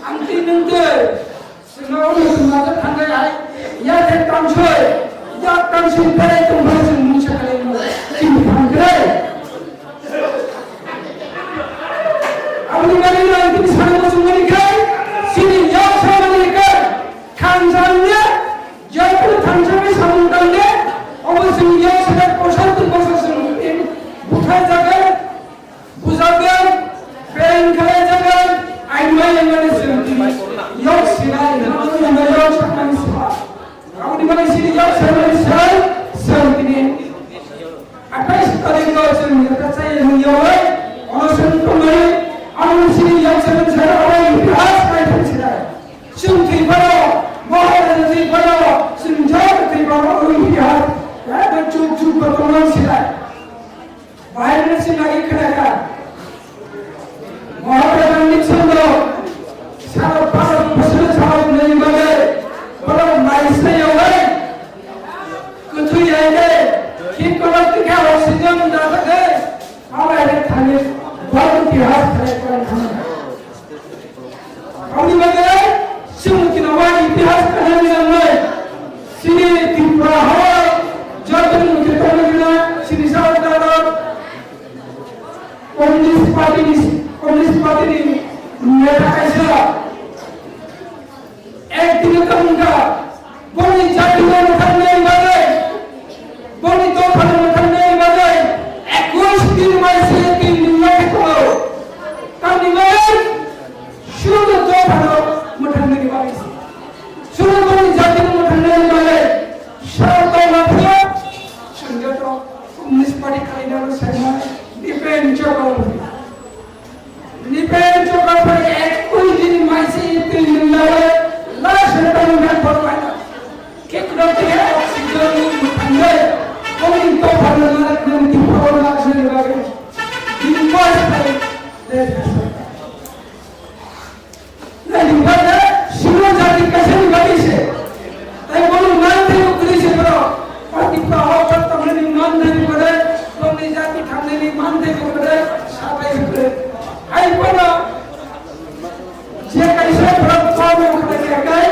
angti nungte semua orang tangga ay ya te tamsoy ya tamsin kare tumha sing mucha kare no chin thangre amni mani rangi sana mo sumani kai sini ya sana ni kai khanjanya jaipur thamjame samundane অবশ্যই ইয়া সেটা প্রশান্ত প্রশাসন বুঝা যাবে বুঝাবে pen খেলা যাবে আইমাই মানে centi ইয়া সিলাই না ইয়া সকাল সভা আপনি মানে সিরি ইয়া সেন্টি সাই সেন্টি 28 তারিখ আছে এটা চাই ইয়া অনশন করে আমি সিরি ইয়া সেন্টি ছাড়া আমার ইতিহাস কাইছে সেন্টি বড় মহারাজী বড় সিনজাতি বড় ইতিহাস ada cucu pertemuan silat bahaya sih lagi kenakan Mahatma Nixon lo salah pasal pasal salah नहीं बने बड़ा नाइस नहीं होगा कुछ ही आएंगे कि कोई क्या ऑक्सीजन ना सके हमारे थाने बहुत इतिहास है कौन बने सिमुकी नवाज इतिहास कहानी में सिने त्रिपुरा हो जब मुझे तो लगना सिनिसाव दादा कम्युनिस्ट पार्टी ने नेता कैसा एक दिन का उनका बोली जाति में मथन नहीं बने बोली दो फल मथन नहीं बने 21 दिन में से 3 दिन में को कहानी में शुरू दो फल मथन नहीं बने शुरू बोली जाति में मथन नहीं बने शायद तो Komunis Parti Kalidara Sama dipend coba pada ekor jadi masih itu menawar lah serta dengan perwala kita tidak oksigen mengambil kominto pada malam dan di perwala sendiri dibuat dari dan dimana semua jadi kasih bagi saya tapi kalau nanti ukri sebro parti Prabowo pertama ini mana di mana komunis jadi kami ini mana di mana sampai itu आई पना जे कैसे प्रभाव में खड़े गए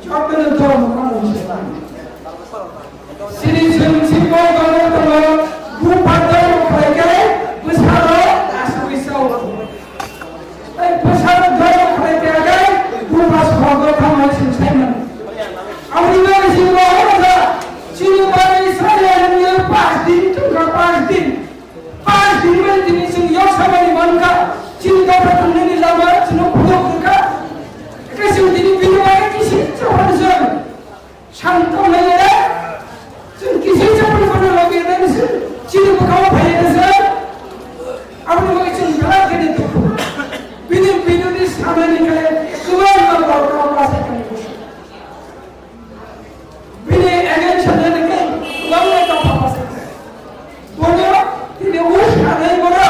चौबन तो मानो श्री सिंह को ग्रुप पार्टनर खड़े गए पुष्पारो आसुइसो ए पुष्पारो घर खड़े गए ग्रुप आस भागो थामा सिंहन अमरी में सिंह होगा सिंह बारी सारे ने 5 दिन तो 5 दिन में दिन सिंह यो समय मन का चिंता प्रथम ने लावा चिनो पुरो का कैसे दिन बिनु आए किसी चौड़ से शांत नहीं है चिन किसी चौड़ पर लगे नहीं से चिन बकाव भाई ने से अपने को चिन गला के दे तो बिनु ने सामने निकले कुमार का पास है बिनु अगेन चलने के लंबे का पास है बोलो तिने उस नहीं बोला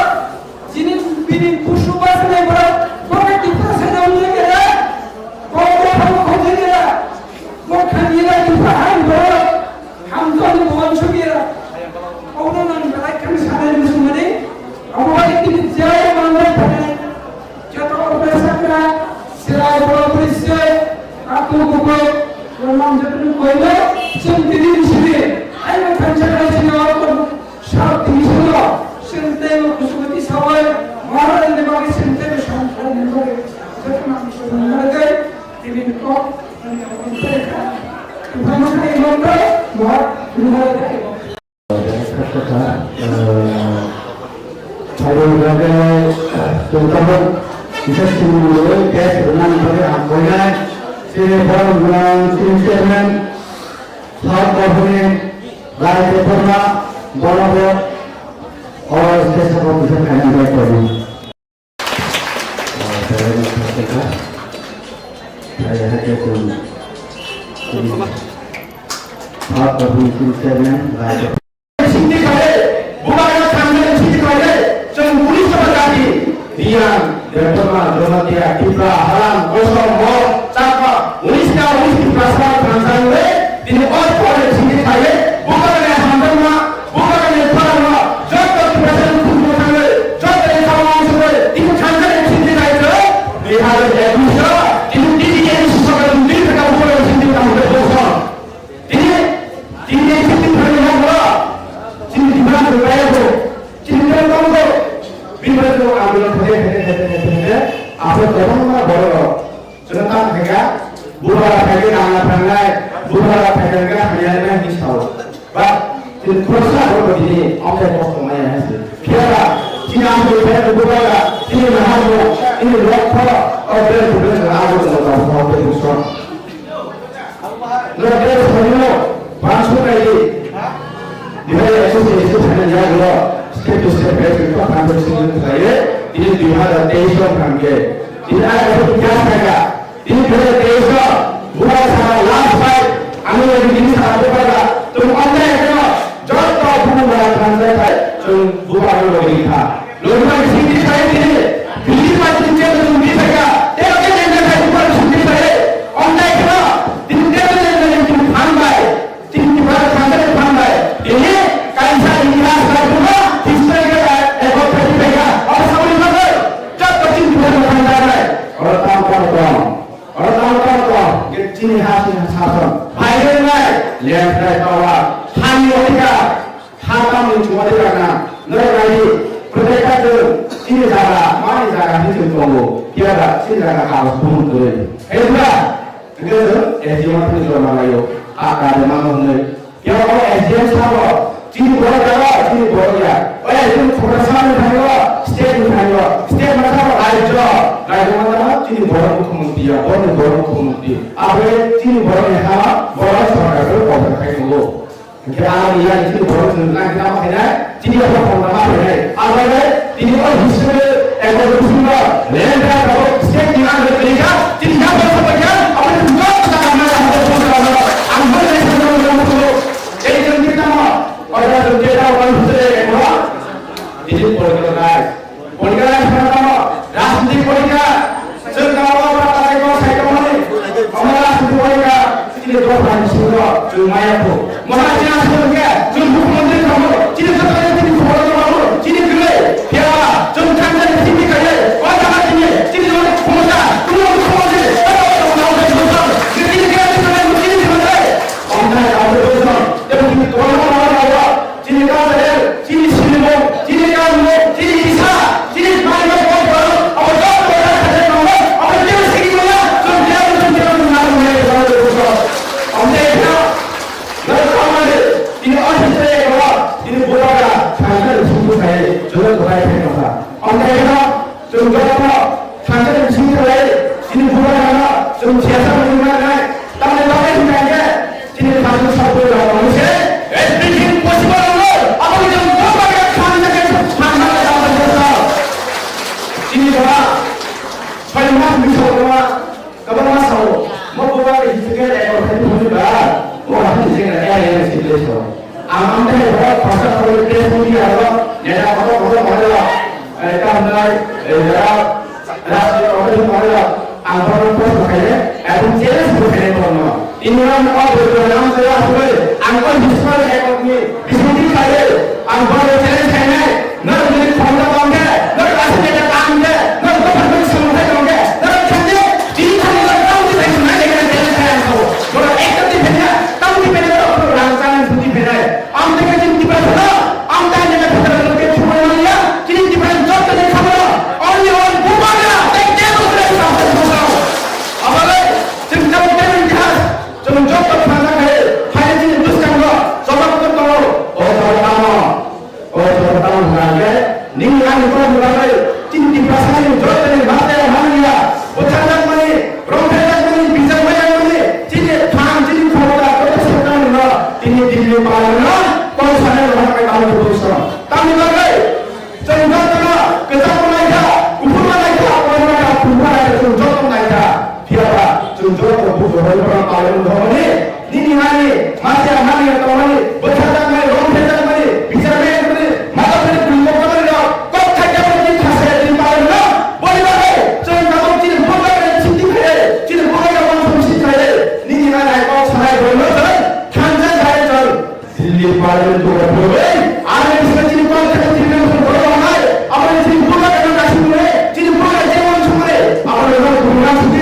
जिन्हें बिनु पुष्प पास नहीं बोला कोई कितना से नाम ले गया कोई हम खोज गया वो खानिया कितना हम बोला हम तो नहीं बोल चुके हैं और ना नहीं कम सारे मुसलमान अब वो एक जाए मामला पड़े जो तो पैसा करा सिराय बोला पुलिस से आपको को नाम जब कोई ना चिंतित नहीं आई मैं पंचायत से और शांति सुनो चिंते में कुसुमती सवाल महाराज ने बाकी चिंते में शांति नहीं होगे जब नाम सुनने गए इन्हीं को भगवान ने मंत्र बहुत निहाल है Hari ini terutama kita semua kes dengan berhamburan sehingga dengan sistem saat berhubungan lain pernah boleh और जैसा वो मुझे कहना है तो भी saya ada tu आप अभी सिस्टम में लाइक सिंधी करे बुबारा सामने सिंधी करे जब पुलिस बताती dia bertemu dengan dia kita haram kosong mau cakap pulisnya pulis di pasar transaksi di depan polisi sini saya bukan yang sampai bukan yang parah jatuh di pasar itu bukan jatuh di sama orang semua itu transaksi sini saya lihat bisa ini sesuatu yang tidak kamu boleh sendiri kamu berdosa. Ini sendiri berdosa bola. Sendiri mana berdosa tu? Sendiri kamu tu. Bila tu ambil kerja, apa orang mana bola? Senang kerja, bukan kerja anak perangai, bukan kerja kerja yang misal. But kurasa bola ini, apa yang kau semaya hasil. Kira, jika ambil kerja bola, ini mahal, ini lokal. Orang bukan orang orang orang Islam. Mereka semua bangsa ini, dia itu sebenarnya jago. Step to step itu akan berjalan saya. Ini dia ada desa kami. Ini ada tugas saya. Ini dia desa. Bukan saya last fight. Anu yang ini saya berada. Tum anda itu jauh tahu bukan saya. Tum bukan orang kita. Lalu sini saya ini. Pilih macam mana tum bisa ya. Ciri khas sahabat. Baiklah, lihat saya bahwa hanya mereka harta mencuri karena mereka ini mereka tu ciri cara, mana cara hidup kamu, tiada ciri cara harus bunuh. Hebat, begitu. SDM pun juga malayo, akar memang benar. Kalau orang SDM sahabat, ciri boleh jaga, ciri boleh ya. Itu kurasa menanya, state menanya, state mana raja, raja mana ciri boleh hukum dia, boleh hukum dia. Apa ciri boleh apa, boleh seorang itu boleh pakai dulu. Kita ini ciri boleh tentang kita mana, ciri apa apa mana. Apa ciri boleh history, evolusi mana, lenda atau state di mana mereka, ciri apa sahaja, apa juga kita mana ada apa, ambil dari sana dulu. Jadi kita mah, orang kita orang history apa? Ini political guys. Political guys pertama, राजनीतिक politika. Sekarang orang kata kau saya kemana? Orang rakyat politika. Tidak berapa semua. Cuma aku. Mana jelas politika. Cuma menteri kamu. Tidak seperti ini politika kamu. Tidak gila. Ya. Cuma jangan sini kaya. Orang kata ini. Tidak orang pengusaha. Semua pengusaha. Orang pengusaha. Jadi dia tidak mungkin sebentar. Orang kata pengusaha. Tapi orang orang. Jadi kau ada. Jadi sini mau. Jadi kau mau. Jadi bisa. Jadi mana kau baru. Apa kau berada di mana? Apa dia sini mana? Sudah mana pengusaha. Orang itu. Mereka mana? Ini orang saya kalau ini bola. Sangat sungguh saya. Jual bola pengusaha. Orang itu. Sungguh apa? Sangat sungguh saya. Ini bola mana? Sungguh siapa mana? Tapi lawan juga. Ini satu satu lawan saya. Everything possible. Apa itu? Ini doa, saya mahu bicara kabar masalah. Mau buat itu kan ekor itu juga. Orang itu jangan yang serius. Amam deh buat pasal politik ini ada. Jadi apa ada. Kamai, rakyat orang ada. Anggaran pos makanya. Aku jelas bukan orang. Ini orang apa berjalan saya boleh. Anggaran diskon ekor ini. Diskusi saya. Anggaran jelas saya. Nanti kalau bangga, nanti asal kita bangga. Apa yang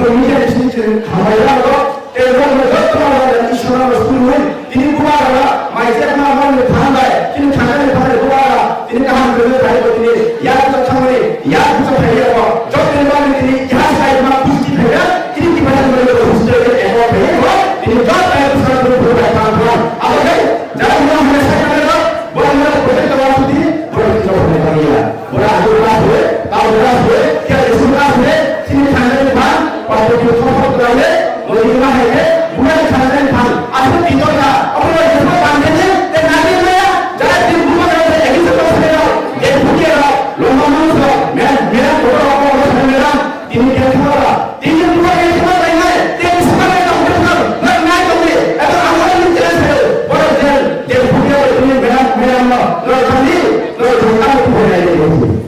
미디어의 진실을 가만히라고 때로는 어떤 이슈라고 스쿨은 이는 구하라 마이세나 하는 다음에 이는 장난을 받을 구하라 이는 한 그릇 달고들이 야구적 창문이 야구적 배려고 적는 말들이 야사이만 부식되면 이는 기반한 걸로 부식적인 애고 배려고 이는 적다의 사람들을 보호할 방법 아버지 자 그냥 하는 사람들은 뭐라는 고백도 와서들이 뭐라는 보내방이야 뭐라 안 돌아서 나오더라도 기다렸습니다 신의 장난을 반 와서들 터서더라도 어디가 해? 문화의 장난을 반 아주 빈정이다 어머니가 이거 안 되지? 내 나중에 뭐야? 자 지금 문화가 여기서 떠세요 내 부계라 로마망서 맨 돌아가고 살면은 니는 그냥 살아라 니는 문화에 살아라 이날 내 수많은 동료들 난 나의 동리 애들 아무런 문제를 세요 뭐라든 내 부계라 너는 맨 너를 살리 너를 정당을 보내야 돼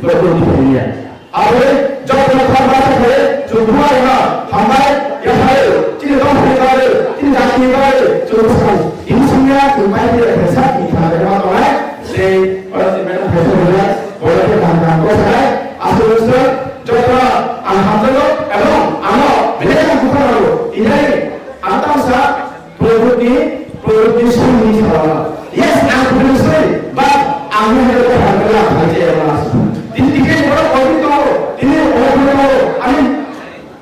너를 보내야 아버지 저번에 관바사에 저 부하이가 한발 여사를 찌르던 회가를 찌르 장기가를 저 부산 임승야 그 말들의 회사 이 가게가 동안 내 어렸을 때는 회사를 어렵게 담당 것을 아스로스 저가 안 함들고 에롱 아마 매장 국가로 이날 안땅사 프로그램이 신민이사 yes I'm producing but I'm not going to have 이게 뭐라 어디도 이는 어디로 아니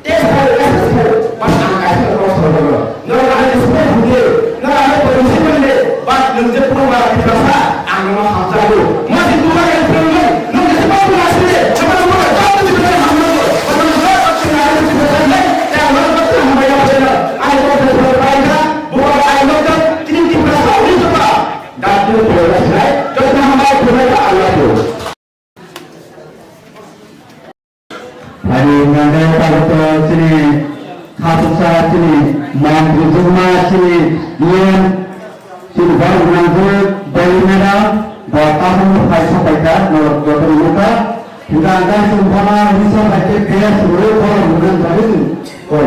에스타일 맞나가서 서로 너가 안에 스페인데 너가 안에 버리시는데 맞 능제 프로가 들어서 안으로 합자고 맞이 누가 그러면 능제 스페인 하시는데 저번에 뭐가 따로 집에 한 번도 어떤 거 같이 나를 집에 갔는데 내가 너 같은 한 번에 와서는 아니 또 바이가 뭐가 아니 너가 기능 집에서 우리 좋아 나도 보여라 저도 한번 보내가 알라고 Hari pada sini khasasa sini manjuma sini ian sini baru menanggur dari merah bahkan paisa paisa dokter muka kita akan sempurna bisa baca kaya seluruh orang bukan baru kau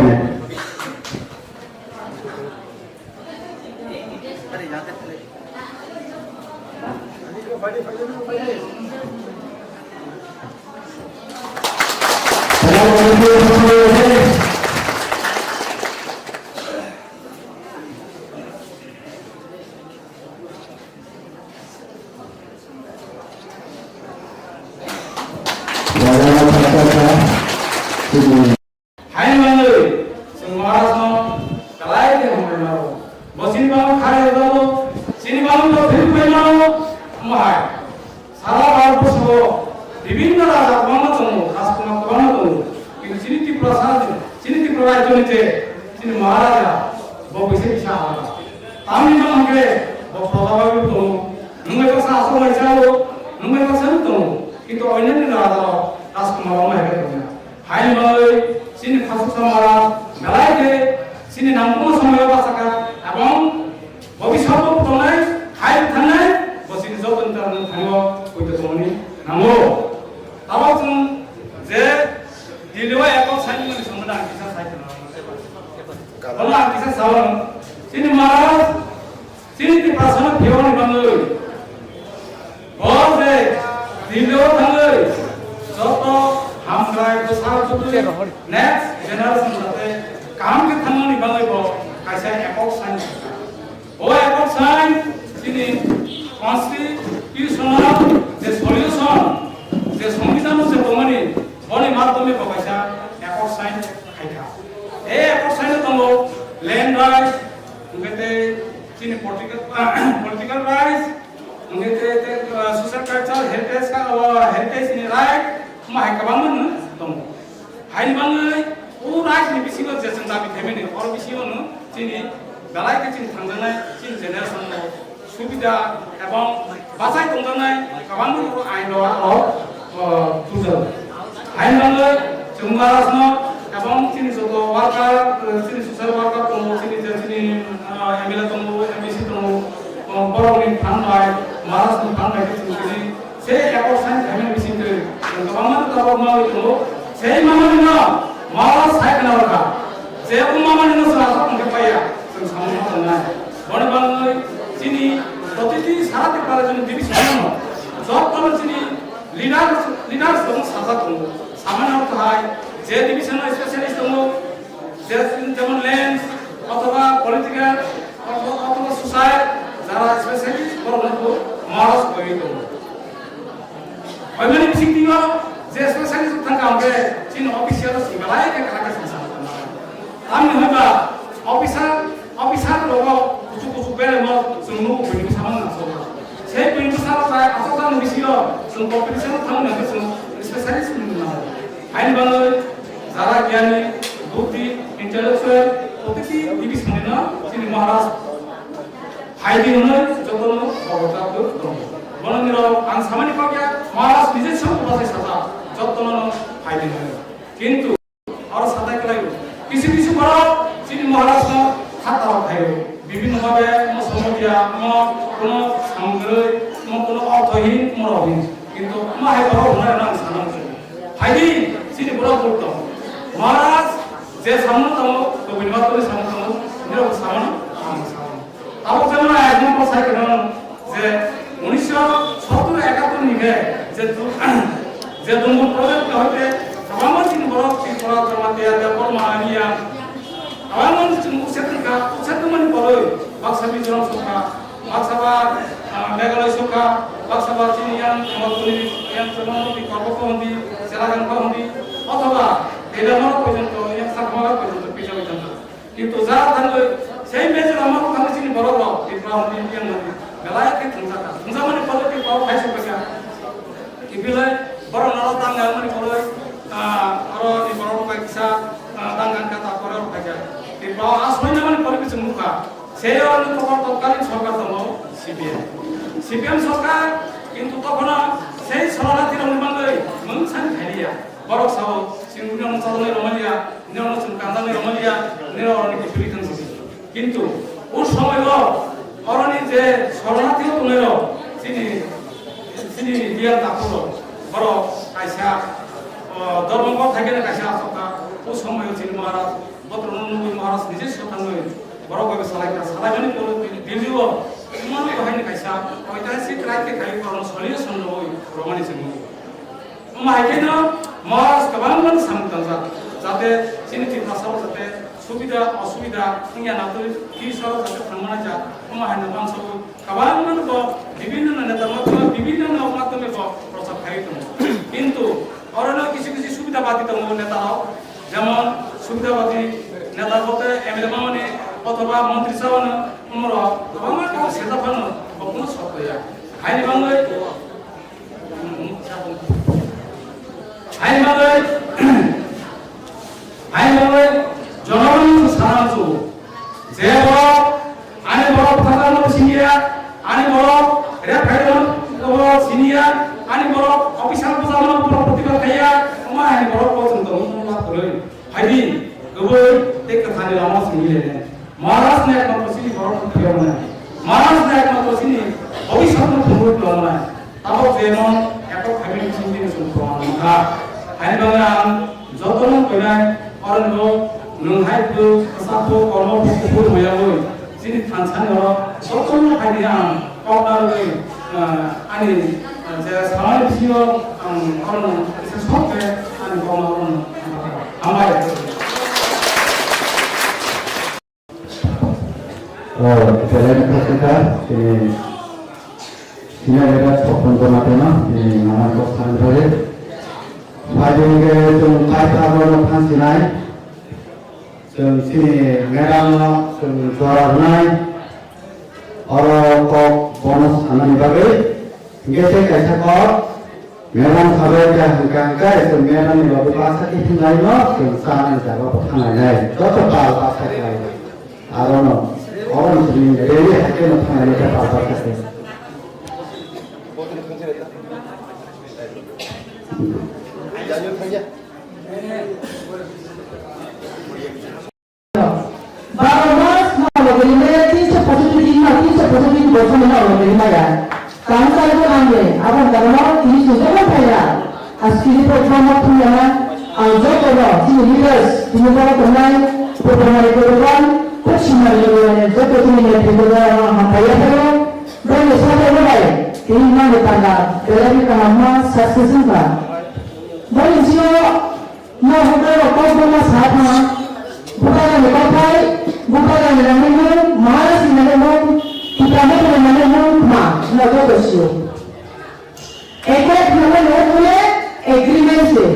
하이만을 정말아서 깔아야 되는 뭐 시니바는 가려도 시니바는 또 들고있나로 뭐하이 사라바를 보시고 비빈나라 고마워도 가스고마 고마워도 이거 지니티 프로 사라지 지니티 프로가 좀 이제 지니 마라자 뭐 비세 샤하다 다음에 좀 하게 뭐 프로다바도 누가 사서 말자고 누가 사는 itu ini nara tas kemaluan mereka punya. Hai malai sini kasus sama malai ke sini nampung sama apa sakan abang bagi siapa tunai hai tunai bagi siapa tunai tanggo kuda tunai namu tahu tu je di luar apa sahaja yang semua kita sahaja kalau kita sahaja sini malas sini di pasar pion bangun oh je Delhi थांगै जत हामग्राय को सारजुते next generation जाते काम के थांगनि बागै बो कायसा एपक sign ओ एपक sign सिनि constitutional जे solution जे संविधान से बमनि बनि माध्यमे बो कायसा एपक साइन खायखा ए एपक साइन दंगो लैंड राइट्स उगते सिनि पॉलिटिकल राइट्स उन्हें social culture heritage ini right mahai kabangan dong hai bangai o right ni bisi ko jesan dabi themeni or bisi on chini dalai ke chin thangjanai chin generation no subida ebong basai tongjanai kabangan ro ain lo tujan hai bangai jumgarasno ebong chini joto worker chini social worker tong chini MLA tong MBC tong borong ni thanbai maras ni thanbai ke chini se ekor sain thame bisin ke kabangan tabak mau itu se mama ni na maras sai kana ka se mama ni na sa ke paya sama na bone bangai chini protiti sarate kala joni dibi sama job kala chini leaders tong saja tong samana hai je division specialist tong belai ke kala sama kami haba officer logo kucu bele mo sunu bini sama na so saya bini sama saya asal kan bisiro sunu competition tahu na sunu spesialis na ain bangun zara gyani buddhi intellectual প্রতিটি দিবি সামনে না তিনি মহারাজ হাইদি নয় যতন অবতার দম বননির আন সামানি পাগিয়া মহারাজ নিজে সম্পদায় সাদা যতন হাইদি নয় কিন্তু আর সাদা কেলাই কিছু কিছু বড় তিনি মহারাজ না খাতা খায় বিভিন্ন ভাবে সমস্যা কোন সামগ্রী কোন অর্থহীন মরহীন কিন্তু মাহে বড় নয় না সানাম হাইদি তিনি বড় করত মহারাজ যে সামনে তো বিনিময় করে সামনে নিরব সামনে তাও যেমন একজন কথাই কেন যে 1970-71 নিগে যে দুমু প্রজেক্ট হইতে আমার চিন বড় কি করা জমাতে ব্যাপার মানিয়া আমার চিন উচ্চতমানি বড় বাক্সাবি জন সরকার বাক্সাবা মেঘালয় সরকার বাক্সাবা চিনিয়ান মতনি ইয়ান চলনদি কর্মকন্দি জেলাগান কন্দি অথবা এলামার পর্যন্ত ইয়ান সাকমার পর্যন্ত পিছা পর্যন্ত কিন্তু যা থাকলে সেই মেজর আমার ওখানে চিনি বড় বড় ইব্রাহিম ইন্ডিয়ান মানে বেলায় কে থংসা মানে পজিটিভ পাওয়া খাইছে পাকা কি বিলে বড় নড় তাঙ্গা মানে বড় আরো নি বড় পাইছা তাঙ্গান কাটা করে পাকা ইব্রাহিম আসলে মানে পরিবেশ মুখা সেই অন্য তৎকালীন সরকার দল সিপিএম সরকার কিন্তু তখন সেই শরণার্থীরা নির্মাণে মনসান খাইয়া বড় সাহ সিংগুনি অনুসাদনের রমালিয়া নিরনসন কান্দানের রমালিয়া নিররণিকে সুবিধান কিন্তু ওই সময় অরণি যে শরণার্থী তুলের তিনি দিয়া তাকুল বড় কাইসা ধর্মঘট থাকে না কাইসা আসকা ওই সময় তিনি মহারাজ বত্রনন্দী মহারাজ নিজে সতানই বড় ভাবে সালাইমানি দিল্লিও ইমানো কহাইনি কাইসা ঐতিহাসিক রায়কে খাই করণ সলিয়ে সন্দেহ রমানি সিংহ মাইকেন মহারাজ গোবাং সামুদান যাতে চিনি ভাষাও যাতে সুবিধা অসুবিধা ইয়া নাতো কি সব যাতে থামনা যা মাহাইন বাংসব গোবাং বিভিন্ন নেতার মাধ্যমে বিভিন্ন মাধ্যমে প্রচার খাই কিন্তু অরণ্য কিছু কিছু সুবিধাবাদী তো নেতারাও যেমন সুবিধাবাদী নেতা বলতে এমএলএ মামনি অথবা মন্ত্রী সাবন আমরা গোবাং সেটা ফানো কোনো সত্য আইনি বাংলায় আইন জনগণ সারাংশু যে বড় আইন বড় প্রধান সিনিয়া আইন বড় রেফারেন্ডাম সিনিয়া আইন বড় অফিসার প্রশাসন প্রতিবাদ খাইয়া আমার আইন বড় পছন্দ লাভ করে হাইদি গবই দেখ কথানি লামা সিনিলে মহারাজ ने একমাত্র সিনি বড় প্রিয় না মহারাজ ने একমাত্র সিনি ভবিষ্যৎ প্রমোট লনা তাও যেমন এত ফ্যামিলি সিনি প্রমাণ না আইন বাংলা যতন কইনাই অরণ্য নংহাইবো সাতো কর্মপুর হইয়াবো যিনি থানসানি হল যতন ফাইদিয়া কওনারই আনি যে সামাজিক বিষয় অরণ্য সবকে আনি কওনারন আমায় Selain kita ini ada sokong tomatena di nama kosan dari Bajing ke tung kata bono pansinai, tung sini merang tung suara nai, orang kok bonus anak bagai, gese kaisa kok merang sabar jah hengkang tung merang ni bagai pasal itu nai no, tung sana jaga petang nai, jatuh pal pasal nai, arono. orang sering dari hakim petang nai jaga pasal pasal. Baru mas mau bagaimana? Tiada positif bosan mau bagaimana? Tangsa itu ande, apa karena ini sudah berapa? Askiri pertama punya, anjau kalau sini leaders, ini kalau pernah pertama itu Peshimar levelnya, jatuh ini yang kedua makanya kalau dari sana mulai ini mana tanda, dari kamar saksi Bagi siapa mau hukum kau bela sahana, bukan yang berkai, bukan yang menanggung, malas menanggung, kita menanggung, nak bersih. Ekor menanggung agreement se,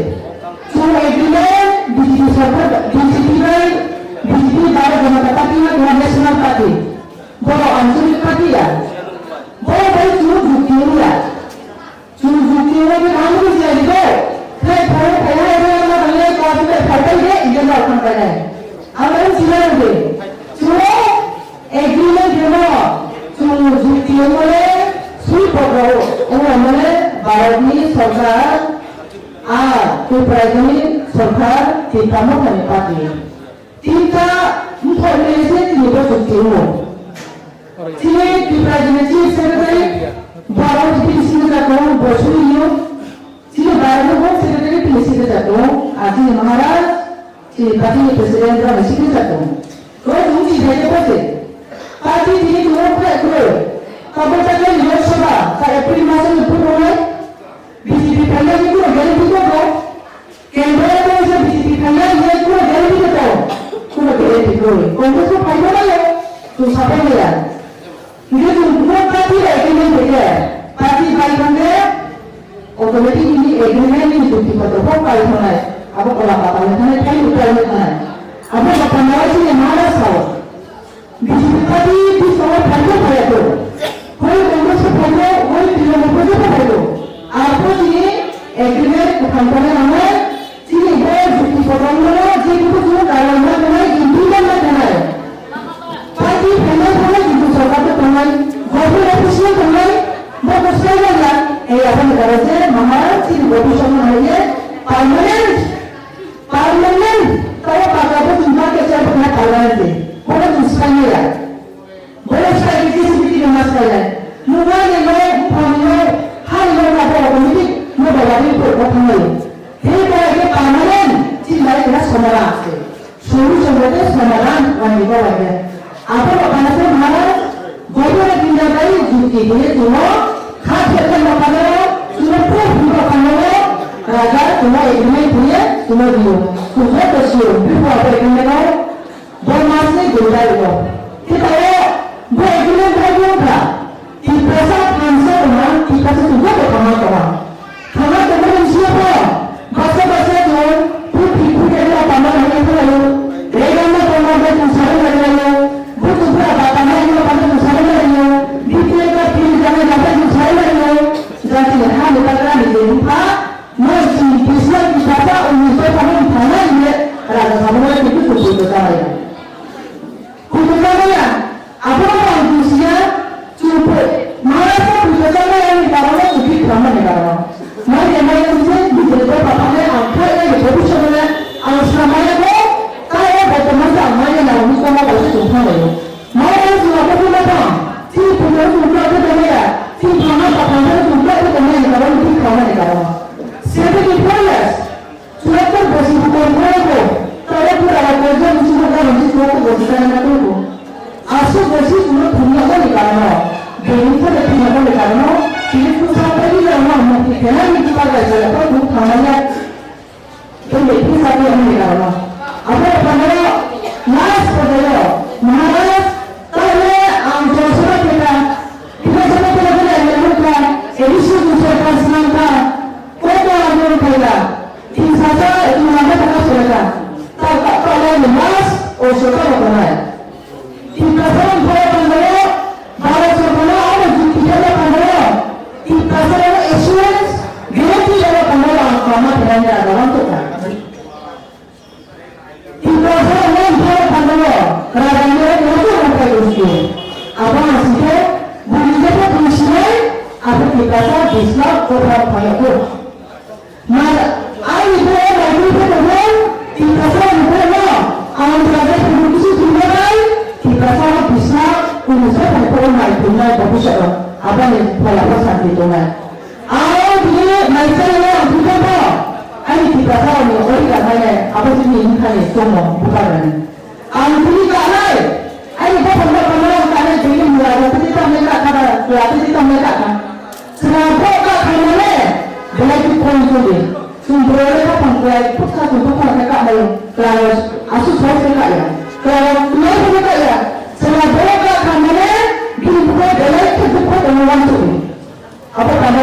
so agreement 이겨서 어떤 거네. 아무튼 지나는데, 주로 agreement 중 뒤에 수입법으로 오늘은 भारतनि सरकार president सरकार तीनटा मथानि party तीनटा मथानि से तीनटा जुक्तिमो तीन president chief secretary Bharat की Singapore बोसुलियो तीन भारत को सेक्रेटरी की सिंगापुर आदि महाराज की पार्टी प्रेसिडेंट का सिंगापुर कोई दूसरी जगह पर से पार्टी तीन लोग को कबूतर लोकसभा का अप्रैल मास में पूर्ण हुआ बीजेपी पहले भी को गैरेंटी को केंद्र में से बीजेपी पहले ये को गैरेंटी को गैरेंटी को कांग्रेस को फायदा नहीं है तो सफल नहीं है ये जो दो पार्टी एग्रीमेंट है पार्टी भाई बंदे ऑटोमेटिकली एग्रीमेंट में जो की पत्र को फाइल होना है अब कोला पाता है फाइल उतार लेना है अब बताना है कि हमारा साव बीजेपी पार्टी भी समय फाइल होया तो कोई कांग्रेस को फाइल कोई तृणमूल को फाइल आपको ये एग्रीमेंट कंपनी हमें चीनी है जुटी पकड़ना जी को जो कार्यालय में इंडियन में देना है पार्टी पहले बोले कि सरकार को करना है गवर्नमेंट ऑफिशियल करना है वो कुछ नहीं करना ये अपन करे से हमारा चीनी ऑफिशियल में है पार्लियामेंट तो पार्टी को चिंता के चल रहा पार्लियामेंट से वो दूसरा नहीं है बड़े सारे किसी भी नमस्कार है मोबाइल में file hai người là bộ công ty mua bảo lãnh của các người thế bây giờ cái bản lên chỉ lấy cái số mà làm số cái số mà làm còn gì đâu vậy apa bạn nói mà với cái kinh doanh đấy dù gì thì chúng nó khác biệt với nó bạn nói chúng nó phù hợp bạn nói raja chúng nó ini punya chúng nó nhiều chúng nó có nhiều ví dụ về kinh doanh đó bốn năm này đủ đầy rồi thế tại vậy kinh doanh hay không cả di pasar hansa dengan kita juga bersama-sama. Karena teman siapa? Bahasa-bahasa itu putih-putih ada apa nama itu lalu. Regana pemakai usaha lalu. Butuh berapa tanah yang pakai usaha lalu. Dipilih pilih jangan dapat usaha lalu. Jadi hal itu kan dilupa. Masih bisa kita untuk pakai tanah ini. Rasa sama itu cukup besar. Kemudian apa yang usia Maharashtra विकासाला या निकालाला उचित क्रम निघाला मग एमआयएमचे विजेते पक्षाने अख्खा या भविष्यामध्ये आश्रमाला काय बदलण्याचा आम्हाला लावणी कमा वर्ष सुधारले महाराष्ट्र सुधारण्याचा ती पुढे सुधारते देणे ती भावना पक्षाने सुधारते देणे निकाला उचित क्रम निघाला सेवे डिप्लॉयर्स सुरक्षित बसी कोणको तळे पुरावा कर्ज सुधारणा म्हणजे सुरक्षित बसीला नको असं बसी सुरू पुण्याला निघाला बेनिफिट लेकिन मतलब निकालना कि कुछ साथ ही रहना हम कि कहना नहीं कि बात ऐसा है तो खाना है तो लेकिन साथ ही हम निकालना अब पंद्रह लास्ट पढ़ेगा महाराज तले आम जोशना केला इधर से तो लगे लेकिन क्या एडिशन दूसरे पर्सनल का कोई तो आदमी केला तीन साल तुम्हारे पता चलेगा तब पहले नमाज और शुक्र करना है तीन कसम भरे पंद्रह भारत सरकार और जुटिया पंद्रह तीन कसम एश्योरेंस गारंटी वाला पंद्रह काम करने वाला तो क्या तीन कसम नहीं भरे पंद्रह कराने वाले लोग होते हैं उसके अब हम सीधे बुनियादी पर दूसरे आप तीन कसम दूसरा को फॉलो करो मगर आई इधर लाइब्रेरी पे तो तीन कसम इधर ना आम लोगों को किसी जिम्मेदारी तीन कसम दूसरा उनसे पहले माइक दुनिया भविष्य apa nih pola pesan itu kan awal begini misalnya bukan apa ini kita tahu nih orang katanya apa sih ini kan itu semua bukan kan ini kan ini apa pernah kan jadi mulai dari kita mereka kata berarti kita mereka kan kenapa kan karena boleh dikontrol sumbernya pangkai pusat untuk mereka ada kalau asus saya ya kalau mereka ya kenapa kan karena dibuat dalam kehidupan orang tu. Apa kata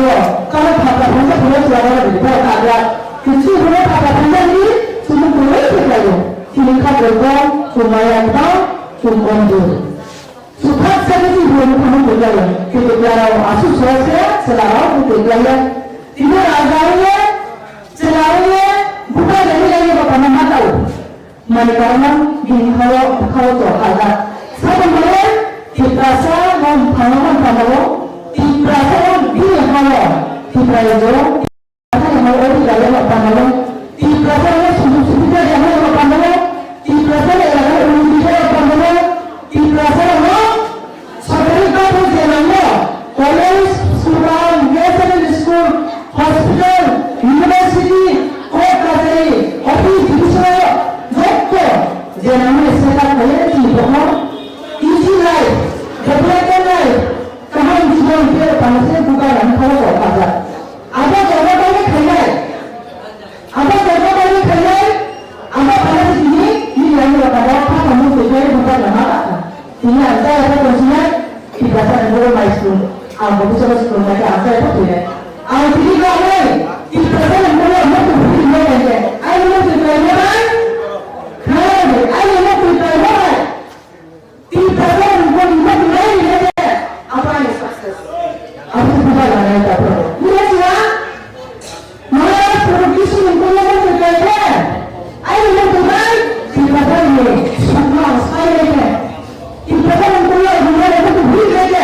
kalau papa bunda boleh suara dibuat ada kecil boleh papa bunda ni semua boleh terlalu. Sehingga berdoa supaya kita sumbandu. Supaya sekali belum kamu boleh kita kalau asus saya selalu kita boleh. Tidak agaknya selalu bukan dari papa mama tahu. Manikaran ginhawa kau ada. Saya melihat di perasa pengalaman kamu di perasa ginhawa di perasa yang mau orang dalam kamu di perasa yang sudah yang mau kamu di perasa yang orang dalam kamu di perasa yang seperti kamu jalannya college, sekolah, university school, hospital, university, court kajari, office, division, doctor, jalannya sekarang kalian di bawah easy life, development life, kahan जीवन के पासे बुका रंग हो पाता, अब जगह वाले खैर, अब जगह वाले खैर, अब पास ini yang kita bawa kamu sebagai buka nama apa? Ini ada apa konsepnya? Kita akan mulai main aku bisa masuk lagi apa itu tidak. Aku tidak boleh. Kita akan mulai masuk lagi lagi. Ayo masuk lagi. Kalau ayo masuk lagi. Kita akan mulai masuk lagi. Apa yang sukses? Aku tidak boleh itu. Ini semua. Malah produksi mulai masuk lagi. Ayo masuk lagi. Kita akan mulai semua sekali lagi. Kita akan mulai masuk lagi.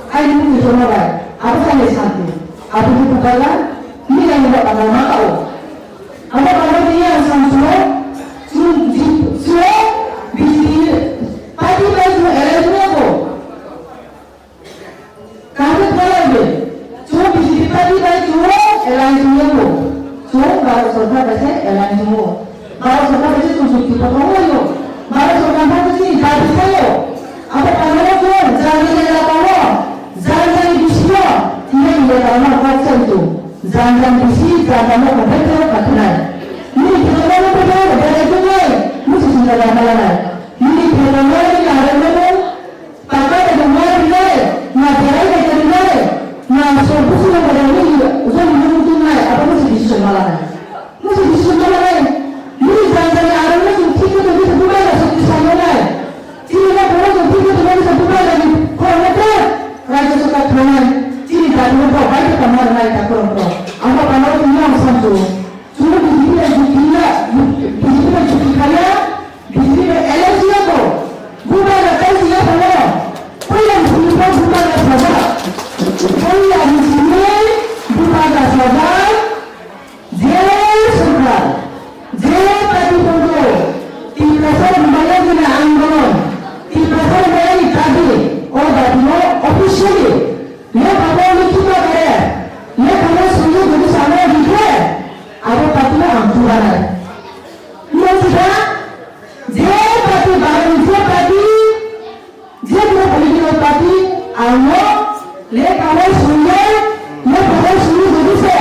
Ayo mungkin semua baik. Apa saja santi. Apa itu bukanlah ini yang tidak akan tahu. Apa kalau dia samsul, semua bisnis pagi baju elektrik apa? Kamu kalau ni, semua bisnis pagi baju elektrik apa? Semua baru sudah bersih elektrik apa? Baru sudah bersih susu kita tahu yo. Baru sudah bersih jadi saya. Apa kalau tu jadi apa? Jangan bisnya, tidak ada dalam bahasa itu. Jangan bisi, jangan mau berbicara katanya. Ini kita mau berbicara dari itu ni, mesti sudah lama. Ini kita mau ni ada mana? Pakai dengan mana ni? Nak jalan dengan mana? Nak sobu sudah pada ni, usah minum ni. Apa mesti disusun malam? Mesti disusun malam. Ini jangan ada mana yang tiga tu bisa buat lah seperti saya ni. Tidak ada orang yang tiga tu bisa buat lagi. Kalau macam raja suka tangan, ciri dari mereka baik kamar naik takut mereka. Apa kamar itu yang satu. Cuma di sini kaya, di sini energi apa? Bukan ada siapa mana? Kalian di sini bukan ada siapa. Kalian di sini bukan ada siapa. Jangan suka, jangan tadi tunggu. Tidak saya membayar dengan anggaran, tidak saya membayar tadi. और बातियों officially ये बातें लिखी तो है ये कौन सुनिए जो सामने लिखे अब बातियों हम चुरा है ये सुना जे बाती बारे में बाती जे जो पॉलिटिकल पार्टी आयो ले कौन सुनिए ये कौन सुनिए जो से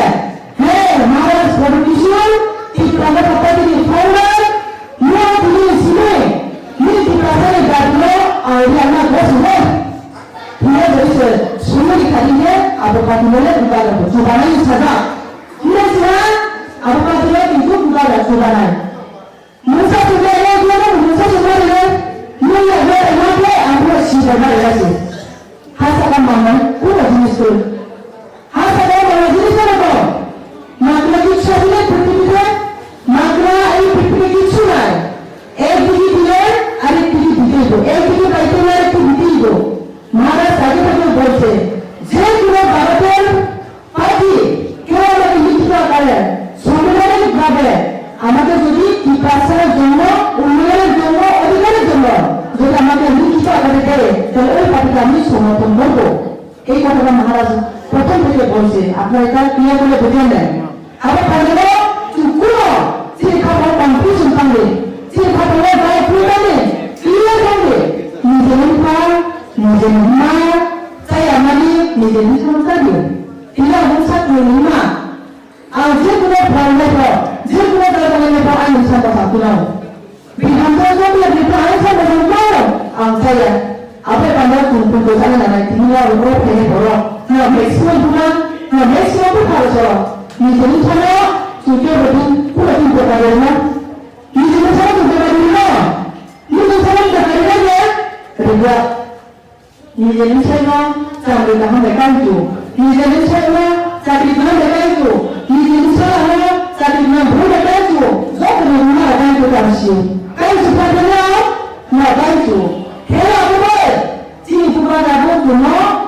है हमारा पॉलिटिशियन इस प्रकार का पार्टी फाउंडर ये दिल्ली इसमें ये दिखाते हैं बातियों और ये ना बस है dia dari semua dikalinya apa katanya bukan cobanan saja. Dia sekarang apa katanya itu bukan cobanan. Musa juga ada dia Musa juga ada. Dia ada apa apa sih ada lagi. Hasakan mana? Udah jenis tu. Hasakan mana jenis apa? Makna kita sudah berpikir, makna ini berpikir sudah. Begini dia, ada begini itu. Begini baik tu, ada begini itu. महाराज आगे तक बोलते जे पूरा भारतेर party क्यों আমাদের লিখিত করে সাংবিধানিক ভাবে আমাদের যদি বিকাশের জন্য উন্নয়নের জন্য অধিকারের জন্য যদি আমাদের লিখিত আকারে দেয় তাহলে ওই পার্টিকে আমি সমর্থন করব এই কথাটা মহারাজ প্রথম থেকে বলছে আপনারা এটা ক্লিয়ার করে বুঝে নেন আবার বলবো কোনো যে খাবার কনফিউশন থাকবে যে খাবার ভাই পুরোটাকে ক্লিয়ার করবে নিজের পার নিজের মা তাই আমাদের নিজের সংসারী tidak rusak lima aja kita berlepo je kita berlepo ayo sama satu lalu bihan saja dia berlepo sama satu saya apa pada kumpul dosa dan tinggal rumah ini borok nah maximum bukan nah maximum pun harus orang নিজের ছাড়া সুখে বলি পুরো চিন্তা করে না নিজের ছাড়া চিন্তা করে না নিজের ছাড়া চিন্তা করে না রেগা নিজের ছাড়া চাকরি না হবে কাজু নিজের ছাড়া চাকরি না হবে কাজু নিজের ছাড়া চাকরি না হবে কাজু যত না 그 당시 가이주 판단해요 나 가이주 해야 그걸 지금 그만하고 그뭐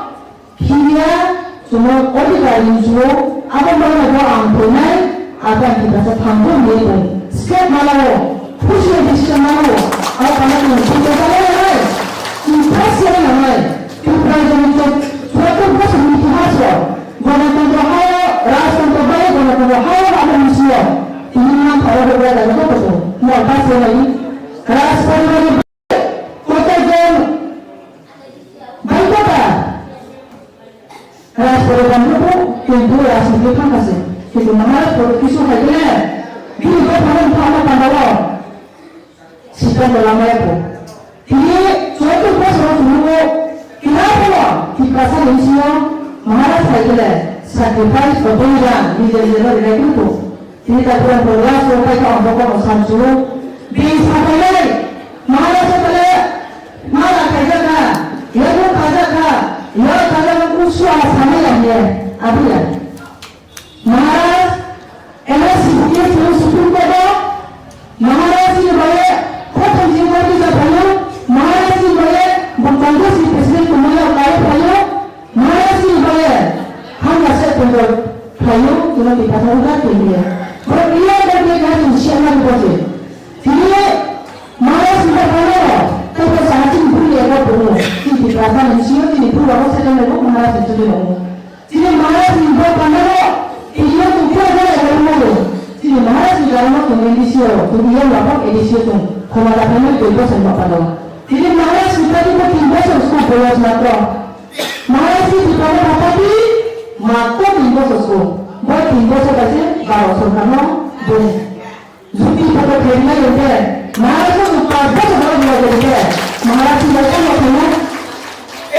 비야 cuma 어디가 인주고 아무거나 더안 보면 아까 kita 방법 내고 스텝 말하고 푸시의 디시전 말하고 가만히 진짜 살아야 이 파스에 나와요 이 프라이즈는 좀 좋았던 것을 이렇게 하죠 원하던 거 하여 라스던 거 봐야 원하던 거 하여 하는 미시요 이만 바로 보여야 되는 거거든 뭐 파스에 라스던 거 그때 말보다 ras program itu pintu ras itu kan kasih itu mana produksi hasilnya ini berapa pandang sistem dalam itu ini suatu proses dulu kenapa di pasar Indonesia mana hasilnya sacrifice berdoa di jalan itu ini tak perlu sampai ke orang samsu di sampai mana setelah mana kerja yang kerja ya kalau usaha sama yang dia apa ya malas energi dia terus berubah malas ini boleh kota jiwa kita perlu malas ini boleh bertanggung si presiden kemudian kaya perlu malas ini boleh hanya saya perlu cuma kita tahu kan dia berbeda dengan usia yang berbeda jadi malas ini perlu tapi saat ini boleh apa perlu di pasar Indonesia ini perlu apa saja mereka malas itu dulu. Jadi malas ini berpandangan ini tu tiada yang lalu. Jadi malas ini dalam Indonesia tu dia apa Indonesia tu kemudian itu berbeza berpandangan. Jadi malas kita itu tinggal sesuatu boleh macam malas itu kalau apa di mata tinggal sesuatu buat tinggal sesuatu baru sekarang boleh. Jadi pada kerana itu malas itu apa sebenarnya boleh. Malas itu apa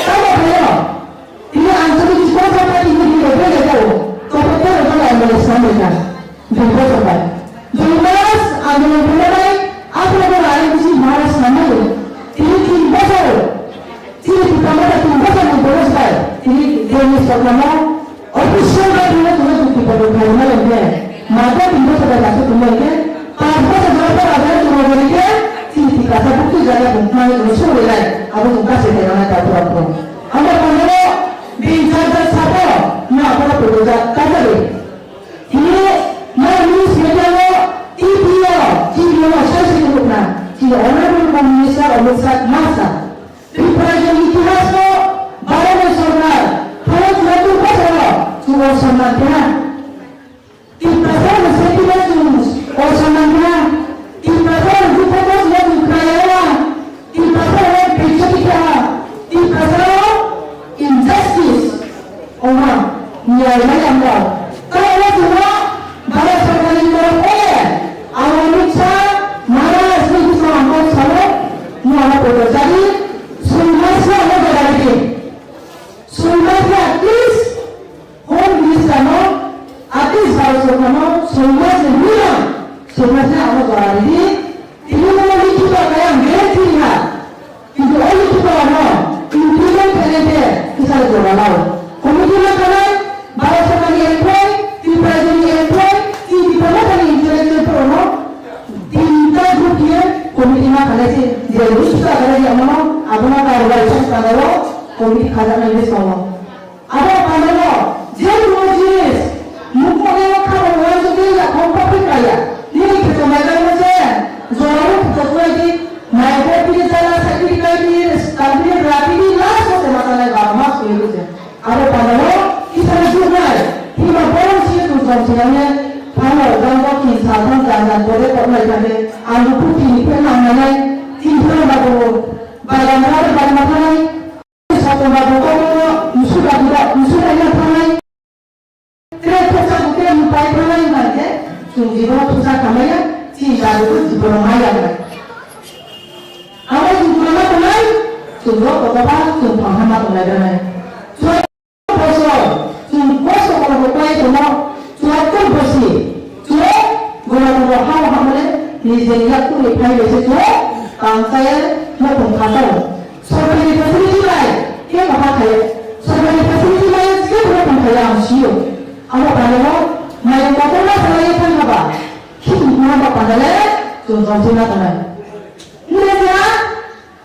sama beliau dia antara di sekolah tadi ini dia tahu tapi dia adalah yang sampaikan dan bersabar jelas ada yang benar apa yang lain sih malas namanya ini timbasar ini pertama timbasar yang bersabar ini dia selama official dia tulis di pada karena dia maka timbasar adalah satu mereka apa sahaja ada cuma mereka si kata bukti jadi bukan usul lain aku suka sederhana kata apa anda pandang bincang siapa nak apa bekerja kata ini mahu sebenarnya TV saya sebut nak jika orang Indonesia orang masa di perjalanan ikhlas ko baru sorgar kalau suatu pasal cuma semangatnya di pasal sentimen or semangatnya di pasal kita harus kaya di pasal kita di pasal injustice orang nilai yang baik kalau semua pada sekarang ini awal mula mana sih sama sama mana terjadi semua ada berada semua artis home di sana artis harus sama semua ada berada ini mana kita kayak berarti ya itu orang kita orang itu yang kerja kita jual lalu kemudian kalau baru sekali employ di presiden employ di mana kali intellectual promo tinta grup dia kemudian kalau si jadi kita kalau dia mau apa nak karuan kalau komite khazanah ini semua ada pandang jadi jenis mukanya kalau orang itu dia kompeten kaya ini kita macam macam jualan sesuai di naik pilih salah satu kali kami rapi di last masalah gamas itu je ada pandang kita juga kita boleh sih tu sebenarnya kalau orang kita jangan boleh pernah jadi anu putih ni pernah mana kita baru satu baru sudah yang pernah terus bukan upaya pernah mana sungguh susah kamera tidak ada di bermaya awal juga pernah sungguh kota sungguh hangat pernah Nizenya tu lepas itu saya mau pengkatau. Sebagai fasiliti lain, dia apa kaya? Sebagai fasiliti lain, dia boleh pengkaya siu. Awak pandai, main kotor lah saya pun apa? Kita mana pandai? जों जमसिना थानाय मुलिया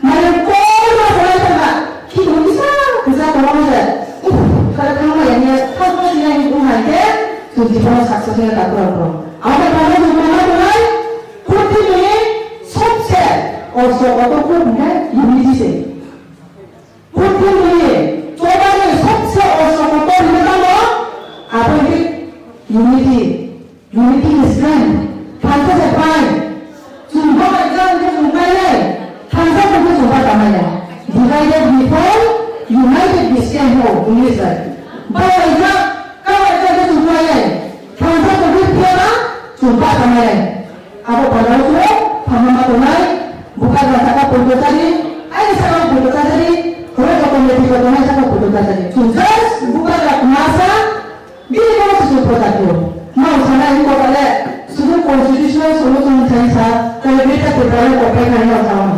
माने coma फरायसाला कि होनिसा गोजा दङमोन kada kama yang tahu yang itu hanya tujuh orang saksinya tak perlu. Apa kalau jumlah mulai kurti ini सबसे और सो तो को है यूनिटी से kurti ini coba ni सबसे और सो तो ini apa apa ini unity is strength. Kansa sepai jumlah itu jumlah ni kansa itu jumlah namanya divided we fall united we stand whole English right. Bawa itu kalau itu jumlah ni kansa itu tiada jumlah namanya. Apa pada itu paham atau tidak? Bukan rasa putus tadi, ada sangat putus tadi. Kalau kita melihat itu mana sangat putus tadi. Sukses bukan masa bila kita sesuatu tadi. Mau sana itu kalau sudah constitutional solution saya kalau kita tidak pakai kerana sama.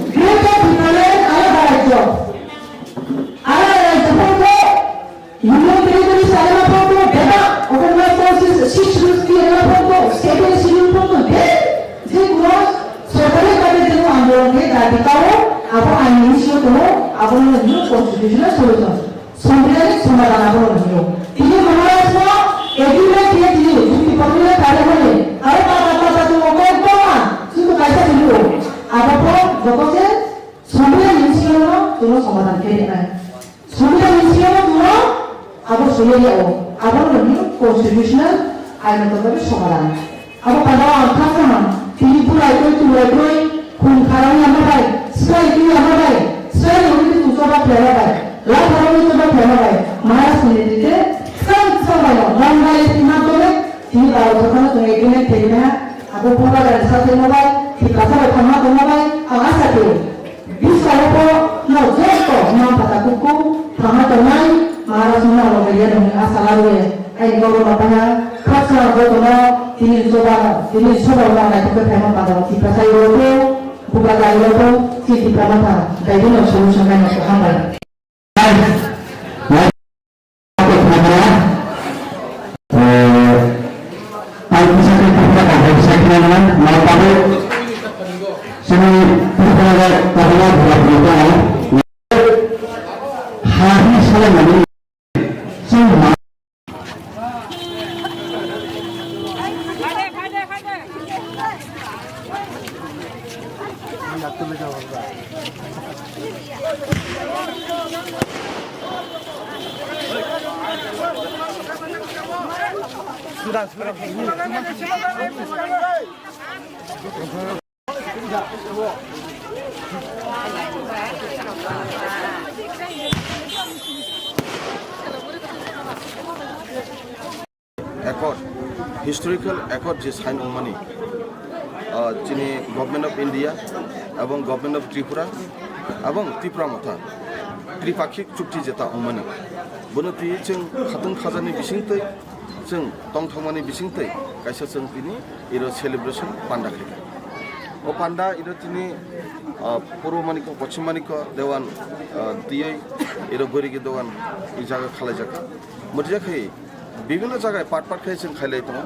Kita tidak ada job. Ada job itu, you beri saya apa tu? Beda. Orang proses six rules dia apa tu? Seven rules tu deh. Jadi सरकारी कार्य जो आंदोलन के दायित्वों आपको आइनिशियो तो आपको नहीं कॉन्स्टिट्यूशनल सोल्यूशन संविधानिक समाधान आपको नहीं हो इन्हें महाराष्ट्र में एग्रीमेंट किए थे जिसकी पॉपुलर कार्य होने अरे बाबा तो वो कौन कौन सुनो कैसे चलो आपको जब से संविधानिक तो समाधान के लिए है संविधानिक तो आपको सुनिए हो आपको नहीं कॉन्स्टिट्यूशनल आइन तो भी समाधान आपको पता है Ini pula itu kun karang yang baik, sekali itu yang baik, sekali itu coba pelajari, lalu kalau itu coba pelajari, malas sendiri deh, sekali coba ya, langgar itu macam ni, ini kalau sekarang tu ini terima, aku pula dari satu mobile, kita coba sama tu mobile, awas satu, bisa apa, no josto, no pada kuku, sama tu lain, malas mana orang dia dengan asal lalu ya, kalau bapaknya, kerja betul ini coba orang lain itu memang pada kita saya itu bukan lagi itu si kita mata jadi no solusi kan itu hambar. Aku bisa kita bisa kita mau tahu sini kita ada berapa berapa hari salam ini semua Accord, historical accord যে sign মানে যিনি government of India এবং government of Tripura এবং ত্রিপুরা মথা ত্রিপাক্ষিক চুক্তি যেটা মানে বনতি जों खातुं खाजानि बिसिंतै जों तंथमानि बिसिंतै कायसा जों तिनि इरो सेलिब्रेशन पान्डा खायगा ओ पान्डा इरो तिनि पूर्व मानिक पश्चिम मानिक देवान दियै इरो बोरिगे देवान इ जागा खालाय जागा मथियाखै বিভিন্ন জায়গায় পাট পাট খাই जों खायलाय दङ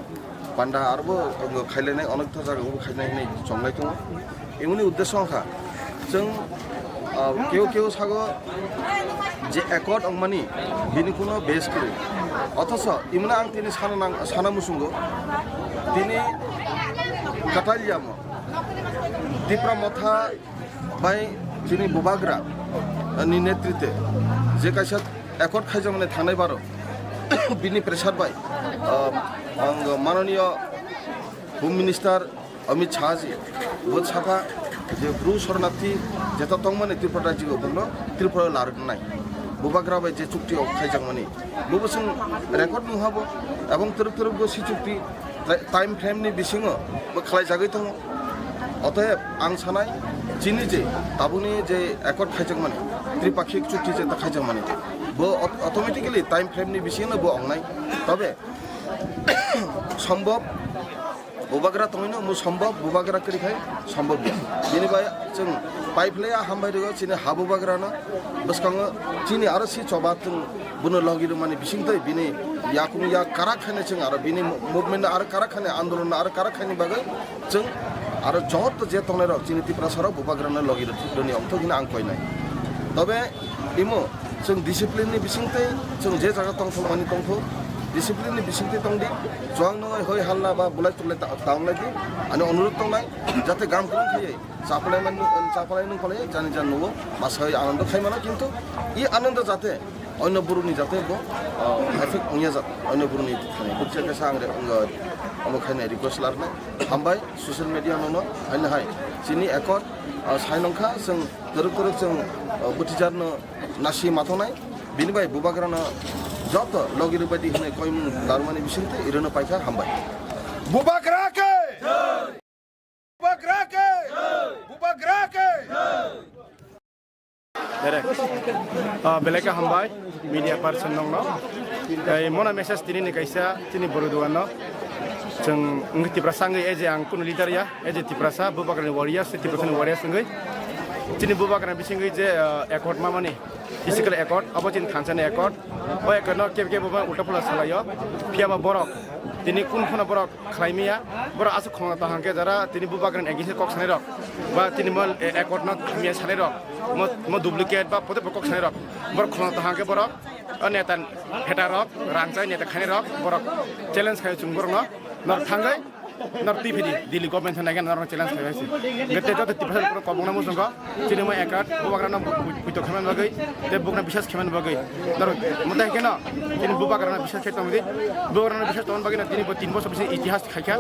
पान्डा आरोबो खायलायनाय अनेकथा जायगायावबो खायलायनाय संलाय दङ इमुनि उद्देश्य अंखा जों केव सागो जे एकर्ड अंगमानि बिनि कुनो बेस करि अथच इमुना आं तिनि साना मुसुंगो तिनि काटालियाम दिप्रा मथा बाय तिनि बुबाग्रा नि नेतृत्वे जे कायसा एकर्ड खायजामने थांनाय बारो बिनि प्रेसार बाय माननीय होम मिनिस्टार अमित शाह जी बहुत साफा जे ब्रु शरणार्थी जेता तंगमाने त्रिपुरा राज्यो बुंनो त्रिपुरा लारनाय बुबाग्रा बाय जे चुक्ति खायजांमानि बुबसं रेकर्ड नुहाबो एवं तरफ सि चुक्ति टाइम फ्रेम नि बिसिङो खालाय जागै दङ अतएव आं सानाय जिनि जे ताबुनि जे एकर्ड खायजांमानि त्रिपाक्षिक चुक्ति जे खायजांमानि बो अटोमेटिकली टाइम फ्रेम नि बिसिङो बो अंनाय तबे सम्भव बुबाग्रा तंगैनो मु सम्भव बुबाग्रा करिखाय सम्भव गैया बेनिफ्राय जों पाइपलाया हामबायदो चिनि हा बुबाग्राना बसखाङो चिनि आरो सि चबाथों बुनो लगिरो माने बिसिंथै बिनि याकुया काराखाने जों आरो बिनि मुभमेन्ट आरो काराखाने आन्दोलन आरो काराखाने बागै जों आरो जत जे तंनाय रक चिनि त्रिपुरा बुबाग्रानो लगिर थिदनि अंथगिना आं कयनाय तबे इमो जों डिसिप्लिननि बिसिंते जों जे जागा तंथमानि तंथो डिसिप्लिननि बिसिंते तंदि जवां नय हय हल्ला बा बुलाय तुलाय तांलायदि आनि अनुरोध तंनाय जाते गाम करन खैयै चापालाय नों फले जानि जान नुबो बासाय आनंद खायमाना किन्तु इ आनंद जाते अन्य बुरुनि जाते बो एफेक्ट उनिया जा अन्य बुरुनि थाने बुचे के सांगरे अमो खायनाय रिक्वेस्ट लारनाय हामबाय ससियेल मिडिया नो आइनो हाय चिनि एकट साइनंखा जों तरक जों बुथिजारनो नासि माथनाय बिनिबाय बुबाग्रानो जत लगिर बायदि होनाय कयम दारमानि बिसिंते इरनो पाइखा हामबाय बुबाग्राके बुबाग्राके बुबाग्राके बेलेका हामबाय मीडिया पार्सन नंगनो मना मेसेज दिनै कायसा दिनै बरदुवानो जों तिप्रा सांगै एजे आं कुनु लिडार या एजे तिप्रासा बुबाग्रानि वारियार्स तिप्रासानि वारियार्स संगै दिनै बुबाग्रानि बिसिंगै जे एकर्ड मामानि फिजिकल एकर्ड अब दिन थांसानि एकर्ड ओ एकर्डनो केब केब उल्टा फुला सालायो फियाबा बरक दिनै कुन फुना बरक खालायमिया बर आसु खंना ताहांके जरा दिनै बुबाग्रानि एगिसे कक सानै रक बा दिनै मल एकर्डनो खामिया सानै रक म डुप्लिकेट बा पते कक सानै रक बर खंना ताहांके बरक नेता फेटा रक रांचाय नेता खाने रक बरक चैलेंज खायो जुं बरनो नर थांगै नर टिभिदि दिल्ली गभर्नमेन्ट नायगन नर चैलेंज खायसि गते जत तिफाल कबंगना मुसंग चिनिमा एकाट बुबाग्राना बुइतो खमान बगै ते बुकना विशेष खमान बगै नर मते केन चिनि बुबाग्राना विशेष खेतमदि बुबाग्राना विशेष तन बगै न दिनै 3 बছর बिसे इतिहास खायखा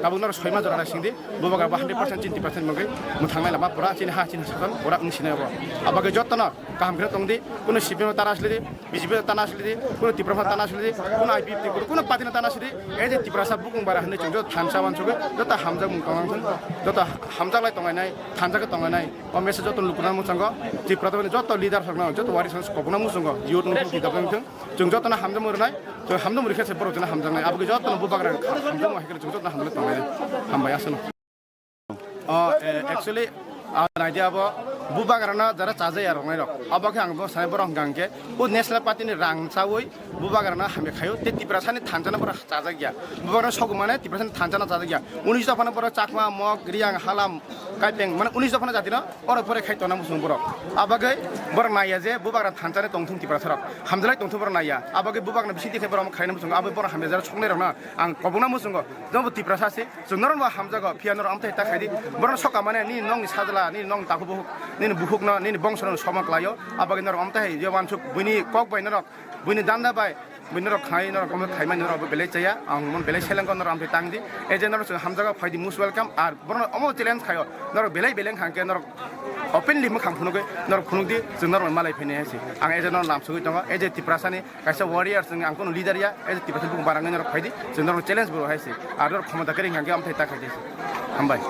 गाबुं नर 6 मा जरा सिंदि बुबाग्रा 100% चिनि 100% बगै मु थांनाय लामा पुरा चिनि हा चिनि सकन पुरा उंसिनायबो आबागै जतन काम ग्रे तंगदि कुनु सिपिनो तानासलिदि बिजिबे तानासलिदि कुनु तिप्राफा तानासलिदि कुनु आइपिपि कुनु पातिना तानासलिदि एजे तिप्रासा बुकुं बारा हने चंजो थामसा वानसुगे जत हामजा मुं तंगांथन जत हामजालाय तंगायनाय थानजागे तंगायनाय ओ मेसेज जत लुकुना मुसंग तिप्रातनि जत लिडार सकना जत वारिसन्स कबुना मुसंग युथ नु किताबजों जों जतन हामजा मुरनाय जों हामजा मुरिखासे बरजन हामजानाय आबगे जतन बुबाग्रा हामजा मुहायखो जों जत हामला तंगाय हामबाय आसन एक्चुअली आइडिया अब बुबाग्राना जरा चाजै रंनाय रक अबके आं बो सानै बरं गांके उ नेशनल पार्टी नि रांचावै बुबाग्राना हामे खायो ते तिप्रासानि थानजाना बर चाजा गया बुबाग्रा सगमाने तिप्रासानि थानजाना चाजा गया 19 दफाना बर चाकमा मक रियां हालाम काइपें माने 19 दफाना जातिनो और परे खायतना मुसुं बर अबगे बर नाया जे बुबाग्रा थानजाने तंथुं तिप्रासारक हामजालाय तंथुं बर नाया अबगे बुबाग्रा बिसिति खे बर खायना मुसुं अब बर हामे जरा संनाय रंना आं कबुना मुसुं जब तिप्रासासे जुनरन बा हामजाग फियानर आमथाय ताखायदि बर सका माने नि नंनि साजला नि नंग ताखु बुहुक नि बुहुकना नि बंसनो समक लायो अबगे नर आमथाय जे वानसुक बुनि कक बायनरक बुनि दान्दा बाय बिनर खाइ नर कम थाइमान नर बेले चया आं मन बेले सेलेंग नर आमथाय तांगदि एजे नर हामजागा फाइदि मुस वेलकाम आर बर अमो चैलेंज खायो नर बेले बेलें खांके नर ओपनलि म खामफुनुगे नर खुनुगदि जों नर मालाय फैनाय आसि आं एजे नर नाम सुगै दङ एजे तिप्रासानि कायसा वारियार्स जों आंखौ लिडार या एजे तिप्रासा बुं बाराङै नर फाइदि जों नर चैलेंज बर हायसि आर खमता करिं खांके आमथाय ताखायदि हामबाय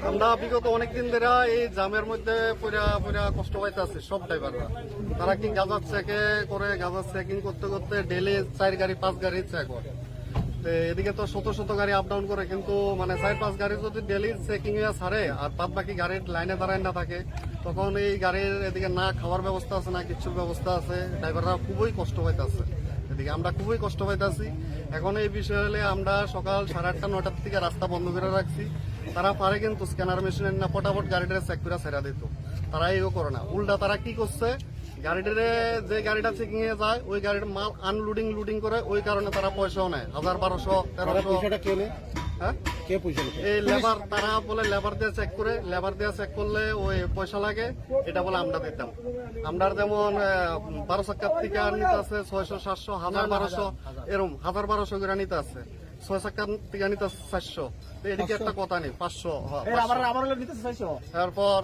আমরা বিগত অনেকদিন ধরে এই জামের মধ্যে পুরা কষ্ট পাইতেছে সব ড্রাইভাররা। তারা কি গাঁজা চেকে করে, গাঁজা চেকিং করতে করতে ডেলি 4 গাড়ি 5 গাড়ি চেক করে। এদিকে তো শত শত গাড়ি আপ ডাউন করে, কিন্তু মানে 4-5 গাড়ি যদি ডেলি চেকিং এ ছাড়ে আর বাদ বাকি গাড়ির লাইনে দাঁড়ায় না থাকে, তখন এই গাড়ির এদিকে না খাওয়ার ব্যবস্থা আছে না কিছুর ব্যবস্থা আছে। ড্রাইভাররা খুবই কষ্ট পাইতেছে, এদিকে আমরা খুবই কষ্ট পাইতেছি। এখন এই বিষয় হলে আমরা সকাল 8:30-9টার থেকে রাস্তা বন্ধ করে রাখছি। তারা পারে কিন্তু স্ক্যানার মেশিনের না ফটাফট গাড়িটা চেক করে ছেড়া দিত, তারা এও করে না। উল্টা তারা কি করছে, গাড়িটারে যে গাড়িটা চেকিং এ যায় ওই গাড়ির মাল আনলোডিং লোডিং করে, ওই কারণে তারা পয়সাও নেয় 1000-1200-1300। হ্যাঁ, এই লেবার তারা বলে লেবার দিয়ে চেক করে, লেবার দিয়ে চেক করলে ওই পয়সা লাগে, এটা বলে আমরা দিতাম। আমরা যেমন 12 চাকার থেকে নিতে আছে 600-700, 1000-1200 এরকম 1000-1200 করে নিতে আছে। 6 চাকার থেকে নিতে আছে 400। এদিকে একটা কথা নেই 500। তারপর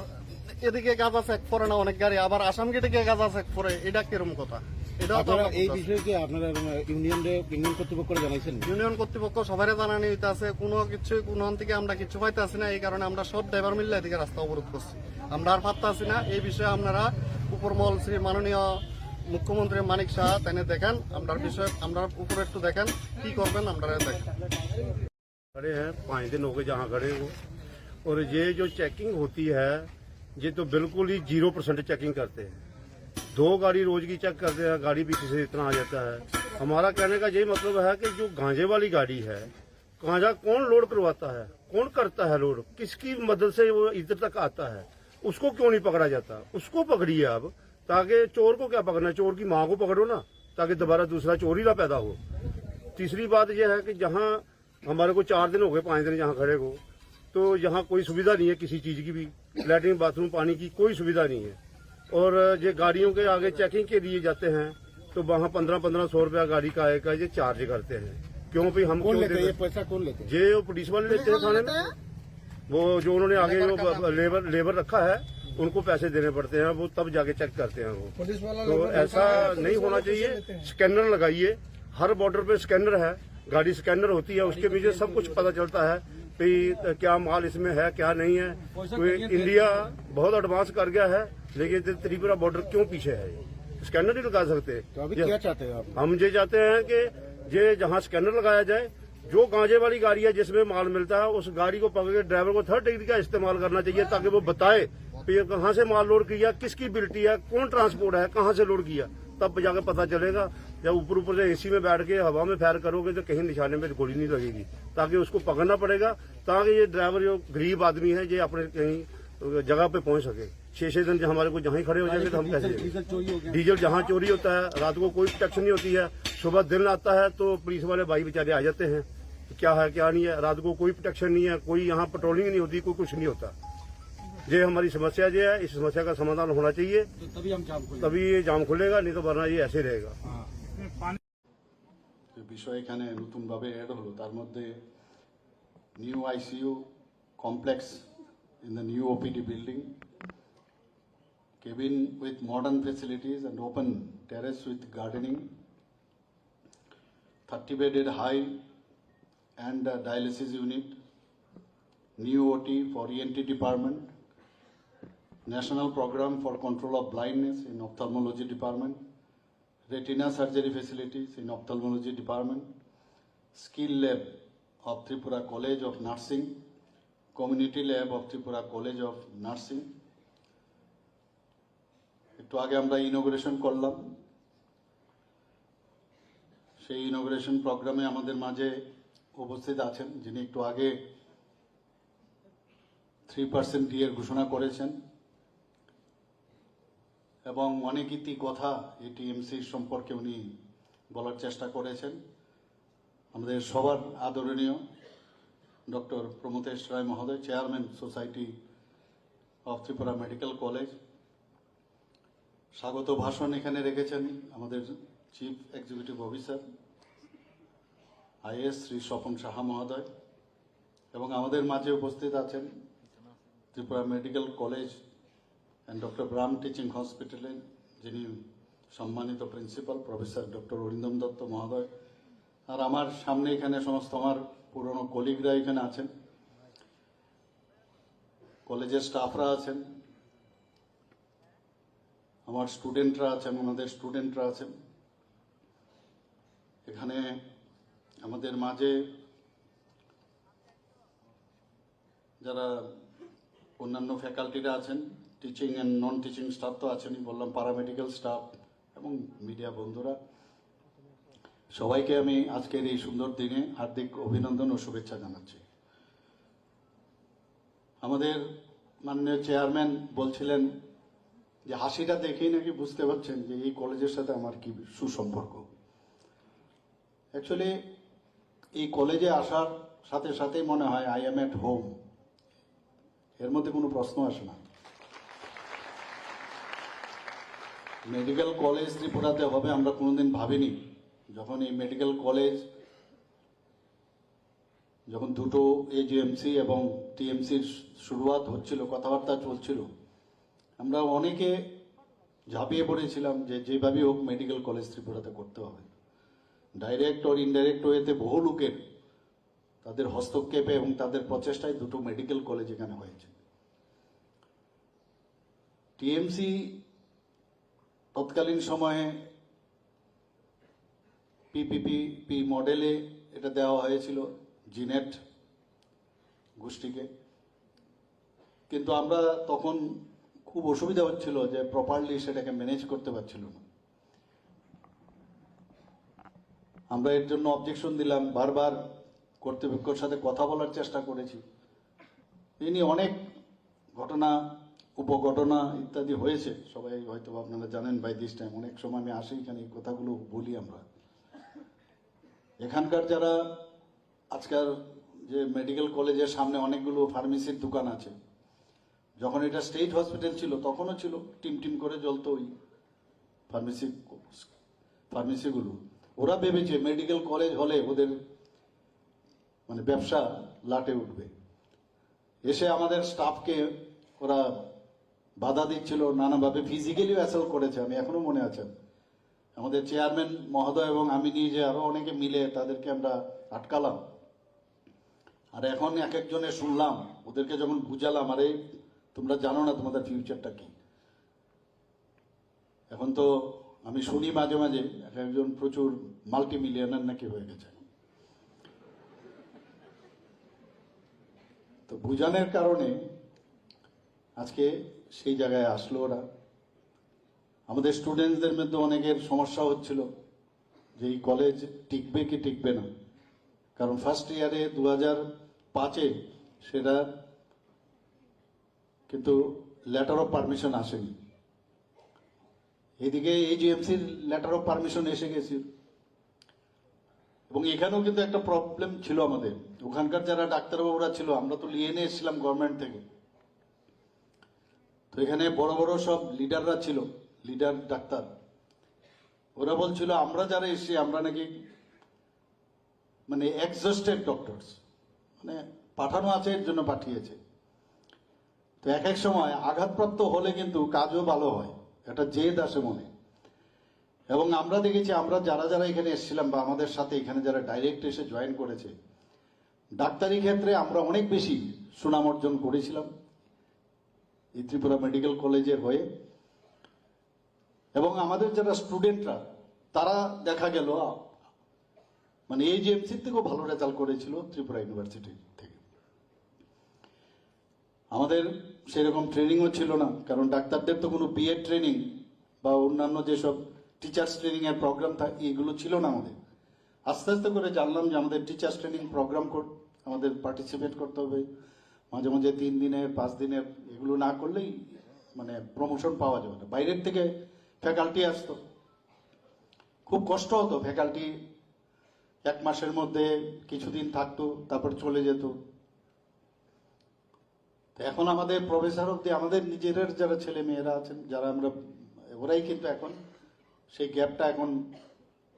এদিকে গাঁজা চেক করে না অনেক গাড়ি, আবার আসাম গেটে গিয়ে গাঁজা চেক করে, এটা কিরকম কথা? এই বিষয়ে কি আপনারা ইউনিয়ন কর্তৃপক্ষ জানাইছেন? ইউনিয়ন কর্তৃপক্ষ সবাই জানানি আছে, কোনো কিছু কোনো থেকে আমরা কিছু পাইতে আসি না। এই কারণে আমরা সব ড্রাইভার মিললে এদিকে রাস্তা অবরোধ করছি, আমরা আর পারতে আসি না। এই বিষয়ে আপনারা উপরমহল শ্রী মাননীয় মুখ্যমন্ত্রী মানিক শাহ তাই দেখেন, আমরা বিষয়ে আমরা উপরে একটু দেখেন কি করবেন, আমরা দেখেন। खड़े हैं 5 दिन हो गए जहाँ खड़े हो, और ये जो चेकिंग होती है ये तो बिल्कुल ही 0% चेकिंग करते हैं। 2 गाड़ी रोज की चेक करते हैं, गाड़ी पीछे से इतना आ जाता है। हमारा कहने का यही मतलब है कि जो गांजे वाली गाड़ी है, गांजा कौन लोड करवाता है, कौन करता है लोड, किसकी मदद से वो इधर तक आता है, उसको क्यों नहीं पकड़ा जाता? उसको पकड़िए अब, ताकि चोर को क्या पकड़ना, चोर की माँ को पकड़ो ना, ताकि दोबारा दूसरा चोरी ना पैदा हो। तीसरी बात यह है कि जहाँ हमारे को 4 दिन हो गए 5 दिन यहाँ खड़े को, तो यहाँ कोई सुविधा नहीं है किसी चीज की भी, लैट्रिन बाथरूम पानी की कोई सुविधा नहीं है। और ये गाड़ियों के आगे चेकिंग के लिए जाते हैं तो वहाँ 1500 रुपया गाड़ी का आएगा, ये चार्ज करते हैं। क्यों भाई हम कौन लेते हैं ये पैसा? कौन लेते हैं? ये पुलिस वाले लेते हैं थाने में, वो जो उन्होंने आगे जो लेबर रखा है उनको पैसे देने पड़ते हैं, वो तब जाके चेक करते हैं वो। तो ऐसा नहीं होना चाहिए। स्कैनर लगाइए, हर बॉर्डर पे स्कैनर है, गाड़ी स्कैनर होती है, उसके पीछे सब कुछ पता चलता है भाई क्या माल इसमें है क्या नहीं है। कोई इंडिया बहुत एडवांस कर गया है, लेकिन त्रिपुरा बॉर्डर क्यों पीछे है? स्कैनर नहीं लगा सकते। तो अभी क्या चाहते हैं आप? हम ये चाहते हैं कि ये जहाँ स्कैनर लगाया जाए, जो गांजे वाली गाड़ी है जिसमें माल मिलता है, उस गाड़ी को पकड़ के ड्राइवर को 3rd डिग्री का इस्तेमाल करना चाहिए, ताकि वो बताए कहाँ से माल लोड किया, किसकी बिल्टी है, कौन ट्रांसपोर्ट है, कहाँ से लोड किया, तब जाकर पता चलेगा। जब ऊपर से एसी में बैठ के हवा में फायर करोगे तो कहीं निशाने में गोली नहीं लगेगी, ताकि उसको पकड़ना पड़ेगा, ताकि ये ड्राइवर जो गरीब आदमी है ये अपने कहीं जगह पे पहुंच सके। 6-6 दिन हमारे को जहाँ ही खड़े हो जाएंगे तो हम कैसे? डीजल जहाँ चोरी होता है, रात को कोई प्रोटेक्शन नहीं होती है, सुबह दिन आता है तो पुलिस वाले भाई बेचारे आ जाते हैं, क्या है क्या नहीं है, रात को कोई प्रोटेक्शन नहीं है, कोई यहाँ पेट्रोलिंग नहीं होती, कोई कुछ नहीं होता। ये हमारी समस्या जो है, इस समस्या का समाधान होना चाहिए, तभी ये जाम खुलेगा, नहीं तो वरना ये ऐसे रहेगा। বিষয় এখানে নতুনভাবে অ্যাড হলো, তার মধ্যে new ICU complex in the new OPD building, cabin with modern facilities and open terrace with gardening, 30-bedded high and dialysis unit, new OT for ENT department, national program for control of blindness in ophthalmology department, retina surgery facilities in ophthalmology department, skill lab of Tripura College of Nursing, community lab of Tripura College of Nursing. একটু আগে আমরা inauguration করলাম, সেই inauguration প্রোগ্রামে আমাদের মাঝে উপস্থিত আছেন যিনি একটু আগে 3% ডিএর ঘোষণা করেছেন এবং অনেক ইতি কথা এই টিএমসির সম্পর্কে উনি বলার চেষ্টা করেছেন। আমাদের সবার আদরণীয় ডক্টর প্রমথেশ রায় মহোদয়, chairman society of Tripura medical college, স্বাগত ভাষণ এখানে রেখেছেন আমাদের chief executive officer is Shri Swapan Saha মহোদয়, এবং আমাদের মাঝে উপস্থিত আছেন Tripura medical college and doctor ব্রাম teaching হসপিটালের যিনি সম্মানিত principal professor doctor Arindam Dutta মহোদয়, আর আমার সামনে এখানে সমস্ত আমার পুরনো কলিগরা এখানে আছেন, কলেজের স্টাফরা আছেন, আমার স্টুডেন্টরা আছেন, ওনাদের স্টুডেন্টরা আছেন। এখানে আমাদের মাঝে যারা অন্যান্য ফ্যাকাল্টিরা আছেন, teaching and non teaching staff তো আছেনই, বললাম প্যারামেডিক্যাল স্টাফ এবং মিডিয়া বন্ধুরা, সবাইকে আমি আজকের এই সুন্দর দিনে হার্দিক অভিনন্দন ও শুভেচ্ছা জানাচ্ছি। আমাদের মাননীয় চেয়ারম্যান বলছিলেন যে হাসিটা দেখেই নাকি বুঝতে পারছেন যে এই কলেজের সাথে আমার কি সুসম্পর্ক। অ্যাকচুয়ালি এই কলেজে আসার সাথে সাথেই মনে হয় আই এম এট হোম, এর মধ্যে কোনো প্রশ্ন আসে না। মেডিকেল কলেজ ত্রিপুরাতে হবে আমরা কোনোদিন ভাবিনি। যখন এই মেডিকেল কলেজ যখন দুটো এজিএমসি এবং টিএমসির শুরুয়াত হচ্ছিল, কথাবার্তা চলছিল, আমরা অনেকে ঝাঁপিয়ে পড়েছিলাম যে যেভাবেই হোক মেডিকেল কলেজ ত্রিপুরাতে করতে হবে। ডাইরেক্ট ওর ইনডাইরেক্ট ওয়েতে বহু লোকের তাদের হস্তক্ষেপে এবং তাদের প্রচেষ্টায় দুটো মেডিকেল কলেজ এখানে হয়েছে। টিএমসি তৎকালীন সময়ে পিপিপি মডেলে এটা দেওয়া হয়েছিল জিনেট গোষ্ঠীকে, কিন্তু আমরা তখন খুব অসুবিধা হচ্ছিল যে প্রপারলি সেটাকে ম্যানেজ করতে পারছিল না। আমরা এর জন্য অবজেকশন দিলাম, বারবার কর্তৃপক্ষের সাথে কথা বলার চেষ্টা করেছি। এই নিয়ে অনেক ঘটনা উপঘটনা ইত্যাদি হয়েছে, সবাই হয়তো আপনারা জানেন বাই দিস টাইম। অনেক সময় আমি আসি এখানে এই কথাগুলো বলি। আমরা এখানকার যারা আজকাল যে মেডিকেল কলেজের সামনে অনেকগুলো ফার্মেসির দোকান আছে, যখন এটা স্টেট হসপিটাল ছিল তখনও ছিল, টিম টিম করে জ্বলতো ওই ফার্মেসিগুলো। ওরা ভেবেছে মেডিকেল কলেজ হলে ওদের মানে ব্যবসা লাটে উঠবে। এসে আমাদের স্টাফকে ওরা বাধা দিচ্ছিল, নানাভাবে ফিজিক্যালি অ্যাসল্ট করেছে। আমি এখনো মনে আছেন, আমাদের চেয়ারম্যান মহোদয় এবং আমি নিয়ে যে আরো অনেকে মিলে তাদেরকে আমরা আটকালাম। আর এখন এক একজনে শুনলাম, ওদেরকে যখন বুঝালাম, আরে তোমরা জানো না তোমাদের ফিউচারটা কি। এখন তো আমি শুনি মাঝে মাঝে এক একজন প্রচুর মাল্টি মিলিয়নার নাকি হয়ে গেছে। তো বুঝানোর কারণে আজকে সেই জায়গায় আসলো ওরা। আমাদের স্টুডেন্টসদের মধ্যে অনেকের সমস্যা হচ্ছিল যে এই কলেজ টিকবে কি টিকবে না, কারণ ফার্স্ট ইয়ারে 2005-এ সেটা কিন্তু লেটার অফ পারমিশন আসেনি। এদিকে এজিএমসির লেটার অফ পারমিশন এসে গেছিল, এবং এখানেও কিন্তু একটা প্রবলেম ছিল আমাদের। ওখানকার যারা ডাক্তারবাবুরা ছিল, আমরা তো নিয়ে নিয়ে এসেছিলাম গভর্নমেন্ট থেকে, তো এখানে বড় বড় সব লিডাররা ছিল, লিডার ডাক্তার, ওরা বলছিল আমরা যারা এসেছি আমরা নাকি মানে এক্সস্টেড ডক্টরস, মানে পাঠানো আছে এর জন্য পাঠিয়েছে। তো এক এক সময় আঘাতপ্রাপ্ত হলে কিন্তু কাজও ভালো হয়, এটা জেদ আসে মনে। এবং আমরা দেখেছি, আমরা যারা যারা এখানে এসেছিলাম বা আমাদের সাথে এখানে যারা ডাইরেক্ট এসে জয়েন করেছে, ডাক্তারি ক্ষেত্রে আমরা অনেক বেশি সুনাম অর্জন করেছিলাম এই ত্রিপুরা মেডিকেল কলেজের হয়ে। এবং আমাদের যারা স্টুডেন্টরা তারা দেখা গেল মানে AGMC থেকেও ভালো রেজাল্ট করেছিল ত্রিপুরা ইউনিভার্সিটি থেকে। আমাদের সেরকম ট্রেনিংও ছিল না, কারণ ডাক্তারদের তো কোনো BEd ট্রেনিং বা অন্যান্য যেসব টিচার্স ট্রেনিং এর প্রোগ্রাম থাকে এগুলো ছিল না আমাদের। আস্তে আস্তে করে জানলাম যে আমাদের টিচার্স ট্রেনিং প্রোগ্রাম আমাদের পার্টিসিপেট করতে হবে, মাঝে মাঝে 3 দিনের 5 দিনের, এগুলো না করলেই মানে প্রমোশন পাওয়া যাবে না। বাইরের থেকে ফ্যাকাল্টি আসতো, খুব কষ্ট হতো। ফ্যাকাল্টি 1 মাসের মধ্যে কিছুদিন থাকতো, তারপর চলে যেত। এখন আমাদের প্রফেসর অব্দি আমাদের নিজেদের যারা ছেলে মেয়েরা আছেন, যারা আমরা, ওরাই কিন্তু এখন সেই গ্যাপটা এখন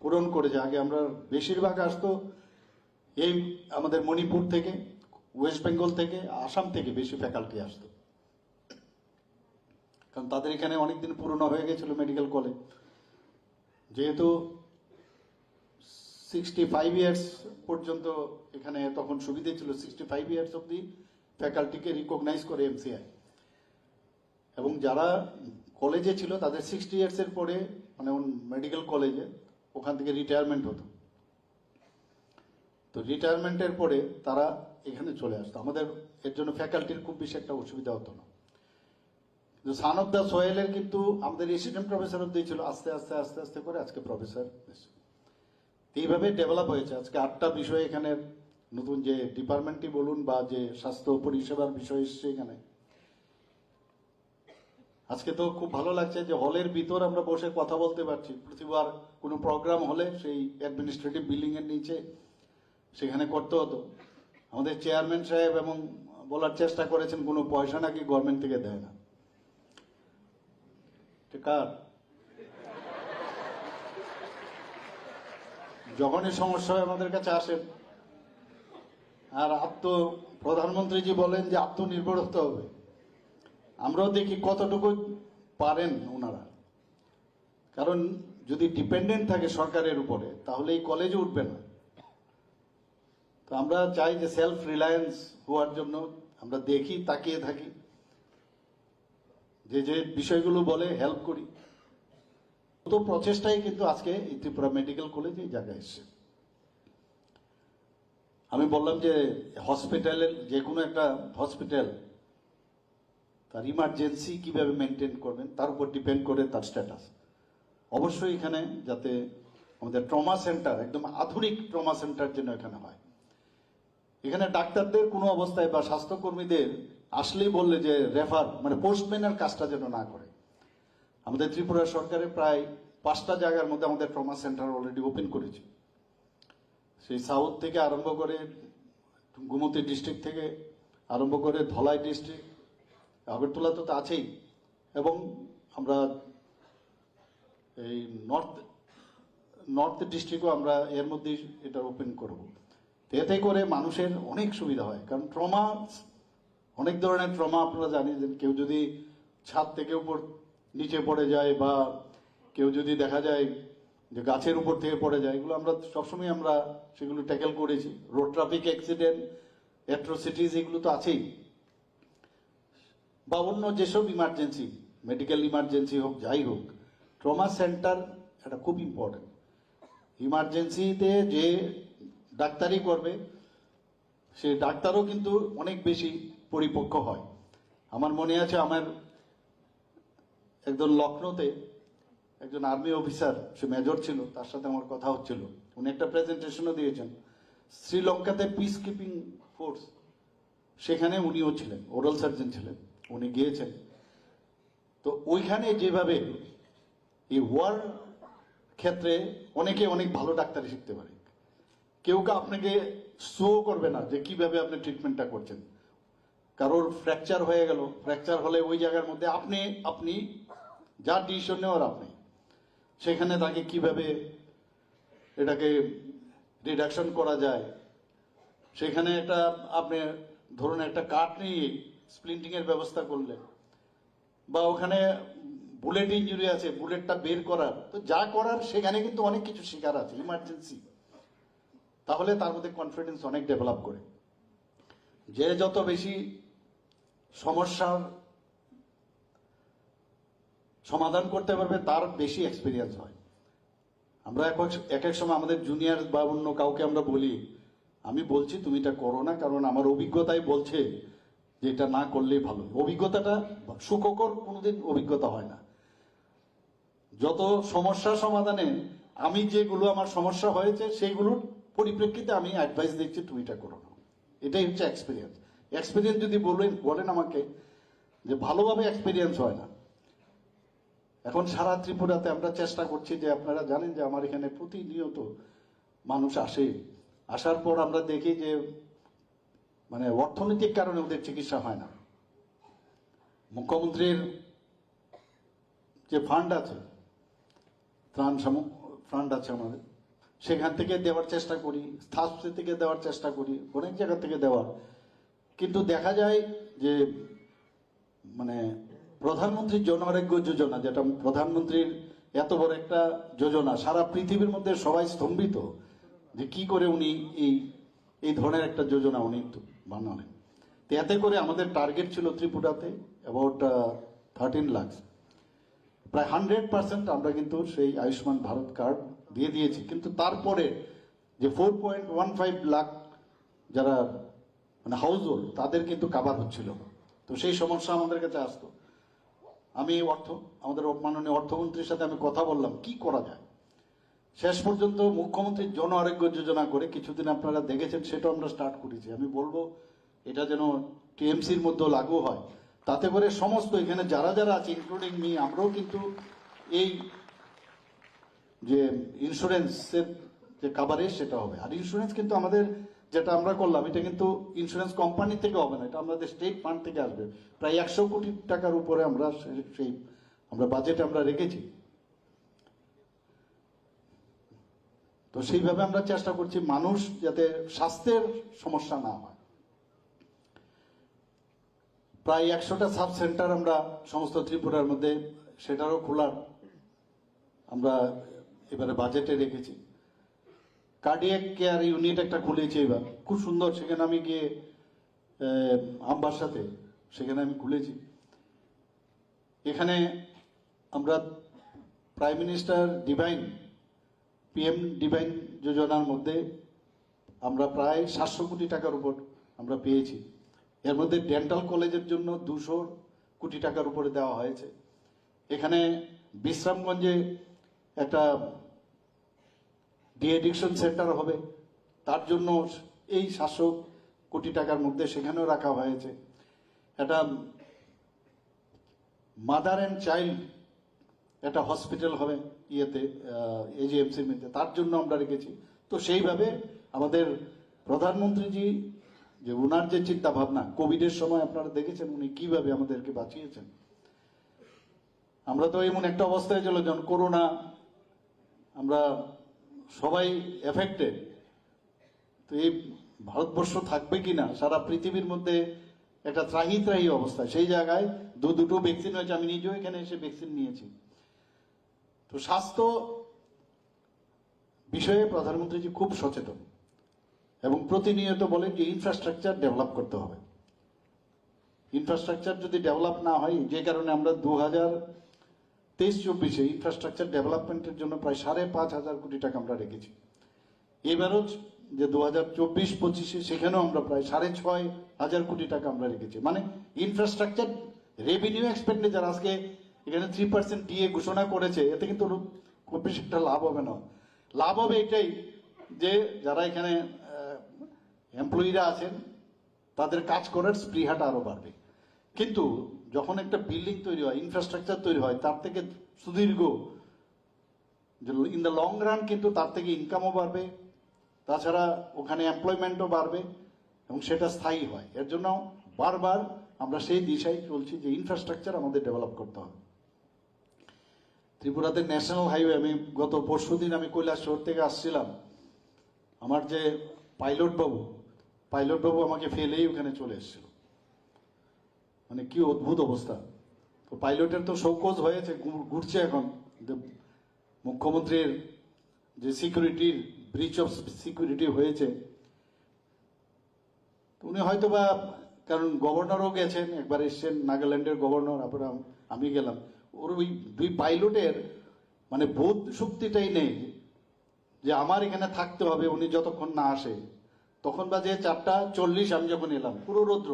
পূরণ করেছে। আগে আমরা বেশিরভাগ আসতো এই আমাদের মণিপুর থেকে, ওয়েস্ট বেঙ্গল থেকে, আসাম থেকে বেশি ফ্যাকাল্টি আসতো, কারণ তাদের এখানে অনেকদিন পুরনো হয়ে গেছিল মেডিকেল কলেজ। যেহেতু 65 ইয়ার্স পর্যন্ত এখানে তখন সুবিধে ছিল, 65 ইয়ার্স অব্দি ফ্যাকাল্টিকে রিকগনাইজ করে MCI, এবং যারা কলেজে ছিল তাদের 60 ইয়ার্সের পরে মানে মেডিকেল কলেজে ওখান থেকে রিটায়ারমেন্ট হতো। তো রিটায়ারমেন্টের পরে তারা এখানে চলে আসতো। আমাদের এর জন্য ফ্যাকাল্টির খুব বেশি একটা অসুবিধা হতো না। কিন্তু সান অফ দ্য সোয়েলের কিন্তু আমাদের অ্যাসিস্ট্যান্ট প্রফেসর অব্দি ছিল, আস্তে আস্তে আস্তে আস্তে করে আজকে প্রফেসর। এইভাবে ডেভেলপ হয়েছে। আজকে 8টা বিষয় এখানে নতুন যে ডিপার্টমেন্টই বলুন বা যে স্বাস্থ্য পরিষেবার বিষয় এসছে এখানে। আজকে তো খুব ভালো লাগছে যে হলের ভিতর আমরা বসে কথা বলতে পারছি। প্রতিবার কোনো প্রোগ্রাম হলে সেই অ্যাডমিনিস্ট্রেটিভ বিল্ডিং এর নিচে সেখানে করতে হতো। আমাদের চেয়ারম্যান সাহেব এবং বলার চেষ্টা করেছেন কোনো পয়সা নাকি গভর্নমেন্ট থেকে দেয় না। কার যখনই সমস্যা হয় আমাদের কাছে আসেন, আর প্রধানমন্ত্রীজি বলেন যে আত্মনির্ভর হতে হবে। আমরাও দেখি কতটুকু পারেন ওনারা, কারণ যদি ডিপেন্ডেন্ট থাকে সরকারের উপরে তাহলে এই কলেজে উঠবে না। তো আমরা চাই যে সেলফ রিলায়েন্স হওয়ার জন্য আমরা দেখি, তাকিয়ে থাকি, যে যে বিষয়গুলো বলে হেল্প করি। তো প্রচেষ্টাই কিন্তু আজকে এই ত্রিপুরা মেডিকেল কলেজ এই জায়গায় এসছে। আমি বললাম যে হসপিটালের যে কোনো একটা হসপিটাল তার ইমার্জেন্সি কিভাবে মেনটেন করবেন তার উপর ডিপেন্ড করে তার স্ট্যাটাস। অবশ্যই এখানে যাতে আমাদের ট্রমা সেন্টার, একদম আধুনিক ট্রমা সেন্টার যেন এখানে হয়। এখানে ডাক্তারদের কোনো অবস্থায় বা স্বাস্থ্যকর্মীদের আসলেই বললে যে রেফার মানে পোস্টম্যানের কাজটা যেন না করে। আমাদের ত্রিপুরা সরকারের প্রায় 5টা জায়গার মধ্যে আমাদের ট্রমা সেন্টার অলরেডি ওপেন করেছে। সেই সাউথ থেকে আরম্ভ করে গোমতী ডিস্ট্রিক্ট থেকে আরম্ভ করে ধলাই ডিস্ট্রিক্ট, আগরতলা তো আছেই, এবং আমরা এই নর্থ ডিস্ট্রিক্টও আমরা এর মধ্যেই এটা ওপেন করব। এতে করে মানুষের অনেক সুবিধা হয়, কারণ ট্রমা অনেক ধরনের ট্রমা আপনারা জানেন। কেউ যদি ছাদ থেকে উপর নিচে পড়ে যায় বা কেউ যদি দেখা যায় যে গাছের উপর থেকে পড়ে যায়, এগুলো আমরা সবসময় আমরা সেগুলো ট্যাকেল করেছি। রোড ট্রাফিক অ্যাক্সিডেন্ট, অ্যাট্রোসিটিস, এগুলো তো আছেই, বা অন্য যেসব ইমার্জেন্সি, মেডিকেল ইমার্জেন্সি হোক যাই হোক, ট্রমা সেন্টার এটা খুব ইম্পর্টেন্ট। ইমার্জেন্সিতে যে ডাক্তারি করবে সে ডাক্তারও কিন্তু অনেক বেশি পরিপক্ক হয়। আমার মনে আছে আমার একজন লখনৌতে একজন আর্মি অফিসার, সে মেজর ছিল, তার সাথে আমার কথা হচ্ছিল। উনি একটা প্রেজেন্টেশনও দিয়েছেন শ্রীলঙ্কাতে পিস কিপিং ফোর্স, সেখানে উনিও ছিলেন, ওরাল সার্জন ছিলেন, উনি গিয়েছেন। তো ওইখানে যেভাবে এই ওয়ার ক্ষেত্রে অনেকে অনেক ভালো ডাক্তারি শিখতে পারে। কেউ আপনাকে শো করবে না যে কিভাবে আপনি ট্রিটমেন্টটা করছেন। কারোর ফ্র্যাকচার হয়ে গেল, ফ্র্যাকচার হলে ওই জায়গার মধ্যে আপনি যা ডিসিশন নেওয়ার আপনি, সেখানে তাকে কিভাবে এটাকে রিডাকশন করা যায়, সেখানে একটা আপনি ধরুন একটা কাঠ নিয়ে স্প্লিন্টিং এর ব্যবস্থা করলেন, বা ওখানে বুলেট ইঞ্জুরি আছে, বুলেটটা বের করার, তো যা করার সেখানে কিন্তু অনেক কিছু শেখার আছে ইমার্জেন্সি। তাহলে তার মধ্যে কনফিডেন্স অনেক ডেভেলপ করে। যে যত বেশি সমস্যার সমাধান করতে পারবে তার বেশি এক্সপিরিয়েন্স হয়। আমরা এক এক সময় আমাদের জুনিয়র বা অন্য কাউকে আমরা বলি, আমি বলছি তুমি এটা করো না, কারণ আমার অভিজ্ঞতাই বলছে যে এটা না করলেই ভালো। অভিজ্ঞতাটা সুখকর কোনোদিন অভিজ্ঞতা হয় না। যত সমস্যা সমাধানে আমি যেগুলো আমার সমস্যা হয়েছে সেইগুলোর পরিপ্রেক্ষিতে আমি অ্যাডভাইস দিচ্ছি তুমি এটা করো না। এটাই হচ্ছে এক্সপিরিয়েন্স। এক্সপিরিয়েন্স যদি বলেন আমাকে যে ভালোভাবে এক্সপিরিয়েন্স হয় না। এখন সারা ত্রিপুরাতে আমরা চেষ্টা করছি, যে আপনারা জানেন যে আমার এখানে প্রতিনিয়ত মানুষ আসে, আসার পর আমরা দেখি যে মানে অর্থনৈতিক কারণে ওদের চিকিৎসা হয় না। মুখ্যমন্ত্রীর যে ফান্ড আছে, ত্রাণ ফান্ড আছে আমাদের, সেখান থেকে দেওয়ার চেষ্টা করি, স্বাস্থ্য থেকে দেওয়ার চেষ্টা করি, অনেক জায়গা থেকে দেওয়ার, কিন্তু দেখা যায় যে মানে প্রধানমন্ত্রীর জন আরোগ্য যোজনা, যেটা প্রধানমন্ত্রীর এত বড় একটা যোজনা, সারা পৃথিবীর মধ্যে সবাই স্তম্ভিত যে কি করে উনি এই ধরনের একটা যোজনা উনি বানালেন। তো এতে করে আমাদের টার্গেট ছিল ত্রিপুরাতে অ্যাবাউট 13 লাখ, প্রায় 100% আমরা কিন্তু সেই আয়ুষ্মান ভারত কার্ড দিয়ে দিয়েছি। কিন্তু তারপরে যে 4.15 লাখ যারা মানে হাউস হোল্ড, তাদের কিন্তু কাভার হচ্ছিল। তো সেই সমস্যা আমাদের কাছে আসতো। আমি আমাদের মাননীয় অর্থমন্ত্রীর সাথে আমি কথা বললাম কি করা যায়। শেষ পর্যন্ত মুখ্যমন্ত্রীর জন আরোগ্য যোজনা করে কিছুদিন আপনারা দেখেছেন, সেটাও আমরা স্টার্ট করেছি। আমি বলবো এটা যেন টিএমসির মধ্যে লাগু হয়, তাতে করে সমস্ত এখানে যারা যারা আছে ইনক্লুডিং মি, আমরাও কিন্তু এই যে ইন্স্যুরেন্সের যে কাভারেজ সেটা হবে। আর ইন্স্যুরেন্স কিন্তু আমাদের যেটা আমরা করলাম, এটা কিন্তু ইন্স্যুরেন্স কোম্পানি থেকে হবে না, এটা আমাদের স্টেট ফান্ড থেকে আসবে। প্রায় 100 কোটি টাকার উপরে আমরা আমরা বাজেট আমরা রেখেছি। তো সেইভাবে আমরা চেষ্টা করছি মানুষ যাতে স্বাস্থ্যের সমস্যা না হয়। প্রায় 100টা সাব সেন্টার আমরা সমস্ত ত্রিপুরার মধ্যে সেটারও খোলার আমরা এবারে বাজেটে রেখেছি। কার্ডিয়াক কেয়ার ইউনিট একটা খুলেছি এবার, খুব সুন্দর। সেখানে আমি গিয়ে আমবাসাতে সেখানে আমি খুলেছি। এখানে আমরা প্রাইম মিনিস্টার পিএম ডিভাইন যোজনার মধ্যে আমরা প্রায় 700 কোটি টাকার উপর আমরা পেয়েছি। এর মধ্যে ডেন্টাল কলেজের জন্য 200 কোটি টাকার উপরে দেওয়া হয়েছে। এখানে বিশ্রামগঞ্জে একটা ডি এডিকশন সেন্টার হবে, তার জন্য এই 700 কোটি টাকার মধ্যে সেখানেও রাখা হয়েছে। একটা মাদার অ্যান্ড চাইল্ড একটা হসপিটাল হবে এজিএমসির মধ্যে, তার জন্য আমরা রেখেছি। তো সেইভাবে আমাদের প্রধানমন্ত্রীজি যে ওনার যে চিন্তা ভাবনা, কোভিডের সময় আপনারা দেখেছেন উনি কিভাবে আমাদেরকে বাঁচিয়েছেন। আমরা তো এমন একটা অবস্থায় ছিল যখন করোনা, আমরা সবাই এফেক্টেড। তো এই ভারতবর্ষ থাকবে কিনা, সারা পৃথিবীর মধ্যে একটা ত্রাহি অবস্থা। সেই জায়গায় দুটো ভ্যাকসিন হয়েছে, আমি নিজেও এখানে এসে ভ্যাকসিন নিয়েছি। তো স্বাস্থ্য বিষয়ে প্রধানমন্ত্রীজি খুব সচেতন এবং প্রতিনিয়ত বলেন যে ইনফ্রাস্ট্রাকচার ডেভেলপ করতে হবে। ইনফ্রাস্ট্রাকচার যদি ডেভেলপ না হয়, যে কারণে আমরা 2023-24 ইনফ্রাস্ট্রাকচার ডেভেলপমেন্টের জন্য প্রায় 5,500 কোটি টাকা আমরা রেখেছি। এবারও যে 2024-25 সেখানেও আমরা প্রায় 6,500 কোটি টাকা আমরা রেখেছি। মানে ইনফ্রাস্ট্রাকচার রেভিনিউ এক্সপেন্ডিচার আজকে এখানে 3% ডিএ ঘোষণা করেছে, এতে কিন্তু খুব বেশি একটা লাভ হবে না। লাভ হবে এটাই যে যারা এখানে এমপ্লয়িরা আছেন তাদের কাজ করার স্পৃহাটা আরো বাড়বে। কিন্তু যখন একটা বিল্ডিং তৈরি হয়, ইনফ্রাস্ট্রাকচার তৈরি হয়, তার থেকে সুদীর্ঘ ইন দ্য লং রান কিন্তু তার থেকে ইনকামও বাড়বে, তাছাড়া ওখানে এমপ্লয়মেন্টও বাড়বে এবং সেটা স্থায়ী হয়। এর জন্য বারবার আমরা সেই দিশায় চলছি যে ইনফ্রাস্ট্রাকচার আমাদের ডেভেলপ করতে হবে। ত্রিপুরাতে ন্যাশনাল হাইওয়ে, আমি গত পরশুদিন আমি কৈলাসহর থেকে আসছিলাম, আমার যে পাইলট বাবু আমাকে ফেলেই ওখানে চলে এসেছিল। মানে কি অদ্ভুত অবস্থা। তো পাইলটের তো শোকজ হয়েছে, ঘুরছে এখন। মুখ্যমন্ত্রীর যে সিকিউরিটির ব্রিচ অফ সিকিউরিটি হয়েছে, উনি হয়তো বা, কারণ গভর্নরও গেছেন, একবার এসছেন নাগাল্যান্ডের গভর্নর, তারপরে আমি গেলাম। ওর ওই দুই পাইলটের মানে বোধ শক্তিটাই নেই যে আমার এখানে থাকতে হবে উনি যতক্ষণ না আসে। তখন বাজে 4:40, আমি যখন এলাম পুরো রৌদ্র,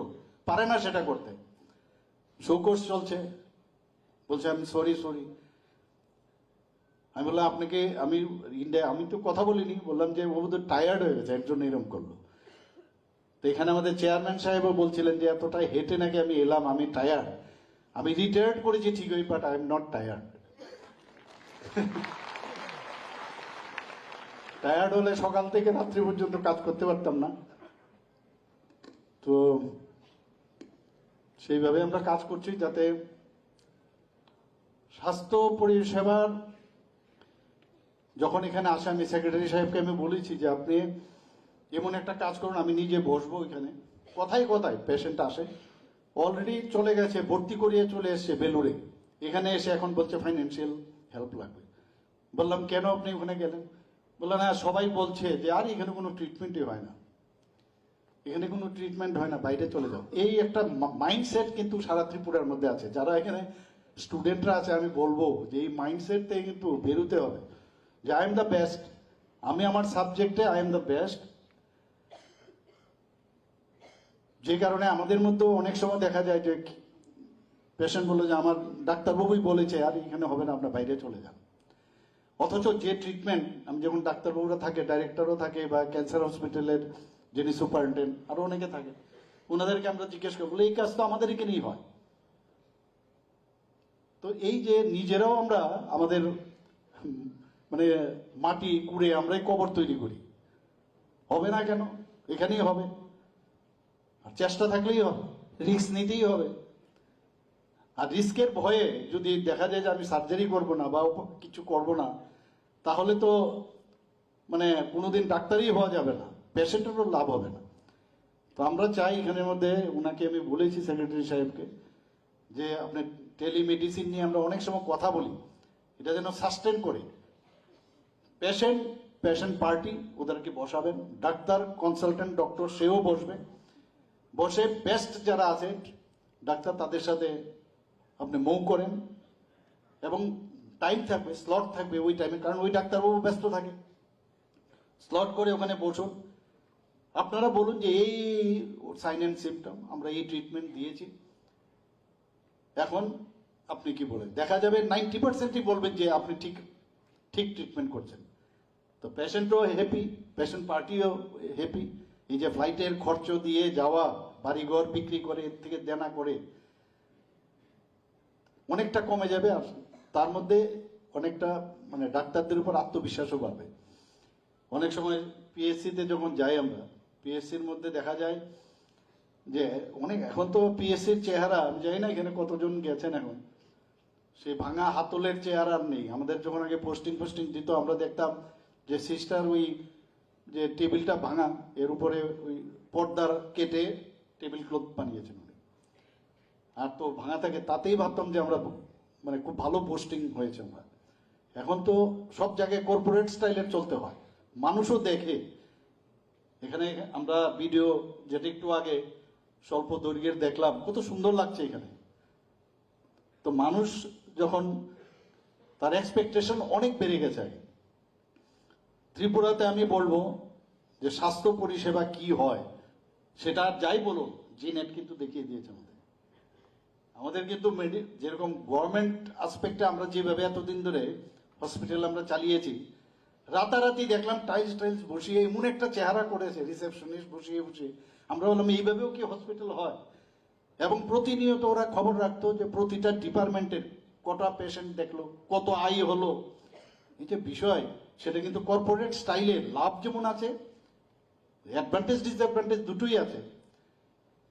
পারে না সেটা করতে। শোকোর্স চলছে, বলছে আমি সরি। আমি বললাম আপনাকে, আমি তো কথা বলিনি, বললাম যে ও বোধহয় টায়ার্ড হয়ে গেছে, একজন এরম করলো। তো এখানে আমাদের চেয়ারম্যান সাহেবও বলছিলেন যে এতটাই হেঁটে নাকি আমি এলাম, আমি টায়ার্ড। আমি রিটায়ার্ড করেছি ঠিকই, but I am not tired. Tired হলে সকাল থেকে রাত্রি পর্যন্ত কাজ করতে পারতাম না। তো সেইভাবে আমরা কাজ করছি যাতে স্বাস্থ্য পরিষেবার, যখন এখানে আসে আমি সেক্রেটারি সাহেবকে আমি বলেছি যে আপনি এমন একটা কাজ করুন, আমি নিজে বসবো এখানে, কথায় পেশেন্ট আসে, অলরেডি চলে গেছে, ভর্তি করিয়ে চলে এসছে বেলুড়ে, এখানে এসে এখন বলছে ফাইন্যান্সিয়াল হেল্প লাগবে। বললাম কেন আপনি ওখানে গেলেন? বললেন হ্যাঁ সবাই বলছে যে আর এখানে কোনো ট্রিটমেন্টই হয় না, বাইরে চলে যাও। এই একটা মাইন্ডসেট কিন্তু সারা ত্রিপুরার মধ্যে আছে। যারা এখানে স্টুডেন্টরা আছে, আমি বলবো যে এই মাইন্ডসেট থেকে কিন্তু বেরোতে হবে যে আই এম দ্য বেস্ট, আমি আমার সাবজেক্টে আই এম দ্য বেস্ট। যে কারণে আমাদের মধ্যেও অনেক সময় দেখা যায় যে পেশেন্ট বলে যে আমার ডাক্তারবাবুই বলেছে আর এখানে হবে না, আপনার বাইরে চলে যান। অথচ যে ট্রিটমেন্ট, আমি যখন ডাক্তারবাবুরা থাকে, ডাইরেক্টরও থাকে, বা ক্যান্সার হসপিটালের যিনি সুপারিনটেন্ডেন্ট আরো অনেকে থাকে, ওনাদেরকে আমরা জিজ্ঞেস করবো এই কাজ তো আমাদের এখানেই হয়। তো এই যে নিজেরাও আমরা আমাদের মানে মাটি কুড়ে আমরাই কবর তৈরি করি, হবে না কেন? এখানেই হবে, আর চেষ্টা থাকলেই হবে, রিস্ক নিতেই হবে। আর রিস্কের ভয়ে যদি দেখা যায় যে আমি সার্জারি করব না বা কিছু করব না, তাহলে তো মানে কোনোদিন ডাক্তারই হওয়া যাবে না, পেশেন্টেরও লাভ হবে না। তো আমরা চাই এখানের মধ্যে, ওনাকে আমি বলেছি সেক্রেটারি সাহেবকে যে আপনি টেলিমেডিসিন নিয়ে আমরা অনেক সময় কথা বলি, এটা যেন সাস্টেন করে। পেশেন্ট পার্টি ওদেরকে বসাবেন, ডাক্তার কনসালটেন্ট ডক্টর সেও বসবে, বসে বেস্ট যারা আছে ডাক্তার তাদের সাথে আপনি মৌ করেন, এবং টাইম থাকবে, স্লট থাকবে ওই টাইমে, কারণ ওই ডাক্তারবাবু ব্যস্ত থাকে। স্লট করে ওখানে বসুন, আপনারা বলুন যে এই সাইন অ্যান্ড সিমটম, আমরা এই ট্রিটমেন্ট দিয়েছি, এখন আপনি কি বলেন? দেখা যাবে 90%ই বলবেন যে আপনি ঠিক ট্রিটমেন্ট করছেন। তো পেশেন্টও হ্যাপি, পেশেন্ট পার্টিও হ্যাপি। এই যে ফ্লাইটের খরচ দিয়ে যাওয়া, বাড়িঘর বিক্রি করে, এর থেকে দেনা করে অনেকটা কমে যাবে। আর তার মধ্যে অনেকটা মানে ডাক্তারদের উপর আত্মবিশ্বাসও বাড়বে। অনেক সময় পিএসসিতে যখন যাই আমরা, পিএসসির মধ্যে দেখা যায় যে অনেক, এখন তো পিএসসির চেহারা আমি জানি না এখানে কতজন গেছেন, এখন সেই ভাঙা হাতলের চেহারা আর নেই। আমাদের যখন আগে পোস্টিং দিত, আমরা দেখতাম যে সিস্টার ওই যে টেবিলটা ভাঙা, এর উপরে ওই পর্দার কেটে টেবিল ক্লথ বানিয়েছেন উনি, আর তো ভাঙা থাকে, তাতেই ভাবতাম যে আমরা মানে খুব ভালো পোস্টিং হয়েছে আমরা। এখন তো সব জায়গায় কর্পোরেট স্টাইলের চলতে হয়, মানুষও দেখে। এখানে আমরা ভিডিও যেটা একটু আগে স্বল্প দৈর্ঘ্যের দেখলাম, কত সুন্দর লাগছে এখানে। তো মানুষ যখন তার এক্সপেকটেশন অনেক বেড়ে গেছে আগে। ত্রিপুরাতে আমি বলবো যে স্বাস্থ্য পরিষেবা কি হয় সেটা যাই বলুন, জিনেট কিন্তু দেখিয়ে দিয়েছে আমাদের কিন্তু যেরকম গভর্নমেন্ট আসপেক্টে আমরা যেভাবে এতদিন ধরে হসপিটাল আমরা চালিয়েছি, রাতারাতি দেখলাম টাইলস বসিয়ে এমন একটা চেহারা করেছে রিসেপশনিস্ট বসিয়ে আমরা বললাম এইভাবেও কি হসপিটাল হয়? এবং প্রতিনিয়ত ওরা খবর রাখতো যে প্রতিটা ডিপার্টমেন্টের কটা পেশেন্ট দেখলো, কত আয় হলো। এই যে বিষয়, সেটা কিন্তু কর্পোরেট স্টাইলের লাভ যেমন আছে, অ্যাডভান্টেজ ডিসঅ্যাডভান্টেজ দুটোই আছে।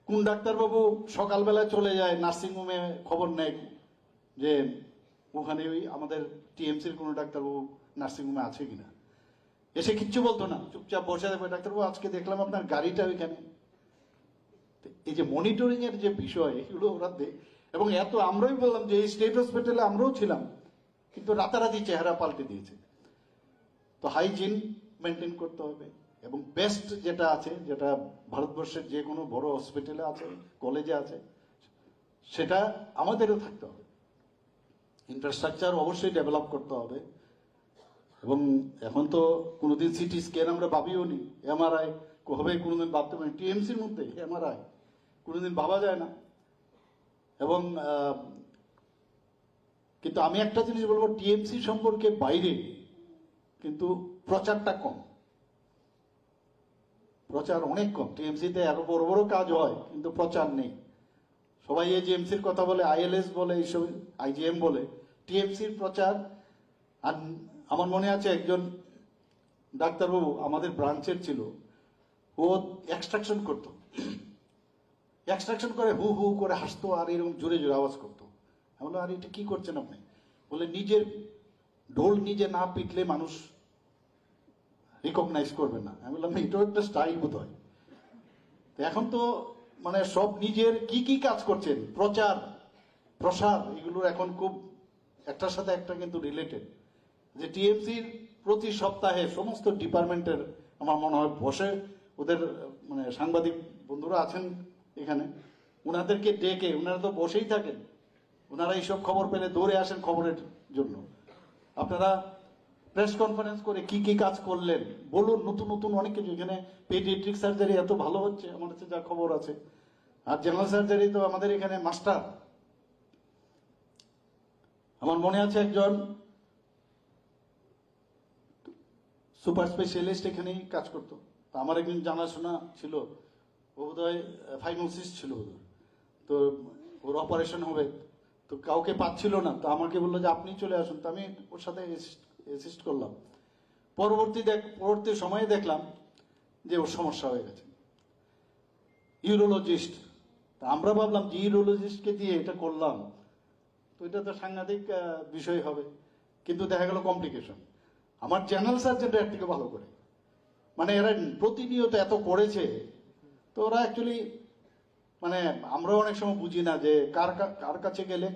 কোন ডাক্তারবাবু সকালবেলায় চলে যায় নার্সিংহোমে, খবর নেয় যে ওখানে ওই আমাদের টিএমসির কোনো ডাক্তারবাবু নার্সিংহোমে আছে কিনা। এসে কিচ্ছু বলতো না, চুপচাপ বসে থাকবে। ডাক্তারবাবু আজকে দেখলাম আপনার গাড়িটা ওইখানে। এই যে মনিটরিং এর যে বিষয়, এগুলো ওরা এবং এত আমরাই বললাম যে এই স্টেট হসপিটালে আমরাও ছিলাম, কিন্তু রাতারাতি চেহারা পাল্টে দিয়েছে। তো হাইজিন মেনটেন করতে হবে এবং বেস্ট যেটা আছে, যেটা ভারতবর্ষের যে কোনো বড় হসপিটালে আছে, কলেজে আছে, সেটা আমাদেরও থাকতে হবে। ইনফ্রাস্ট্রাকচার অবশ্যই ডেভেলপ করতে হবে। এবং এখন তো কোনোদিন সিটি স্ক্যান আমরা ভাবিও নি, এমআরআই হবে কোনোদিন ভাবতে পারি, টিএমসির মধ্যে এমআরআই কোনোদিন ভাবা যায় না। এবং কিন্তু আমি একটা জিনিস বলবো, টিএমসি সম্পর্কে বাইরে কিন্তু প্রচারটা কম, প্রচার অনেক কম। টিএমসিতে আরো বড় বড় কাজ হয়, কিন্তু প্রচার নেই। সবাই এজিএমসির কথা বলে, আইএলএস বলে, এইসব আইজিএম বলে, টিএমসির প্রচার। আর আমার মনে আছে একজন ডাক্তারবাবু আমাদের ব্রাঞ্চের ছিল, ও এক্সট্রাকশন করতো, এক্সট্রাকশন করে হু হু করে হাসতো আর এরকম জোরে জোরে আওয়াজ করতো। আমি বললাম, আর এটা কি করছেন আপনি? বলে নিজের ঢোল নিজে না পিটলে মানুষ রিকগনাইজ করবে না। আমি বললাম, এটাও একটা স্টাইল বোধ হয়। এখন তো মানে সব নিজের কি কি কাজ করছেন, প্রচার প্রসার, এগুলো এখন খুব একটার সাথে একটা কিন্তু রিলেটেড। যে টিএমসির প্রতি সপ্তাহে সমস্ত ডিপার্টমেন্টের আমার মনে হয় বসে, ওদের মানে সাংবাদিক বন্ধুরা আছেন এখানে, ওনাদেরকে ডেকে, ওনারা তো বসেই থাকেন, ওনারা এইসব খবর পেলে দৌড়ে আসেন খবরের জন্য। আপনারা প্রেস কনফারেন্স করে কি কি কাজ করলেন বলুন, নতুন নতুন অনেক কিছু। এখানে পেডিয়াট্রিক সার্জারি এত ভালো হচ্ছে আমার কাছে যা খবর আছে, আর জেনারেল সার্জারি তো আমাদের এখানে মাস্টার। আমার মনে আছে একজন সুপার স্পেশালিস্ট এখানেই কাজ করতো, আমার একদিন জানাশোনা ছিল, ও বোধহয় ফাইমোসিস ছিল বোধহয়, তো ওর অপারেশন হবে, তো কাউকে পাচ্ছিল না, তো আমাকে বললো যে আপনি চলে আসুন। তো আমি ওর সাথে অ্যাসিস্ট করলাম। পরবর্তী সময়ে দেখলাম যে ওর সমস্যা হয়ে গেছে, ইউরোলজিস্ট। তা আমরা ভাবলাম যে ইউরোলজিস্টকে দিয়ে এটা করলাম, তো এটা তো সাংঘাতিক বিষয় হবে, কিন্তু দেখা গেল কমপ্লিকেশন। আমার জেনারেল সার্জনটা এর থেকে ভালো করে, মানে এরা প্রতিনিয়ত এত করেছে, তো ওরা অ্যাকচুয়ালি মানে আমরাও অনেক সময় বুঝি না যে কার কাছে গেলে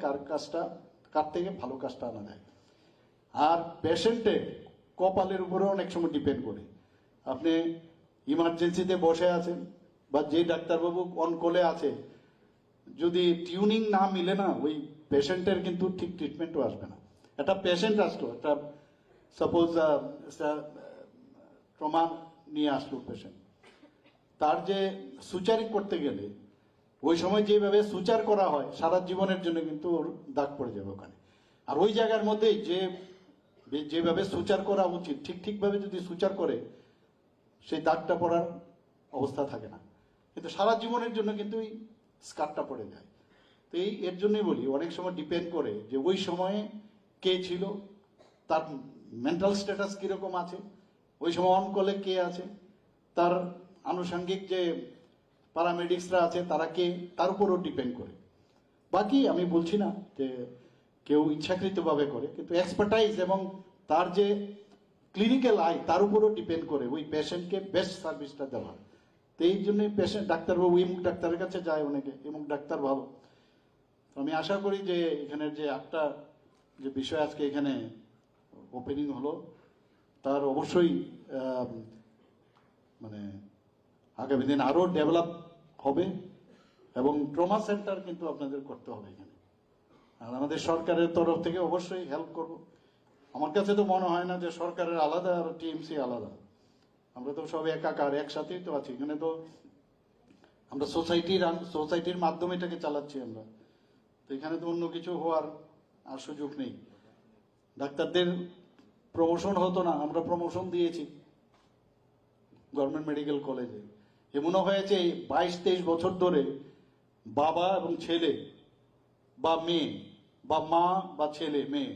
কার থেকে ভালো কাজটা আনা যায়। আর পেশেন্টের কপালের উপরে অনেক সময় ডিপেন্ড করে। আপনি ইমার্জেন্সিতে বসে আছেন বা যে ডাক্তারবাবু অন কলে আছে, যদি টিউনিং না মিলে না, ওই পেশেন্টের কিন্তু ঠিক ট্রিটমেন্টও আসবে না। একটা পেশেন্ট আসলো, একটা সাপোজ ট্রমা নিয়ে আসলো পেশেন্ট, তার যে সুচারি করতে গেলে ওই সময় যেভাবে সুচার করা হয় সারা জীবনের জন্য কিন্তু ওর দাগ পড়ে যাবে ওখানে। আর ওই জায়গার মধ্যে যেভাবে সুচার করা উচিত, ঠিকভাবে যদি সুচার করে, সেই দাগটা পড়ার অবস্থা থাকে না, কিন্তু সারা জীবনের জন্য কিন্তু ওই স্কারটা পড়ে যায়। তো এর জন্যই বলি, অনেক সময় ডিপেন্ড করে যে ওই সময়ে কে ছিল, তার মেন্টাল স্ট্যাটাস কিরকম আছে, ওই সময় অন কলে কে আছে, তার আনুষঙ্গিক যে প্যারামেডিক্সরা আছে তারা কে, তার উপরও ডিপেন্ড করে। বাকি আমি বলছি না যে কেউ ইচ্ছাকৃতভাবে করে, কিন্তু এক্সপার্টাইজ এবং তার যে ক্লিনিক্যাল আই তার উপরও ডিপেন্ড করে ওই পেশেন্টকে বেস্ট সার্ভিসটা দেওয়া। তো এই জন্যই পেশেন্ট ডাক্তারবাবু ইমুক ডাক্তারের কাছে যায় অনেকে, ইমুক ডাক্তার ভালো। তো আমি আশা করি যে এখানের যে একটা যে বিষয় আজকে এখানে ওপেনিং হলো, তার অবশ্যই মানে আগামী দিন আরো ডেভেলপ হবে এবং ট্রমা সেন্টার কিন্তু আপনাদের করতে হবে এখানে। আর আমাদের সরকারের তরফ থেকে অবশ্যই হেল্প করব। আমার কাছে তো মনে হয় না যে সরকারের আলাদা আর টিএমসি আলাদা, আমরা তো সব একাকার, একসাথেই তো আছি এখানে। তো আমরা সোসাইটির মাধ্যমে এটাকে চালাচ্ছি আমরা, তো এখানে তো অন্য কিছু হওয়ার আর সুযোগ নেই। ডাক্তারদের প্রমোশন হতো না, আমরা প্রমোশন দিয়েছি গভর্নমেন্ট মেডিকেল কলেজে। এমনও হয়েছে 22-23 বছর ধরে বাবা এবং ছেলে বা মেয়ে বা মা বা ছেলে মেয়ে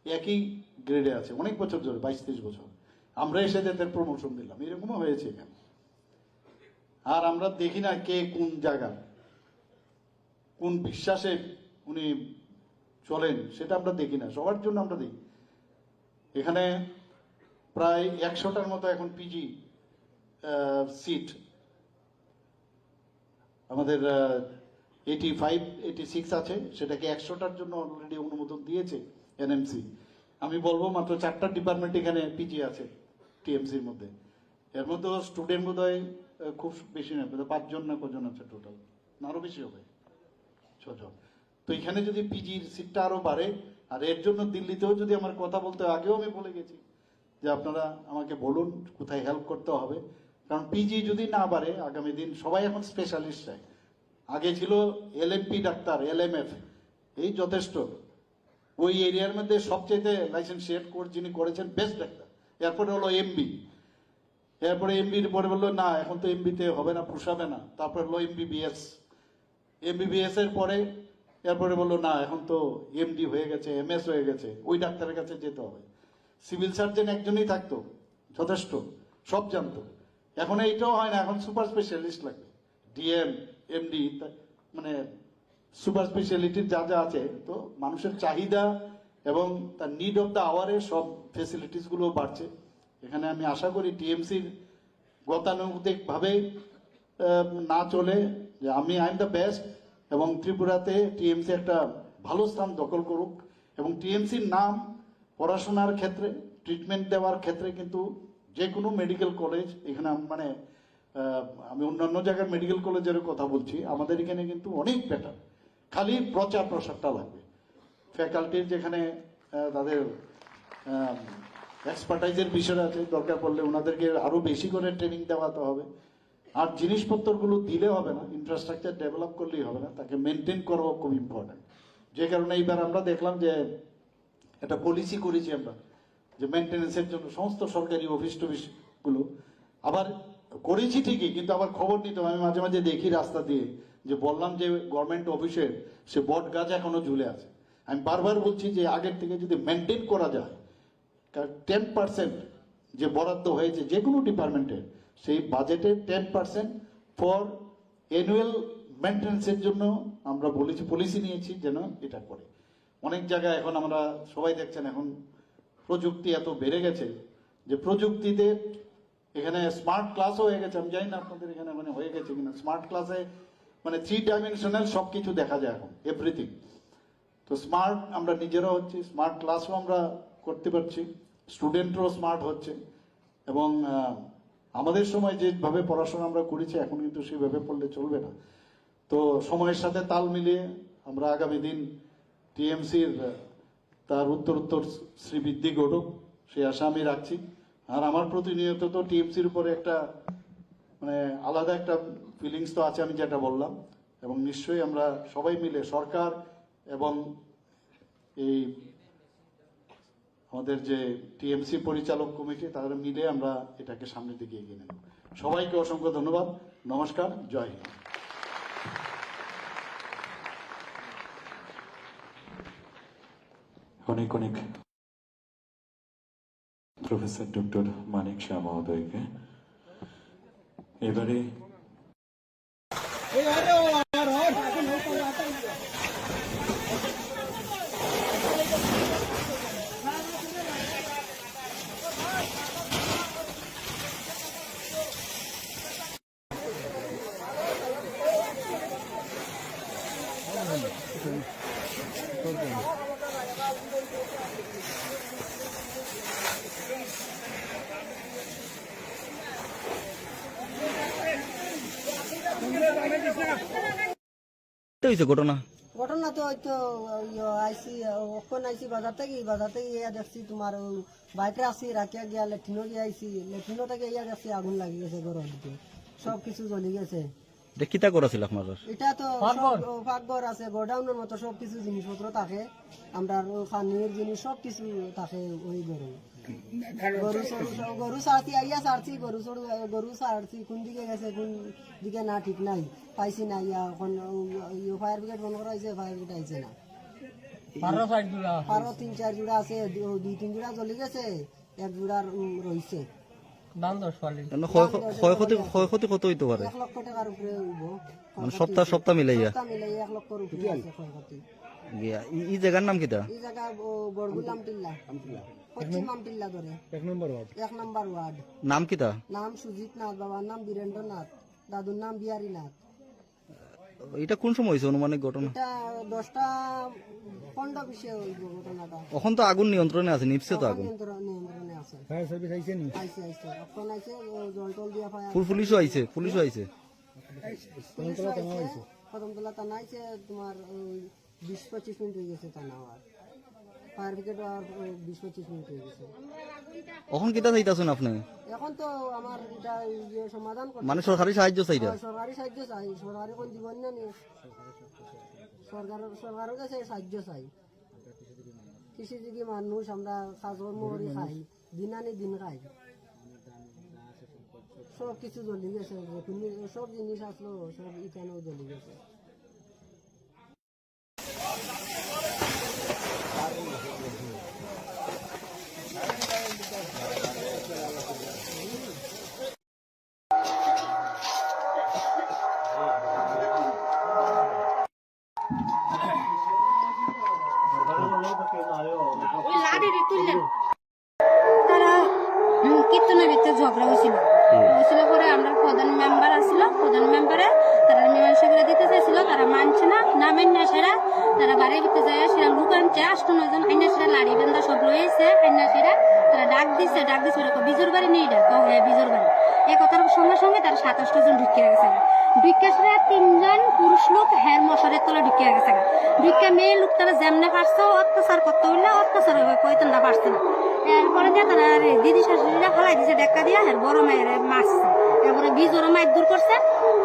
একই গ্রেডে আছে, অনেক বছর ধরে, 22-23 বছর। আমরা এসে তাদের প্রমোশন দিলাম, এরকমও হয়েছে এখানে। আর আমরা দেখি না কে কোন জায়গা, কোন বিশ্বাসে উনি চলেন, সেটা আমরা দেখি না, সবার জন্য আমরা দেখি। এখানে প্রায় 100টার মতো এখন পিজি সিট আমাদের 85-86 আছে, সেটাকে 100টার জন্য অলরেডি অনুমোদন দিয়েছে এনএমসি। আমি বলবো মাত্র 4টা ডিপার্টমেন্ট এখানে পিজি আছে টিএমসির মধ্যে। এর মধ্যে স্টুডেন্ট বোধ হয় খুব বেশি নয়, 5 জন না কজন আছে টোটাল, না আরো বেশি হবে, 6 জন। তো এখানে যদি পিজির সিটটা আরো বাড়ে, আর এর জন্য দিল্লিতেও যদি আমার কথা বলতে হয়, আগেও আমি বলে গেছি যে আপনারা আমাকে বলুন কোথায় হেল্প করতে হবে, কারণ পিজি যদি না বাড়ে আগামী দিন সবাই এখন স্পেশালিস্ট চায়। আগে ছিল এলএমপি ডাক্তার, এলএমএফ, এই যথেষ্ট। ওই এরিয়ার মধ্যে সবচেয়ে লাইসেন্সিয়েট কোর্স যিনি করেছেন বেস্ট ডাক্তার, এরপরে হলো এমবি, এরপরে এমবির পরে বললো না এখন তো এমবিতে হবে না, পোষাবে না, তারপরে হলো এমবিবিএস, এমবিবিএস এর পরে এরপরে বললো না এখন তো এমডি হয়ে গেছে, এমএস হয়ে গেছে, ওই ডাক্তারের কাছে যেতে হবে। সিভিল সার্জন একজনই থাকতো, যথেষ্ট, সব জানতো। এখন এইটাও হয় না, এখন সুপার স্পেশালিস্ট লাগবে, ডিএম, এমডি, মানে সুপার স্পেশালিটির যা যা আছে। তো মানুষের চাহিদা এবং তার নিড অফ দ্য আওয়ারে সব ফেসিলিটিস গুলো বাড়ছে। এখানে আমি আশা করি টিএমসির গতানুগতিক ভাবে না চলে যে আই এম দ্য বেস্ট, এবং ত্রিপুরাতে টিএমসি একটা ভালো স্থান দখল করুক। এবং টিএমসির নাম পড়াশোনার ক্ষেত্রে, ট্রিটমেন্ট দেওয়ার ক্ষেত্রে কিন্তু যে কোনো মেডিকেল কলেজ এখানে, মানে আমি অন্যান্য জায়গার মেডিকেল কলেজের কথা বলছি, আমাদের এখানে কিন্তু অনেক বেটার। খালি প্রচার প্রসারটা লাগবে, ফ্যাকাল্টির যেখানে তাদের এক্সপার্টাইজের বিষয় আছে, দরকার পড়লে ওনাদেরকে আরো বেশি করে ট্রেনিং দেওয়াতে হবে। আর জিনিসপত্রগুলো দিলে হবে না, ইনফ্রাস্ট্রাকচার ডেভেলপ করলেই হবে না, তাকে মেনটেন করাও খুব ইম্পর্টেন্ট। যে কারণে এইবার আমরা দেখলাম যে একটা পলিসি করেছি আমরা যে মেনটেন্যান্সের জন্য সমস্ত সরকারি অফিস টফিস গুলো আবার করেছি ঠিকই, কিন্তু আবার খবর নিতে হবে। আমি মাঝে মাঝে দেখি রাস্তা দিয়ে যে বললাম যে গভর্নমেন্ট অফিসের সে বট গাছ এখনো ঝুলে আছে। আমি বারবার বলছি যে আগের থেকে যদি মেনটেন করা যায়, 10% যে বরাদ্দ হয়েছে যে কোনো ডিপার্টমেন্টের, সেই বাজেটের 10% ফর অ্যানুয়াল মেনটেন্যান্সের জন্য আমরা বলেছি, পলিসি নিয়েছি যেন এটা করে। অনেক জায়গায় এখন আমরা সবাই দেখছেন এখন প্রযুক্তি এত বেড়ে গেছে যে প্রযুক্তিতে এখানে স্মার্ট ক্লাসও হয়ে গেছে। আমি জানি না আপনাদের এখানে মানে হয়ে গেছে কিনা, স্মার্ট ক্লাসে মানে 3 ডাইমেনশনাল সবকিছু দেখা যায় এখন, এভরিথিং। তো স্মার্ট আমরা নিজেরাও হচ্ছি, স্মার্ট ক্লাসও আমরা করতে পারছি, স্টুডেন্টরাও স্মার্ট হচ্ছে। এবং আমাদের সময় যেভাবে পড়াশোনা আমরা করেছি এখন কিন্তু সেভাবে পড়লে চলবে না। তো সময়ের সাথে তাল মিলিয়ে আমরা আগামী দিন টিএমসির তার উত্তর শ্রীবৃদ্ধি ঘটুক সেই আশা আমি রাখছি। আর আমার প্রতিনিয়ত তো টিএমসির উপরে একটা মানে আলাদা একটা ফিলিংস তো আছে, আমি যেটা বললাম। এবং নিশ্চয়ই আমরা সবাই মিলে, সরকার এবং এই আমাদের যে টিএমসি পরিচালক কমিটি, তারা মিলে আমরা এটাকে সামনের দিকে এগিয়ে নেব। সবাইকে অসংখ্য ধন্যবাদ, নমস্কার, জয় হিন্দ। অনেক অনেক প্রফেসর ডক্টর মানিক শাহ মহোদয়কে। এবারে ঘটনা ঘটনা তো হয়তো আইসি ওখানে আইসি বাজার থেকে ইয়া দেখছি তোমার বাইকে আসি রাখিয়া গিয়া লেট্রিনও গিয়ে আইসি, লেট্রিনও থেকে ইয়া দেখছি আগুন লাগি গেছে, ঘর দিকে সব কিছু জ্বলি গেছে। কিতা করেছিল আপনার? এটা তো পাকঘর আছে, গোডাউনের মতো সব কিছু জিনিসপত্র থাকে, আমরা পানির জিনিস সব কিছু থাকে ওই ঘরে। গরু ছাড়ছি, আইয়া ছাড়ছি, গরু ছাড়ছি, কোন দিকে গেছে কোন দিকে না ঠিক নাই, পাইছি না। ইয়া এখন ফায়ার ব্রিগেড বন্ধ করা হয়েছে, ফায়ার ব্রিগেড আইছে না। আরো 3-4 জোড়া আছে, 2-3 জোড়া জ্বলি গেছে, 1 জোড়া রয়েছে। ক্ষয়ক্ষতি কত হইতে পারে? 1 লক্ষ টাকার উপরে হইব, সপ্তাহ মিলাইয়া 1 লক্ষর উপরে আছে ক্ষয়ক্ষতি। গিয়া এই জায়গার নাম কিতা? এই জায়গা বড়গুল আমটিল্লা পশ্চিম আমটিল্লা ধরে 1 নম্বর ওয়ার্ড। 1 নম্বর ওয়ার্ড। নাম কিতা? নাম সুজিত নাথ, বাবার নাম বীরেন্দ্রনাথ, দাদুর নাম বিহারী নাথ। এটা কোন সময় হয়েছে অনুমানিক ঘটনা? এটা 10টা 15-20 ওই ঘটনাটা। এখন তো আগুন নিয়ন্ত্রণে আছে, নিপছে তো আগুন। নিয়ন্ত্রণে আছে। ফায়ার সার্ভিস আইছে নি? আইছে এখন আইছে জল টল দিয়া ফায়ার। পুলিশও আইছে, পুলিশও আইছে। কদমতলা থানা আইছে তোমার 20-25 মিনিট হয়ে গেছে থানা আর ফায়ার ব্রিগেড আর 20-25 মিনিট হয়ে গেছে। এখন কিতা চাইতাছেন আপনি? এখন তো আমার এটা সমাধান করতে মানে সরকারি সাহায্য চাইতা? সরকারি সাহায্য চাই, সরকারি কোন জীবন না নি, সরকারের কাছে সাহায্য চাই। কৃষিজীবী মানুষ আমরা কাজকর্ম করে খাই, দিন আনি দিন খাই, সব কিছু জ্বলি গেছে, সব জিনিস আসলো সব এখানেও জ্বলি গেছে। তারা কীর্তনের ভিতরে ঝগড়া হয়েছিল পরে আমরা প্রধান মেম্বার আসছিল, প্রধান মেম্বারে তারা মীমাংসা করে দিতে চাইছিল, তারা মানছে না, না মেনে সেরা তারা বাড়ির ভিতরে যায়, সেরা লুক আনছে 8-9 জন আইনা, সেরা লাড়ি বেন্দা সব রয়েছে আইনা, সেরা তারা ডাক দিছে বিজুর বাড়ি নেই ডাক বিজুর বাড়ি। এই কথার সঙ্গে সঙ্গে তারা 27টা জন ঢুকিয়ে গেছে, ঢুকিয়ে সেরা 3 জন পুরুষ লোক হ্যার মশারের তলে ঢুকিয়ে গেছে, ঢুকিয়ে মেয়ে লোক তারা যেমনে পারছে অত্যাচার করতে হইলে অত্যাচার কয়তনটা পারছে না। এরপরে দিয়ে তারা দিদি শাশুড়িরা ফেলাই দিছে ডেক্কা দিয়া, আর বড় মায়ের মারছে, তারপরে বিজোর মায়ের দূর করছে,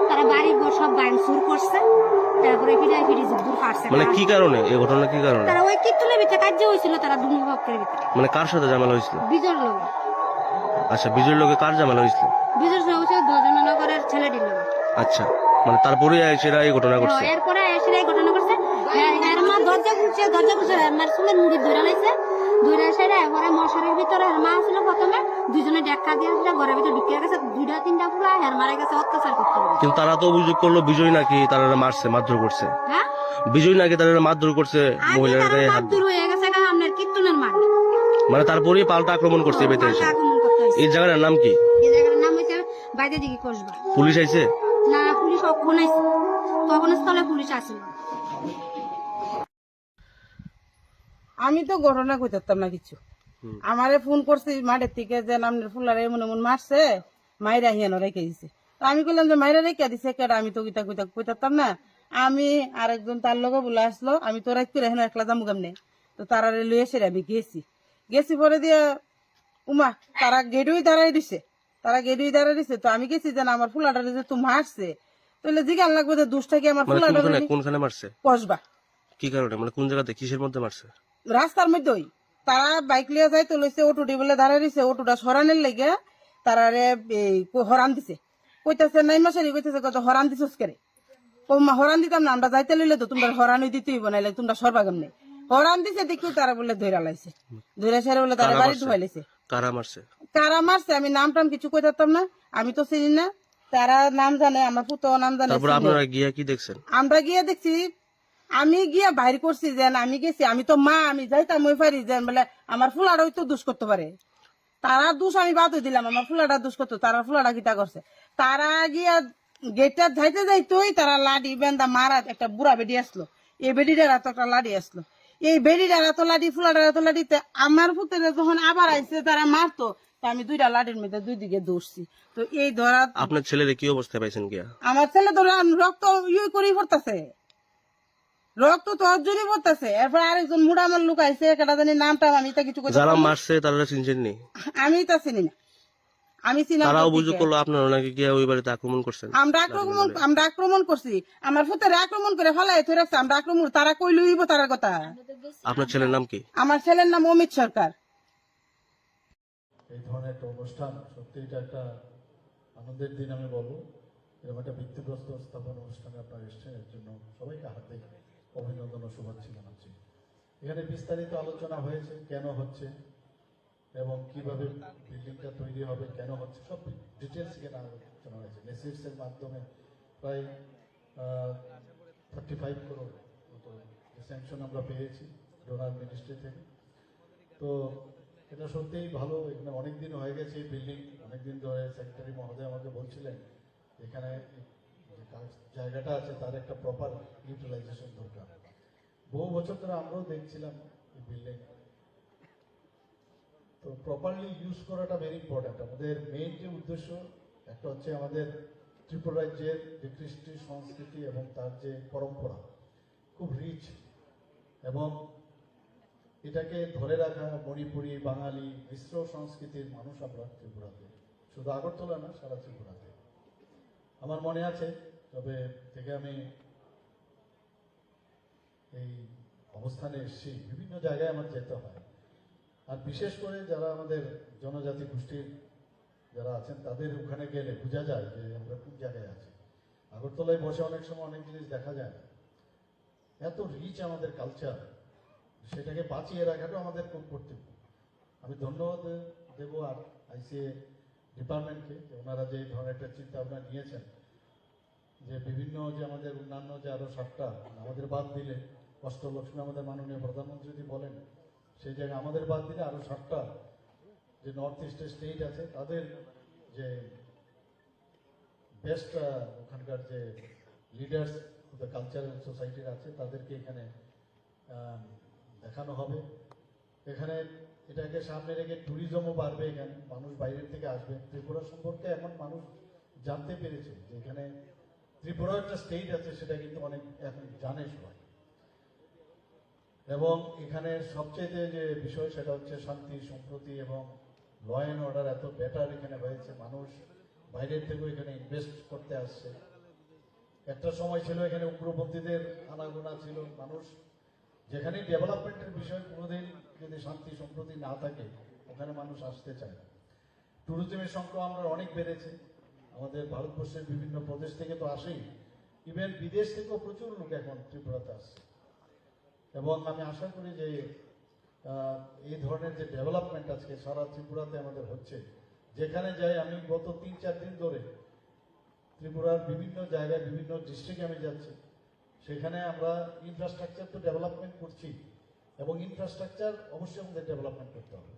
তারা বাড়ি ঘর সব গান সুর করছে, তারপরে ফিরি দূর কাটছে। মানে কি কারণে এই ঘটনা, কি কারণে? তারা ওই কীর্তনের ভিতরে কার্য হয়েছিল, তারা দুই পক্ষের ভিতরে। মানে কার সাথে ঝামেলা হয়েছিল? বিজোর লোক। আচ্ছা, বিজয়ের লোকে কার ঝামেলা হয়েছিল? বিজোর হয়েছিল দজননগরের ছেলেটির লোক। আচ্ছা, মানে তারপরে এসেরা এই ঘটনা করছে? এরপরে এসে এই ঘটনা করছে, এর মা দরজা খুলছে, আমার চুলের মুড়ি ধরে লাইছে, ধরে এসে এরপরে মশারির ভিতরে এর মা ছিল প্রথমে, দুজনে ডেক্কা দিয়ে ঘরের ভিতরে ঢুকিয়ে গেছে, 2-3টা ফুলা এর মারা গেছে অত্যাচার করতে। কিন্তু তারা তো অভিযোগ করলো বিজয় নাকি তারা মারছে, মারধর করছে। হ্যাঁ, বিজয় নাকি তারা মারধর করছে, মহিলারা গায়ে হাত মারধর হয়ে গেছে আপনার কীর্তনের মান। মানে তারপরেই পাল্টা আক্রমণ করছে এই বেতে এসে। এই জায়গাটার নাম কি? এই জায়গার নাম হচ্ছে বাইরে দিকে কসবা। পুলিশ আইছে? না, পুলিশ কখন আইছে, তখন স্থলে পুলিশ আসিল। আমি তো ঘটনা কইতাম না কিছু, আমারে ফোন করছি মাঠের থেকে যে আপনার ফুলারে এমন এমন মারছে, মাইরা হিয়ানো রেখে দিছে। তো আমি কইলাম যে মাইরা রেখে দিছে কেডা, আমি তো কইতাম না। আমি আরেকজন তার লগে বলে আসলো, আমি তো রাত করে এখানে একলা যাবো কেমনে, তো তারারে লইয়া সেরে আমি গেছি পরে দিয়ে উমা তারা গেটুই দাঁড়াই দিছে, তো আমি গেছি যে আমার ফুলাটা যে তো মারছে, তাহলে জিজ্ঞান লাগবে যে দুষ্টা কি আমার ফুলাটা কোনখানে মারছে? কসবা। কি কারণে, মানে কোন জায়গাতে, কিসের মধ্যে মারছে? রাস্তার মধ্যেই তারা বাইক লিয়ে যাই তো লইছে, অটোটি বলে দাঁড়াই দিছে, অটোটা সরানোর লেগে তারারে হরান দিছে, কইতাছে নাই মাসেরই কইতাছে কত হরান দিছস করে, হরান দিতাম না, আমরা যাইতে লইলে তো তোমরা হরানই দিতেই বানাইলে তোমরা সরবাগাম নেই, হরান দিছে দেখি তারা বলে ধৈরা লাইছে, ধৈরা সেরে বলে তারা বাড়ি ঢুকাই লাইছে। কারা মারছে আমি নাম টাম কিছু কইতাম না, আমি তো চিনি না, তারা নাম জানে, আমার পুতো নাম জানে। আপনারা গিয়া কি দেখছেন? আমরা গিয়ে দেখছি, আমি গিয়া বাইর করছি যে আমি গেছি, আমি তো মা, আমি যাইতাম ওই পারি যে বলে আমার ফুলাটা তো দুষ করতে পারে, তারা দুষ আমি বাদ দিলাম, আমার ফুলাটা দুষ করতো, তারা ফুলাটা গীতা করছে, তারা গিয়া গেটটা যাইতে যাইতোই তারা লাডি বেন্দা মারা একটা বুড়া বেডি আসলো, এই বেডিটার তো একটা লাডি আসলো, এই বেডিটার তো লাডি ফুলাটার তো লাডিতে আমার পুত্রে যখন আবার আইছে তারা মারতো, আমি 2টা লাডির মধ্যে 2 দিকে দৌড়ছি। তো এই ধরা আপনার ছেলের কি অবস্থা পাইছেন গিয়া? আমার ছেলে তো রক্ত করেই পড়তেছে, রক্ত তো অর্জনই পড়তেছে। এরপর আরেকজন মুড়া আমার লোক আইছে, একটা জানি নামটা আমি তা কিছু যারা মারছে তারা চিনছেন নি? আমি তা চিনি না, আমি চিনি। তারা অভিযোগ করলো আপনারা নাকি গিয়া ওই বাড়িতে আক্রমণ করছেন। আমরা আক্রমণ করছি, আমার ফুতের আক্রমণ করে ফেলাই ধরে রাখছে, আমরা আক্রমণ, তারা কই লইব তার কথা। আপনার ছেলের নাম কি? আমার ছেলের নাম অমিত সরকার। এই ধরনের একটা অনুষ্ঠান সত্যি এটা একটা আনন্দের দিন আমি বলবো। এরকম একটা ভিত্তিগ্রস্ত স্থাপন অনুষ্ঠানে আপনারা এসেছেন, এর জন্য সবাইকে হার্দিক অভিনন্দন ও শুভেচ্ছা জানাচ্ছি। এখানে বিস্তারিত আলোচনা হয়েছে কেন হচ্ছে এবং কিভাবে বিল্ডিংটা তৈরি হবে, কেন হচ্ছে, সব ডিটেলস এখানে আলোচনা হয়েছে। নেসিডসের মাধ্যমে প্রায় 35 করোড় মতো স্যাংশন আমরা পেয়েছি ডোনার মিনিস্ট্রি থেকে। তো এটা সত্যিই ভালো, এখানে অনেক দিন হয়ে গেছে এই বিল্ডিং, অনেকদিন ধরে সেক্রেটারি মহোদয় আমাকে বলছিলেন এখানে যে জায়গাটা আছে তার একটা প্রপার ইউটিলাইজেশন দরকার। বহু বছর ধরে আমরাও দেখছিলাম এই বিল্ডিং, তো প্রপারলি ইউজ করাটা ভেরি ইম্পর্ট্যান্ট। আমাদের মেইন যে উদ্দেশ্য একটা হচ্ছে আমাদের ত্রিপুরা রাজ্যের যে কৃষ্টি সংস্কৃতি এবং তার যে পরম্পরা খুব রিচ, এবং এটাকে ধরে রাখা মণিপুরি, বাঙালি, মিশ্র সংস্কৃতির মানুষ আমরা ত্রিপুরাতে, শুধু আগরতলা না সারা ত্রিপুরাতে। আমার মনে আছে তবে থেকে আমি এই অবস্থানে এসেছি, বিভিন্ন জায়গায় আমার যেতে হয়, আর বিশেষ করে যারা আমাদের জনজাতি গোষ্ঠীর যারা আছেন তাদের ওখানে গেলে বোঝা যায় যে আমরা কোন জায়গায় আছি। আগরতলায় বসে অনেক সময় অনেক জিনিস দেখা যায়, এত রিচ আমাদের কালচার, সেটাকে বাঁচিয়ে রাখাটাও আমাদের খুব কর্তব্য। আমি ধন্যবাদ দেব আর আইসিএ ডিপার্টমেন্টকে যে ওনারা যে ধরনের একটা চিন্তা ভাবনা নিয়েছেন, যে বিভিন্ন যে আমাদের অন্যান্য যে আরো 7টা আমাদের বাদ দিলে, অষ্টলক্ষ্মী আমাদের মাননীয় প্রধানমন্ত্রী যদি বলেন, সেই জায়গায় আমাদের বাদ দিলে আরো 7টা যে নর্থ ইস্টের স্টেট আছে তাদের যে বেস্ট ওখানকার যে লিডার্স অফ দ্য কালচারাল সোসাইটির আছে তাদেরকে এখানে দেখানো হবে। এখানে এটাকে সামনে রেখে ট্যুরিজমও বাড়বে, এখানে মানুষ বাইরের থেকে আসবে। ত্রিপুরা সম্পর্কে এখন মানুষ জানতে পেরেছে যে এখানে ত্রিপুরা একটা স্টেট আছে, সেটা কিন্তু অনেক এখন জানে সবাই। এবং এখানে সবচেয়ে যে বিষয় সেটা হচ্ছে শান্তি সম্প্রতি এবং ল অ্যান্ড অর্ডার এত বেটার এখানে হয়েছে, মানুষ বাইরের থেকেও এখানে ইনভেস্ট করতে আসছে। একটা সময় ছিল এখানে উগ্রপন্থীদের আনাগোনা ছিল, মানুষ যেখানে ডেভেলপমেন্টের বিষয় কোনোদিন যদি শান্তি সম্প্রতি না থাকে ওখানে মানুষ আসতে চায় না। ট্যুরিজমের সংখ্যা আমরা অনেক বেড়েছে, আমাদের ভারতবর্ষের বিভিন্ন প্রদেশ থেকে তো আসেই, ইভেন বিদেশ থেকেও প্রচুর লোক এখন ত্রিপুরাতে আসছে। এবং আমি আশা করি যে এই ধরনের যে ডেভেলপমেন্ট আজকে সারা ত্রিপুরাতে আমাদের হচ্ছে, যেখানে যাই আমি গত 3-4 দিন ধরে ত্রিপুরার বিভিন্ন জায়গায় বিভিন্ন ডিস্ট্রিক্টে আমি যাচ্ছি, সেখানে আমরা ইনফ্রাস্ট্রাকচার তো ডেভেলপমেন্ট করছি, এবং ইনফ্রাস্ট্রাকচার অবশ্যই আমাদের ডেভেলপমেন্ট করতে হবে।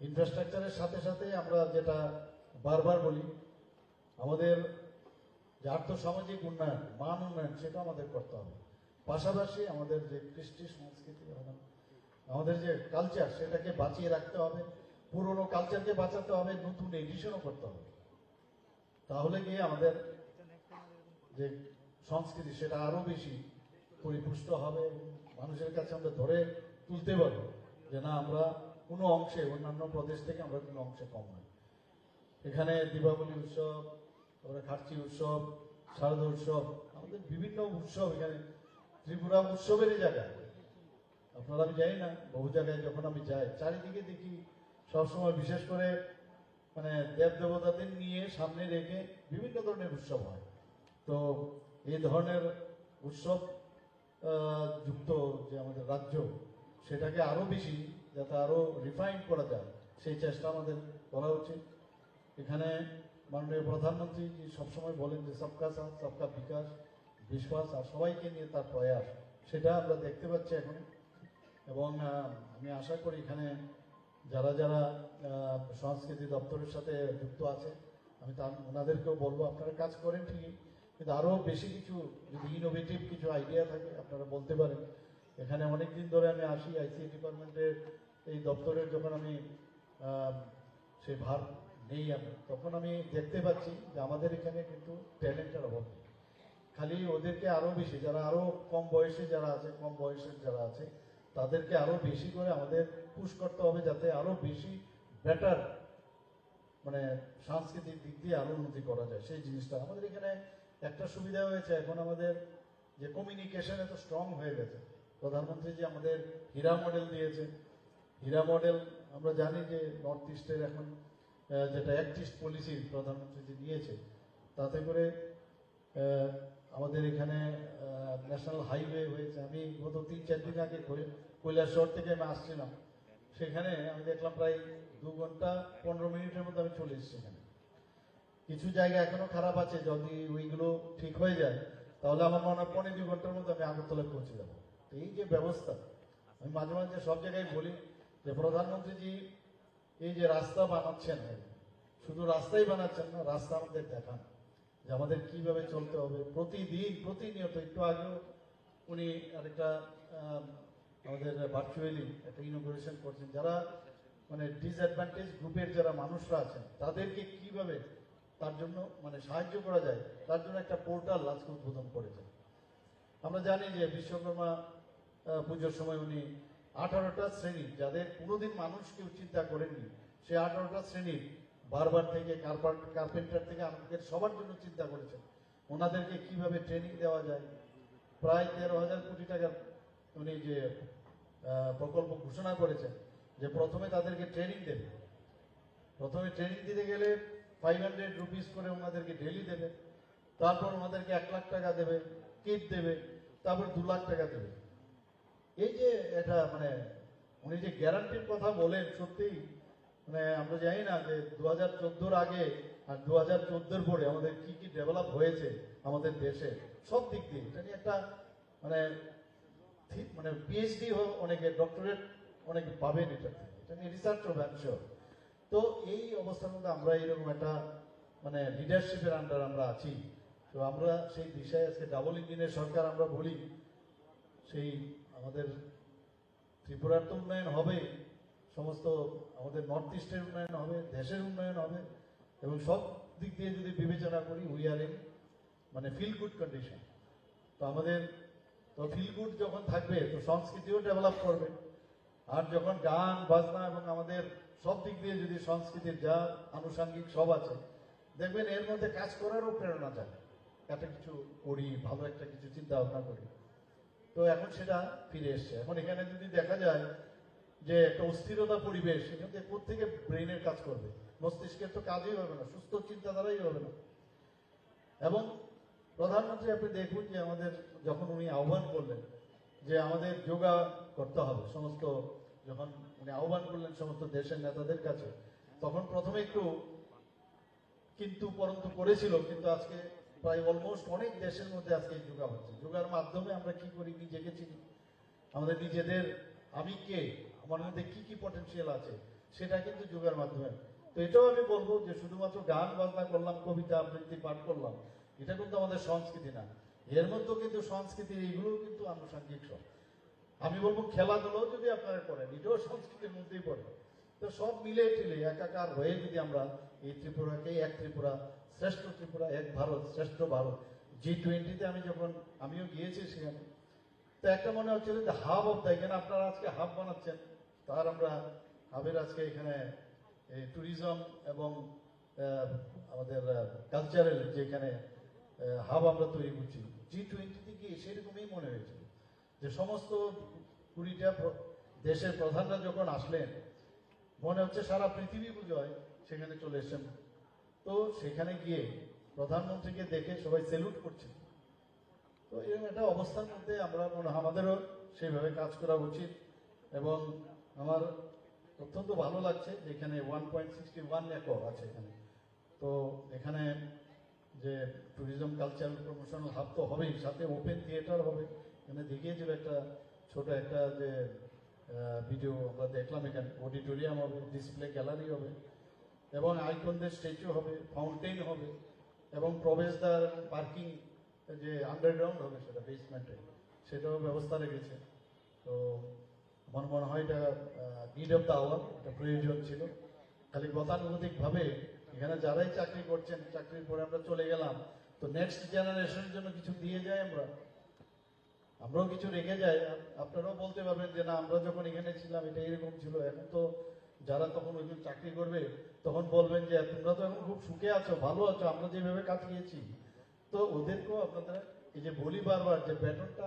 ইনফ্রাস্ট্রাকচারের সাথে সাথে আমরা যেটা বারবার বলি, আমাদের যে আর্থসামাজিক উন্নয়ন, মান উন্নয়ন, সেটা আমাদের করতে হবে। পাশাপাশি আমাদের যে কৃষ্টি সংস্কৃতি, আমাদের যে কালচার, সেটাকে বাঁচিয়ে রাখতে হবে। পুরনো কালচারকে বাঁচাতে হবে, নতুন এডিশনও করতে হবে। তাহলে গিয়ে আমাদের যে সংস্কৃতি সেটা আরো বেশি পরিপুষ্ট হবে, মানুষের কাছে আমরা ধরে তুলতে পারবো যে না, আমরা কোনো অংশে অন্যান্য প্রদেশ থেকে আমরা কোনো অংশে কম নয়। এখানে দীপাবলি উৎসব, তারপরে খার্চি উৎসব, শারদ উৎসব, আমাদের বিভিন্ন উৎসব, এখানে ত্রিপুরা উৎসবেরই জায়গা। আপনারা আমি জানি না, বহু জায়গায় যখন আমি যাই চারিদিকে দেখি সবসময় বিশেষ করে মানে দেব দেবতাদের নিয়ে সামনে রেখে বিভিন্ন ধরনের উৎসব হয়। তো এই ধরনের উৎসব যুক্ত যে আমাদের রাজ্য, সেটাকে আরো বেশি যাতে আরো রিফাইন করা যায় সেই চেষ্টা আমাদের করা উচিত। এখানে মাননীয় প্রধানমন্ত্রী সবসময় বলেন যে সবকা সাথ সবকা বিকাশ, বিশ্বাস আর সবাইকে নিয়ে তার প্রয়াস, সেটা আমরা দেখতে পাচ্ছি এখন। এবং আমি আশা করি এখানে যারা যারা সংস্কৃতি দপ্তরের সাথে যুক্ত আছে, আমি ওনাদেরকেও বলবো আপনারা কাজ করেন ঠিকই, কিন্তু আরো বেশি কিছু যদি ইনোভেটিভ কিছু আইডিয়া থাকে আপনারা বলতে পারেন। এখানে অনেকদিন ধরে আমি আসি আইসিএ ডিপার্টমেন্টের এই দপ্তরের, যখন আমি সেই ভার নেই আমি, তখন আমি দেখতে পাচ্ছি যে আমাদের এখানে কিন্তু ট্যালেন্টের অভাব নেই। খালি ওদেরকে আরো বেশি, যারা আরো কম বয়সে যারা আছে, কম বয়সের যারা আছে, তাদেরকে আরো বেশি করে আমাদের পুশ করতে হবে, যাতে আরো বেশি বেটার মানে সাংস্কৃতিক দিক দিয়ে আরো উন্নতি করা যায়। সেই জিনিসটা আমাদের এখানে একটা সুবিধা হয়েছে, এখন আমাদের যে কমিউনিকেশন এত স্ট্রং হয়ে গেছে। প্রধানমন্ত্রী যে আমাদের হীরা মডেল দিয়েছে, হীরা মডেল আমরা জানি যে নর্থ ইস্টের এখন যেটা অ্যাক্ট ইস্ট পলিসি প্রধানমন্ত্রী যে নিয়েছে, তাতে করে আমাদের এখানে ন্যাশনাল হাইওয়ে হয়েছে। আমি গত 3-4 দিন আগে কৈলাসহর থেকে আমি আসছিলাম, সেখানে আমি দেখলাম প্রায় 2 ঘন্টা 15 মিনিটের মধ্যে আমি চলে এসেছি। এখানে কিছু জায়গা এখনো খারাপ আছে, যদি ওইগুলো ঠিক হয়ে যায় তাহলে আমার মনে হয় 1.5-2 ঘন্টার মধ্যে আমি আগরতলায় পৌঁছে যাবো। তো এই যে ব্যবস্থা, আমি মাঝে মাঝে সব জায়গায় বলি যে প্রধানমন্ত্রীজি এই যে রাস্তা বানাচ্ছেন, শুধু রাস্তাই বানাচ্ছেন না, রাস্তা আমাদের দেখান যে আমাদের কিভাবে চলতে হবে প্রতিদিন প্রতিনিয়ত। একটু আগেও উনি আরেকটা আমাদের ভার্চুয়ালি একটা ইনোগ্রেশন করছেন, যারা মানে ডিসঅ্যাডভান্টেজ গ্রুপের যারা মানুষরা আছেন তাদেরকে কিভাবে তার জন্য মানে সাহায্য করা যায় তার জন্য একটা পোর্টাল আজকে উদ্বোধন করেছেন। আমরা জানি যে বিশ্বকর্মা পুজোর সময় উনি 18টা শ্রেণী, যাদের কোনোদিন মানুষ কেউ চিন্তা করেননি, সে 18টা শ্রেণীর বারবার থেকে কার্পেন্টার থেকে আমাদের সবার জন্য চিন্তা করেছেন। ওনাদেরকে কিভাবে ট্রেনিং দেওয়া যায়, প্রায় 13,000 কোটি টাকার উনি যে প্রকল্প ঘোষণা করেছেন, যে প্রথমে তাদেরকে ট্রেনিং দেবে। প্রথমে ট্রেনিং দিতে গেলে 500 রুপিস করে ওনাদেরকে ডেলি দেবে, তারপর ওনাদেরকে 1 লাখ টাকা দেবে, কিট দেবে, তারপর 2 লাখ টাকা দেবে। এই যে এটা মানে উনি যে গ্যারান্টির কথা বলেন, সত্যিই মানে আমরা জানি না যে 2014-র আগে আর 2014-র পরে আমাদের কি কি ডেভেলপ হয়েছে আমাদের দেশে সব দিক দিয়ে। এটা নিয়ে একটা মানে মানে পিএইচডি অনেকে, ডক্টরেট অনেকে পাবেন এটা নিয়ে রিসার্চ হবে আমি শিওর। তো এই অবস্থার মধ্যে আমরা এইরকম একটা মানে লিডারশিপের আন্ডার আমরা আছি। তো আমরা সেই দিশায় আজকে ডাবল ইঞ্জিনের সরকার আমরা বলি, সেই আমাদের ত্রিপুরার তো উন্নয়ন হবে, সমস্ত আমাদের নর্থ ইস্টের উন্নয়ন হবে, দেশের উন্নয়ন হবে, এবং সব দিক দিয়ে যদি বিবেচনা করি উই আর ইন মানে ফিল গুড কন্ডিশন। তো আমাদের তো ফিল গুড যখন থাকবে তো সংস্কৃতিও ডেভেলপ করবে, আর যখন গান বাজনা এবং আমাদের সব দিক দিয়ে যদি সংস্কৃতির যা আনুষঙ্গিক সব আছে, দেখবেন এর মধ্যে কাজ করারও প্রেরণা যায়, একটা কিছু করি, ভালো একটা কিছু চিন্তা ভাবনা করি। তো এখন সেটা ফিরে এসছে। এখন এখানে যদি দেখা যায় যে একটা অস্থিরতা পরিবেশ, এখান থেকে কোথেকে ব্রেনের কাজ করবে, মস্তিষ্কের তো কাজই হবে না, সুস্থ চিন্তাধারাই হবে না। এবং প্রধানমন্ত্রী আপনি দেখুন যে আমাদের যখন উনি আহ্বান করলেন যে আমাদের যোগা করতে হবে, সমস্ত যখন উনি আহ্বান করলেন সমস্ত দেশের নেতাদের কাছে, তখন প্রথমে একটু কিন্তু পরন্তু করেছিল, কিন্তু আজকে প্রায় অলমোস্ট অনেক দেশের মধ্যে আজকে যোগা হচ্ছে। যোগার মাধ্যমে আমরা কি করি, নিজেকে চিনি, আমাদের নিজেদের আমি কে, আমার মধ্যে কি কি পটেনশিয়াল আছে, সেটা কিন্তু যোগার মাধ্যমে। তো এটাও আমি বলবো যে শুধুমাত্র গান বাজনা করলাম, কবিতা আবৃত্তি পাঠ করলাম, এটা কিন্তু আমাদের সংস্কৃতি না। এর মধ্যেও কিন্তু সংস্কৃতির এইগুলো কিন্তু আনুষঙ্গিক সব। আমি বলবো খেলাধুলাও যদি আপনারা করেন, এটাও সংস্কৃতির মধ্যেই পড়ে। তো সব মিলে টিলে একাকার হয়ে যদি আমরা এই ত্রিপুরাকে এক ত্রিপুরা, শ্রেষ্ঠ ত্রিপুরা, এক ভারত, শ্রেষ্ঠ ভারত, G20-তে আমি যখন আমিও গিয়েছি সেখানে, তো একটা মনে হচ্ছিল যে হাব অফ দ্য, এখানে আপনারা আজকে হাব বানাচ্ছেন, তার আমরা হাবের আজকে এখানে ট্যুরিজম এবং আমাদের কালচারাল যেখানে হাব আমরা তৈরি করছি, G20-তে গিয়ে সেরকমই মনে হয়েছিল যে সমস্ত 20টা দেশের প্রধানরা যখন আসলেন, মনে হচ্ছে সারা পৃথিবী বুঝয় সেখানে চলে এসেছেন। তো সেখানে গিয়ে প্রধানমন্ত্রীকে দেখে সবাই স্যালুট করছে। তো এরকম একটা অবস্থার মধ্যে আমরা মনে হয় আমাদেরও সেইভাবে কাজ করা উচিত। এবং আমার অত্যন্ত ভালো লাগছে যে এখানে 1.61 একর আছে এখানে। তো এখানে যে ট্যুরিজম কালচারাল প্রমোশনাল হাব তো হবেই, সাথে ওপেন থিয়েটার হবে। এখানে দেখিয়েছিল একটা ছোট একটা যে ভিডিও আমরা দেখলাম, এখানে অডিটোরিয়াম হবে, ডিসপ্লে গ্যালারি হবে, এবং আইকনদের স্ট্যাচু হবে, ফাউন্টেন হবে, এবং প্রবেশদ্বার এবং পার্কিং যে আন্ডারগ্রাউন্ড হবে সেটা বেসমেন্টে, সেটাও ব্যবস্থা রেখেছে। তো আমার মনে হয় এটা নিড অফ দ্য আওয়ার, এটা প্রয়োজন ছিল। খালি গতানুগতিকভাবে এখানে যারাই চাকরি করছেন, চাকরির পরে আমরা চলে গেলাম, তো নেক্সট জেনারেশনের জন্য কিছু দিয়ে যাই, আমরাও কিছু রেখে যাই। আপনারাও বলতে পারবেন যে না, আমরা যখন এখানে ছিলাম এটা এরকম ছিল। এখন তো যারা তখন ওইখানে চাকরি করবে তখন বলবেন যে তোমরা তো এখন খুব সুখে আছো, ভালো আছো, আমরা যেভাবে কাটিয়েছি। তো ওদেরকেও আপনাদের এই যে বলি বারবার যে ব্যাটনটা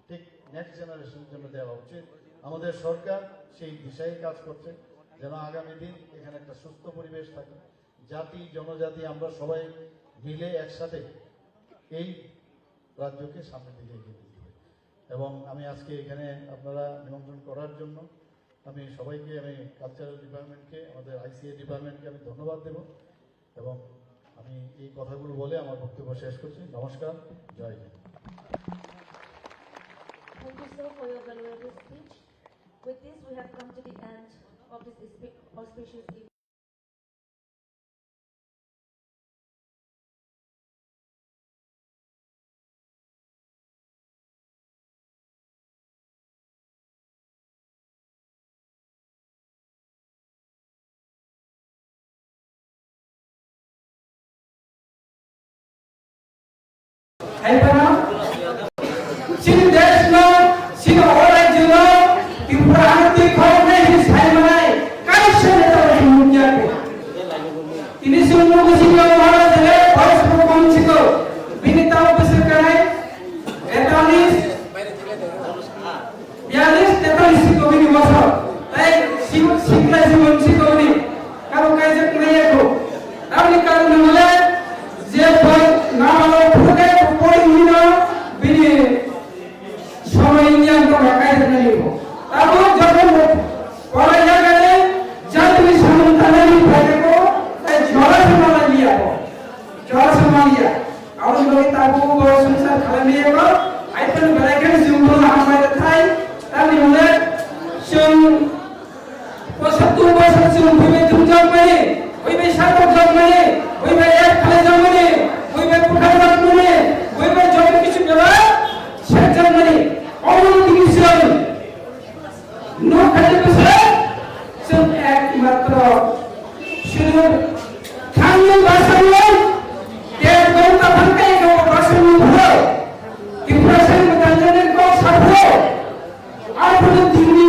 ঠিক নেক্সট জেনারেশনের জন্য দেওয়া উচিত। আমাদের সরকার সেই দিশায় কাজ করছে যেন আগামী দিন এখানে একটা সুস্থ পরিবেশ থাকে, জাতি জনজাতি আমরা সবাই মিলে একসাথে এই রাজ্যকে সামনের দিকে এগিয়ে দিতে হবে। এবং আমি আজকে এখানে আপনারা নিমন্ত্রণ করার জন্য আমি সবাইকে, আমি কালচারাল ডিপার্টমেন্টকে, আমাদের ICA ডিপার্টমেন্টকে আমি ধন্যবাদ দেব। এবং আমি এই কথাগুলো বলে আমার বক্তব্য শেষ করছি। নমস্কার, জয় Hind. sir, for your valuable speech. With this, we have come to the end of this auspicious evening. Sini desno, sini orang juno, diperhati kau nih saya menai, kaisa neto dunia ke. Ini semua musik yang orang jelas, harus berkom siko. Bini tahu besar kanai, etanis, bianis etanis siko bini masuk. Tapi sikla siko bini, kalau kaisa kaya aku, tapi kalau mulai, siapa nama putih putih ini, bini. সময় নিয়ে তো ঢাকায় চলে যাব তারপর যখন পরে জায়গায় যাত্রী সমন্বয় থাকবো তাই জল সমালা নিয়ে যাব জল সমালিয়া আমরা লোক তাবু বড় সংসার খালে নিয়ে যাব আইতন বেলাকে জুমবো আমাদের থাই তাহলে মনে সং 75 বছর সং ভূমি তুমি জন্মে ওইবে সাত জন্মে ওইবে এক খালে জন্মে ওইবে পুঠার জন্মে ওইবে যত কিছু বেলা সে জন্মে all division no cultivation sem ekmatra shuru khangni basalo ke gauta bhankai go basalo bhalo depression batanjane ko sabho apun dini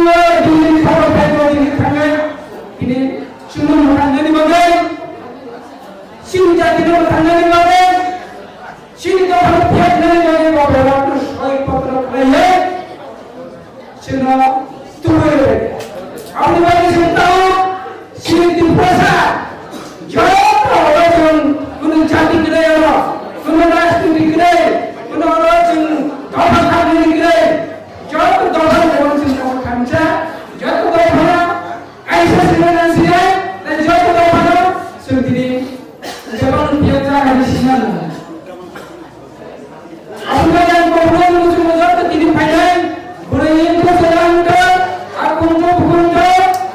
kharo khayo dini khangai ini shuru batanjane bagai shinja dini batanjane bagai shinja batanjane bagai bagai soi patra khaye Sino tuwe. Aku bagi tahu sini puasa. Jauh orang gunung jati kedai orang, gunung rasti kedai, gunung orang dosa kami kedai. Jauh dosa orang sini kanca, jauh dosa kaisa sini sini, dan jauh dosa sendiri. Jangan biasa hari sini. Aku bagi orang musuh musuh tidak pandai. Boleh itu sedang ke aku untuk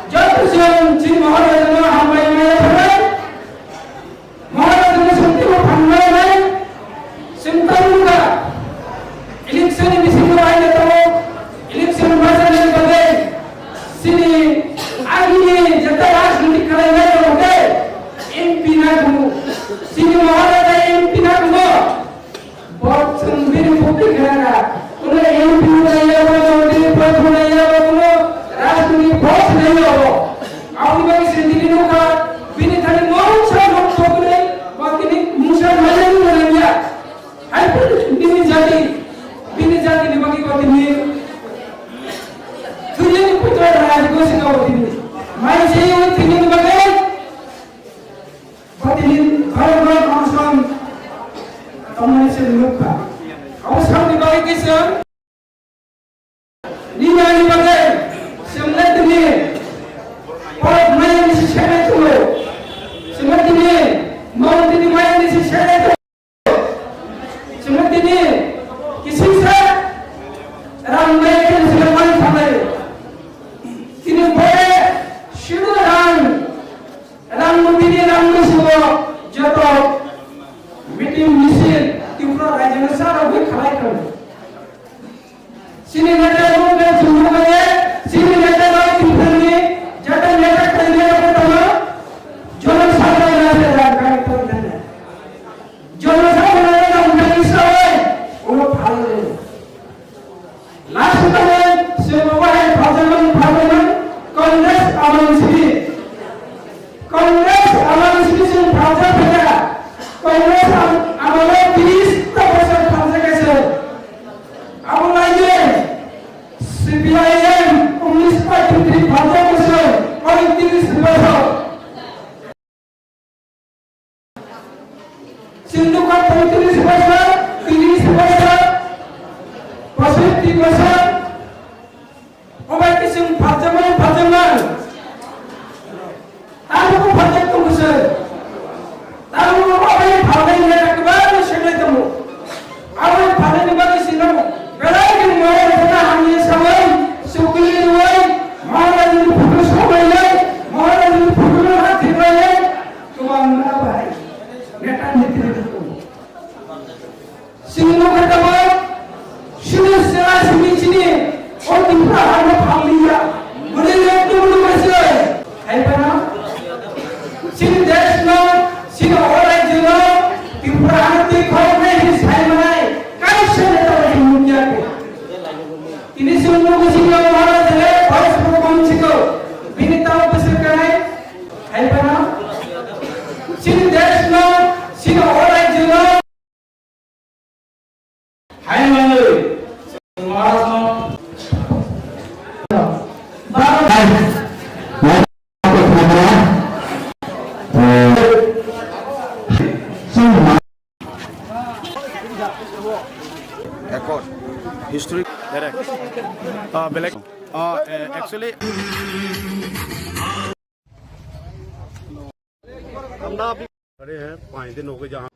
jatuh siang si Maharajana hambai maya pernah Maharajana sendiri hambai maya sentuh juga election ini sini ada tahu election masa ini bagai sini agni jatuh as nanti kalau ada bagai MP nak sini Maharajana MP nak buat sendiri bukti kerana उन्हें MP नहीं है वो मंत्री पद नहीं है वो राजनीति बॉस नहीं है वो आप लोग इस जिंदगी में का बिना थाने मौन से लोग सोच रहे बाकी नहीं मुझे मजा नहीं आ रहा है पर बिना जाति नहीं बाकी बात नहीं तुझे नहीं पूछ रहा है कोई से कहो दिन मैं चाहिए वो तीन दिन बगैर बाकी नहीं हर बार कौन कम्युनिस्ट से लोग का और सामने बाकी किसे Nina bagai semangat ni, orang main di sini tu, semangat ni, mau di main di sini tu, semangat ni, kisi se, orang main di sini main sampai, kini boleh syukur orang mungkin orang musuh jatuh, meeting misil, tiada raja besar orang berkelahi kan. Sini negara mungkin semua bagai sini negara kita ni jatuh negara kerja apa tahu? Jodoh sahaja yang ada dalam kerja ni. Jodoh sahaja yang ada dalam Israel, orang paling. Last tahun semua parlimen Kongres aman sini. Kongres aman sini semua parlimen berada. Kongres aman 30% parlimen kesel. Apa lagi? CPIM 1943 Bhajpa से और 30 बरसों सिंधु का 35 बरसों 30 बरसों 35 बरसों और बाकी सिंह भाजपा तारू को भाजपा को मुझे तारू को अभी भावना नहीं रखवा तो शेले तुम अभी भावना नहीं बाकी सिंह बेला के मोये रहना हम ये sini oh timpra harga pamliya boleh lihat dulu masih hai pana sini desno sini orang jino timpra hati kau nahi sai manai kai sene tahu dunia ke ini semua sini orang jele bos program siko bini tahu besar kai hai pana sini desno sini orang jino hai manai acre historic বেলেগ actually আমরা खड़े हैं 5 दिन हो गए जहाँ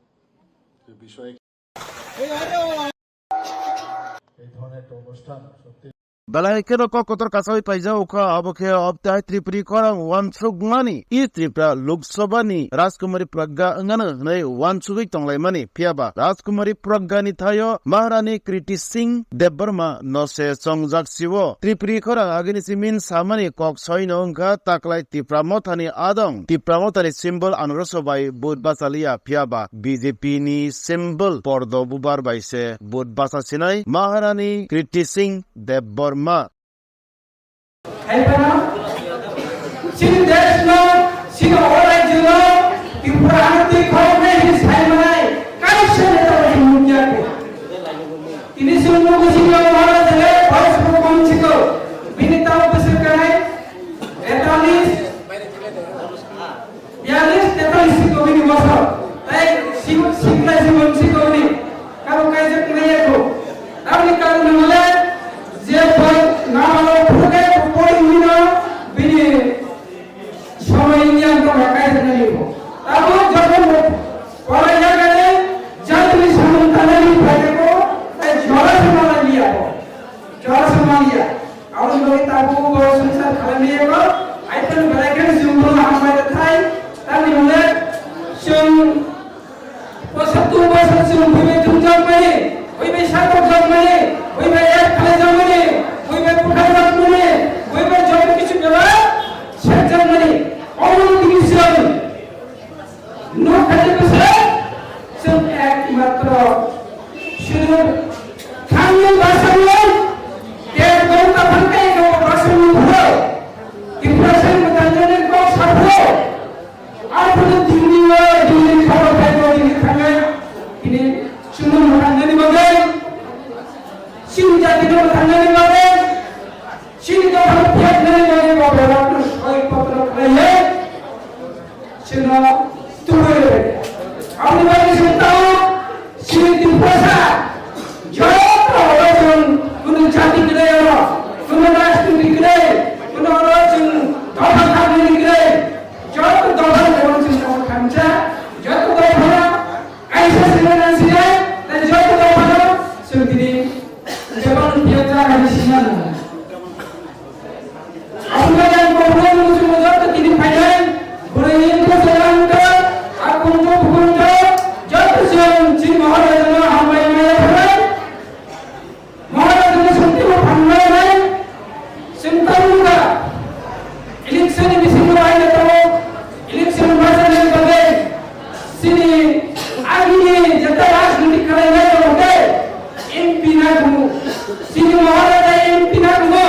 বিষয়ে Balaikero kokotor kasoi paija uka aboke obtai tripuri korang wansugmani I tripra loksabani Rajkumari Pragga ngana nei wansugik tonglaimani piaba Rajkumari Pragga ni thayo Maharani Kriti Singh Debbarma nose songjak siwo tripuri korang agini simin samani kok soino ungka taklai tipramothani adong tipramothani symbol anrosobai budbasalia piaba BJP ni symbol pordo bubar baise budbasa sinai Maharani Kriti Singh Debbarma hai pana sini desno sini orang jino timpra hati kau nahi sai manai kai sene tahu dunia ke ini semua sini orang jele bos program siko bini tahu besar kai 43 siko bini bosor hai simla simon siko bini kalau kai jek nahi aku tapi kalau nolak যে নামালো ফুকে পড়ি হইনা বিনি সময় নিয়ে আমরা কাজে নিব তারপর যখন পরে জায়গাতে জাতি সন্তানের ফাইকো এই জড়া সমালা নিয়াবো জড়া সমালিয়া আর ওই তারপর সংসার খালি নিয়েব আইতেন বেলাকেন জুমুল আমাদের থাই তানি হলে সং 75 বছর জুম হইবে জুমজাম মানে হইবে সাতক জম মানে হইবে এক খালে জম মানে হইবে পুঠার জম মানে হইবে যত কিছু বেলা সে জম মানে অমন কিছু নো খালে বসে সব একমাত্র শুধু খাঙ্গের ভাষা নয় এর গৌতা ভাঙ্কাই গো ভাষা নয় ইপ্রাসের মতাঞ্জনের গো সার্থ আর পুরো দিল্লি খবর পাইব দিল্লি খাঙ্গে তিনি সুন্দর মতাঞ্জনি বলে সিং জাতির মতাঞ্জনি বলে সিং যখন পেটনে বলে বলে আপনার সই পত্র করে সিংহ তুলে দেবে আপনি বলে শুনতাম সিং দিন পয়সা যত অজন কোন জাতি গিরে কোন রাষ্ট্র গিরে কোন অজন দফা খাবে গিরে যত দফা যেমন সিংহ খামচা যত দফা আইসা সিংহ সিংহ তাই যত দফা সিং দিদি যেমন পিয়তা হাজি সিংহ আমরা জান প্রবলেম মুসলিম যত তিনি ফাইলেন বলে ইনকো সলান্ত আর কোন ভুল যত জন জি মহারাজ হামাই মেয়ে ফেলে মহারাজ সত্যি ভাঙায় নাই সিংহমুগা ইলেকশন মিছিল আইলে তো ইলেকশন ভাষণের বলে সিনি আগিয়ে যেটা রাজনীতি করে না ওকে এমপি না ঘুমু সিনি মহারাজ এমপি না ঘুমু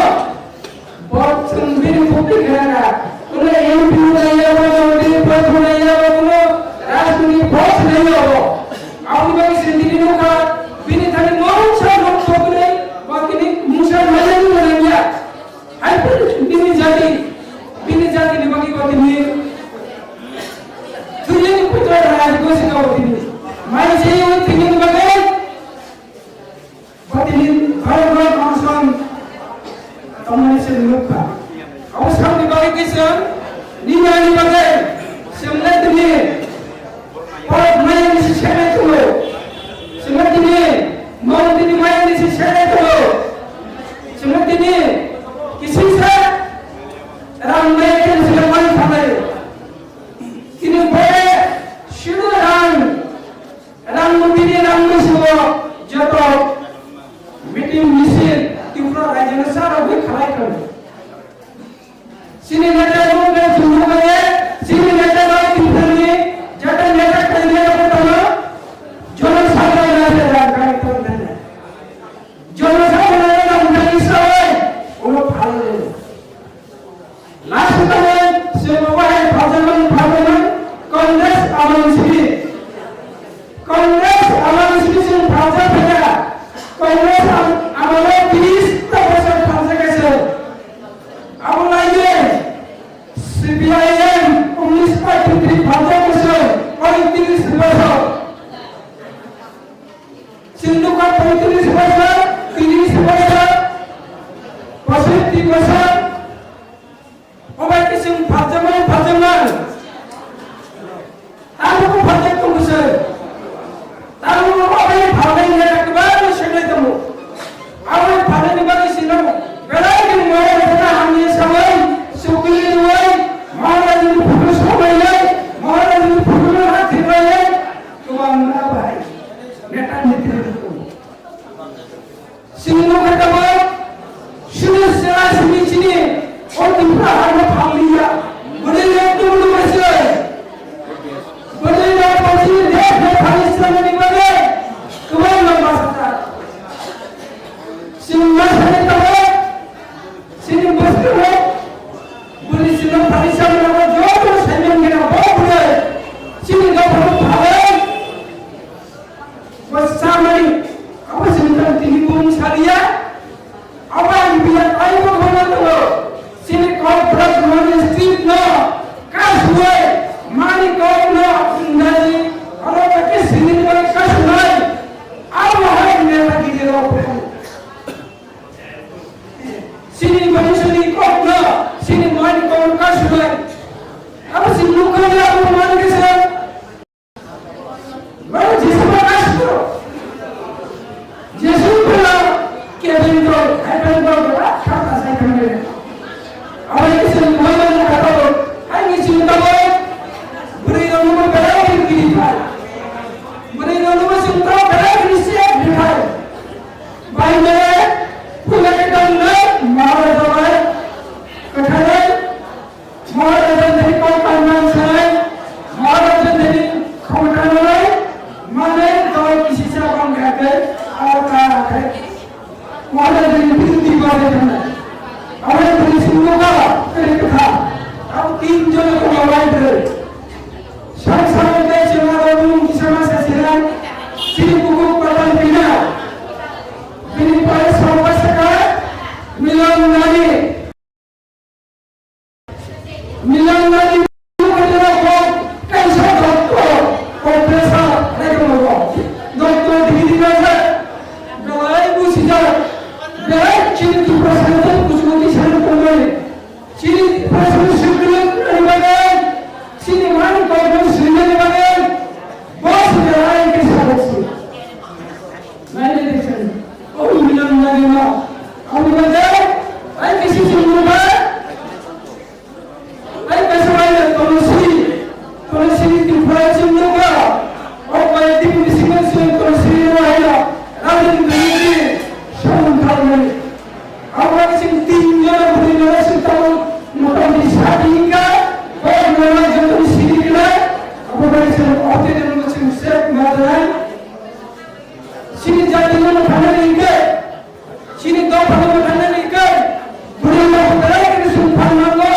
বচ্চন বিনি ফুটি খেলা কোন এমপি নাই যাবো ওদের প্রথম নাই যাবো কোন রাজনীতি বস নাই যাবো আপনি বাকি সিন্দিনি নৌকা বিনি থাকি মৌসা লোক সকলে বাকি মুসা মাঝানি বলে গিয়া হাইপার বিনি জাতি বাকি বাকি নিয়ে দুনিয়া কি পুত্র রাজ গোসি কাও তিনি মাই সেই ওই তিনি বাকি বাকি ভাই ভাই মানসন কমিউনিস্ট লোকটা অবস্থান বিভাগে কিছু নিমানি বাগে সেমলে তিনি পর মাই নিছে ছেড়ে তুলো সেমলে তিনি মন তিনি মাই নিছে ছেড়ে তুলো সেমলে তিনি কিছু সে রাম মাই কে সেমলে মান ফালে তিনি পরে শুধু রাম মন্দিরে রাম বসব যত মিটিং মিছিল मिसिन त्रिपुरा रायजोनि सारावबो खालायगोन सिनि नेताखौ बे जुमुगाया सिनि नेताखौ त्रिपुरानि जाता नेता कल्याण दङ जनसाधारण रायजो दङ जनसाधारण रायजो हिसाबै उनाव फालियो लास्ट टाइम सेवाय फाजमन कांग्रेस आमानसिबि कांग्रेस आमानसिबि फाजा कांग्रेस आमानो 30 বছর ফাজা গেছে আমলাইয়ে সিপিআইএম 19 ফাজা গেছে 35 বছর সিন্ধুকা 35 বছর 30 বছর 65 বছর অবাইকে সিং ফাজামান তারপর ফাজা কমছে তারপর অবাই ভাবে একবার সেটাই দেবো আমার ফাজানি বাড়ি ছিল বেলায় মোড়ে এটা আমি সবাই সুকুলি নয় মহারাজের ফুটো সবাই নাই মহারাজের ফুটো হাতে পাইলে তোমার না ভাই নেতা নেতৃত্ব সিংহ কাটাবো শুনে সেরা শুনেছিনি ও তোমরা আরো ফালিয়া বলে একটু বলেছে বলে না বলছি দেখ ফালিস্তান নিবারে তোমার লম্বা সাথা সিংহ সাথে তবে সিংহ বসতে হয় বলে সিংহ ফালিস্তান নিবারে জোর সাইমেন গেনা বলে সিংহ গফর ভাবে বসামানি অবশ্যই তিনি কোন সারিয়া আবার বিয়া আইব বলতো সিনে কর্পোরেট মানে স্ট্রিট না কাজ হয় মানি কম না ইংরেজি আলোকে সিনে করে কাজ নাই আর হয় নেতা দিতে দাও সিনে বংশী কম না সিনে মানি কম কাজ হয় আবার সিনে লোকেরা মান গেছে মানে জিসবা কাজ করো যেসব বলা কেবিন তো হ্যাপেন করো খাতা সাইকেল আমার কিছু মহিলা কথা বল আমি চিন্তা করি বুড়ি রঙের বেড়াই কিনি খাই বুড়ি রঙের চিন্তা বেড়াই কিনছে খাই বাইরে ফুলের ডান্ডা মারা যাবে কোথায় মারা যাবে কোন কারণ আছে মারা যাবে ক্ষমতা নয় মানে দল কিছু চাপন থাকে আর কার আছে মারা যাবে বিরোধী করে না আমাদের সিংহকা এই কথা আর তিনজন কমাইতে সংসারে চেনারু কিসমা ছিলেন সিংহকু প্রধান বিনা তিনি পরে সর্বশেষে মিলন নারী कैसा प्रोफेसर डॉक्टर डिग्री में गवाई पूछी जाए गवाई चीन की प्रशासन कुछ को किसान को मिले चीन प्रशासन शिक्षण नहीं बने चीन मान को सुनने नहीं बने बहुत गवाई के साथ मैंने देखा और मिलन नहीं हुआ अब बजाय आई किसी से मुझे ay kasamayan tolong di proyek juga oh baik di bisnis tolong wahaya lalu di sahun kali awak sing tinggal beri nama setahu mungkin di sahaja oh nama jatuh sini kena apa baik sih okey dengan macam set madan sini jadi mana mana lagi sini kau mana lagi beri nama baik ini sumpah nama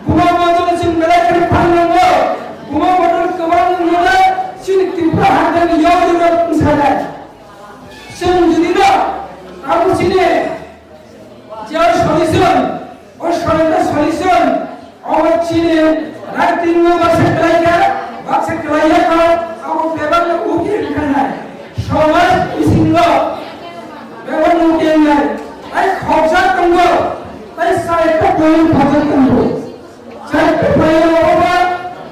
Guma modal sing mereka panggil, guma modal kawan modal sini tiba ada di jauh dari sana. Sing jadi dah, aku sini jauh solution, or solution, awak sini nanti mau bahasa kelaya kau, aku bebas ukir kena, soal isinglo, bebas ukir kena, ay khawjat tunggu, ay saya tak boleh khawjat tunggu. Jadi payah apa?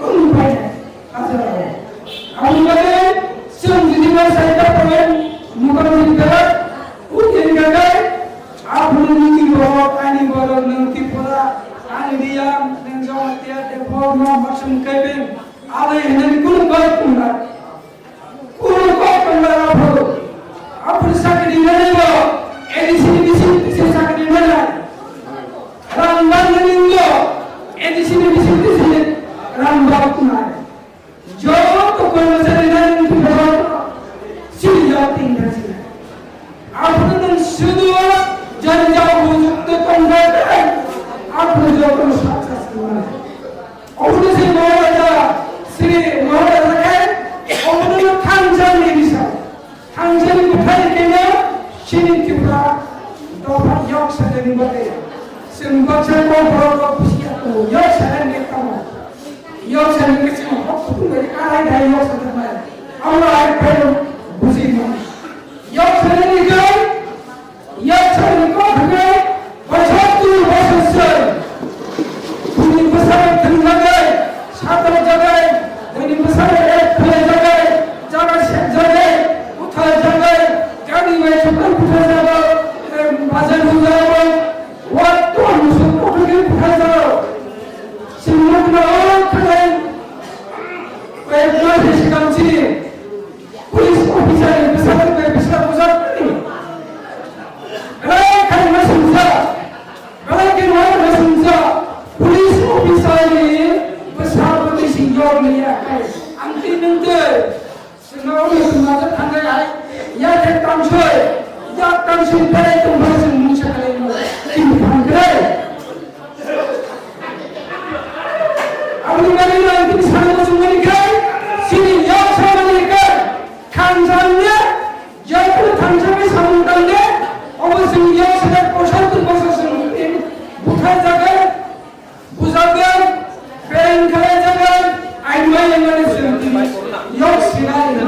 Payah. Asal. Aku boleh sendiri saya tak boleh bukan tidak. Ujian gagal. Aku nanti bawa ani bawa nanti pula ani dia dengan tiada bawa macam kebin. Ada yang nanti kurang pula. Kurang apa? Aku sakit di mana? Edisi जनजागृत Tangade आपण जो कोण शास्त्र औरसे महाराजा श्री महाराजा काय औरनो खानजानी दिसा खानजानी कुठे केले शिनी तिपरा दोफा योग सदनी बते सिंगोचे को बरो पुसिया तो योग सदनी कमो योग सदनी के छो कुंगे काय दाय योग सदनी আমরা এক ফেল বুঝি না योग सदनी गए योग सदनी को भगे बछतु बससे पुनी बसरे धंधा गए छात्र जगह पुनी बसरे एक फले जगह जगह से जगह उठा जगह गाड़ी में छुपन उठा जगह बाजार हो जाओ वो तो हम सबको भगे उठा जाओ सिमुक ना खड़े एक बार से काम चाहिए पुलिस ऑफिसर बसरे में बिस्तर गुजार नहीं गए खाने में समझा गए के नाम में समझा पुलिस ऑफिसर ने बसरा पुलिस योग लिया है अंतिम नंदे सिंगाव में समाज थांगे है या के काम छोय या काम से पहले तुम भरसे मुझे करेंगे तीन भांगे अपनी मैंने ना अंतिम साल में सुनने के सिनी योग सामने कर खानजाने जयपुर थांजामे सामुंडाने अवश्य योग से पोषण बससे बुखा जगह बुझागर पेन करे जगह आइमाय मने सुनती योग सिनाई ना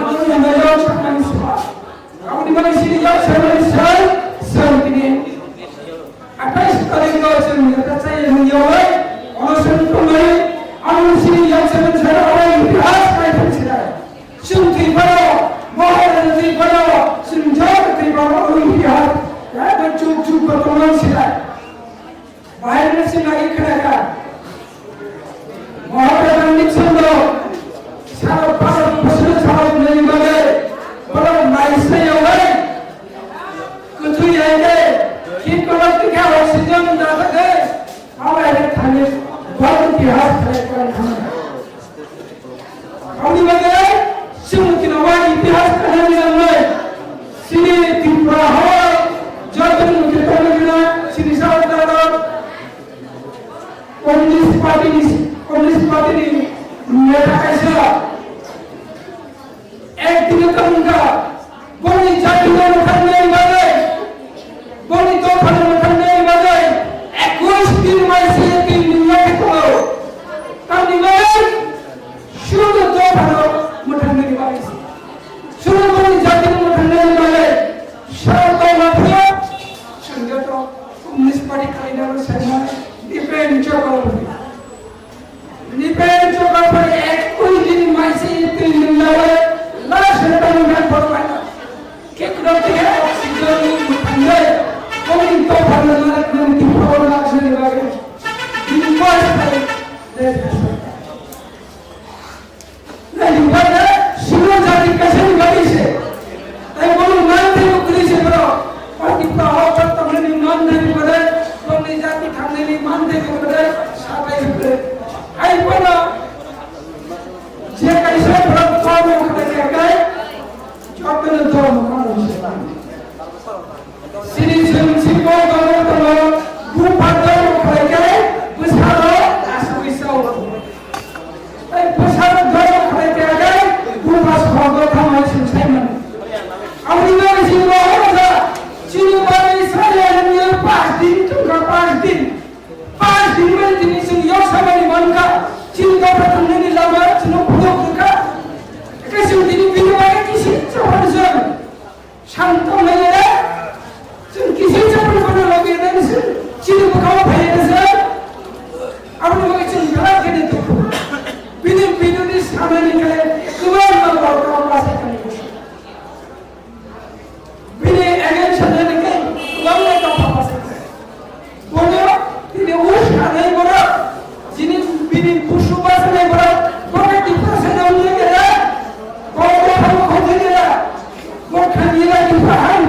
योग सकन सुहा अपनी मने सिनी योग सामने सुनती आकाश करेंगे से मुझे चाहिए हम योग और सुन को मैं हम सिनी योग सामने और इतिहास का फैसला सुनती बड़ो महाराज बड़ो सुनजाती बड़ो इतिहास है बच्चों चुप को तो मन सिला बाहर में से नहीं खड़ा का महाराज निक्सन दो सारा पार पसंद सारा नहीं बने बड़ा नाइस है ये कुछ ही है कि कोलक क्या ऑक्सीजन दाता है हमारे थाने बहुत इतिहास है पर हम बने सिमुकी नवाई इतिहास कहने लगे सिने तिपरा हो जतन के तोड़ना सिनी सावधान कम्युनिस्ट पार्टी नेता ऐसा एक दिन कहूँगा बोली जाति में उठने वाले बोली तो फल उठने वाले 21 दिन में से 3 मिलियन को कभी में शुरू तो फल उठने वाले शुरू बोली जाति में उठने वाले शर्त माफिया संगठन कम्युनिस्ट पार्टी का इधर से डिपेंड चौका पर एक कोई दिन में से 3 मिलियन लाश रिटर्न में पड़वाना के करते हैं ऑक्सीजन उठने कोई तो फल में की प्रॉब्लम से लगे इनको दे नहीं बने शिरो जाति कैसे निभाई से तय बोलो मानते हो पुलिस बरो और कितना हो तक तुमने नहीं मानने नहीं बने तुमने जाति खाने नहीं मानने नहीं बने साबाई बने आई बोला जे कैसे प्रॉब्लम सॉल्व करते गए चौकने दो मानो सिरी सिंपो गाँव तो ग्रुप आदर कर गए बुझारो आसुइसा बसार दो करते गए बुबास भागो थामा सिंसाइमन अमरीका में सिंगो होगा चीनी वाले इसराइल ने 5 दिन तुमका 5 दिन में दिन सिंह योग समय मन का चीन का प्रथम ने लावा चनो पुरो का कैसे दिन दिन वाले किसी चोर जन शांत में है चीन किसी चोर को लगे नहीं से चीन को खाओ भाई ने से अब लोग चीन गला के नहीं तो बिनु ने सामने निकले कुमार में और काम से करने बिने अगेन चलने के लंबे का पास बोलो तिने उस नहीं बोला जिन्हें बिने पुष्प बस नहीं बोला बोले कितना से नहीं गया वो हम खोज गया वो खनीरा की पहाड़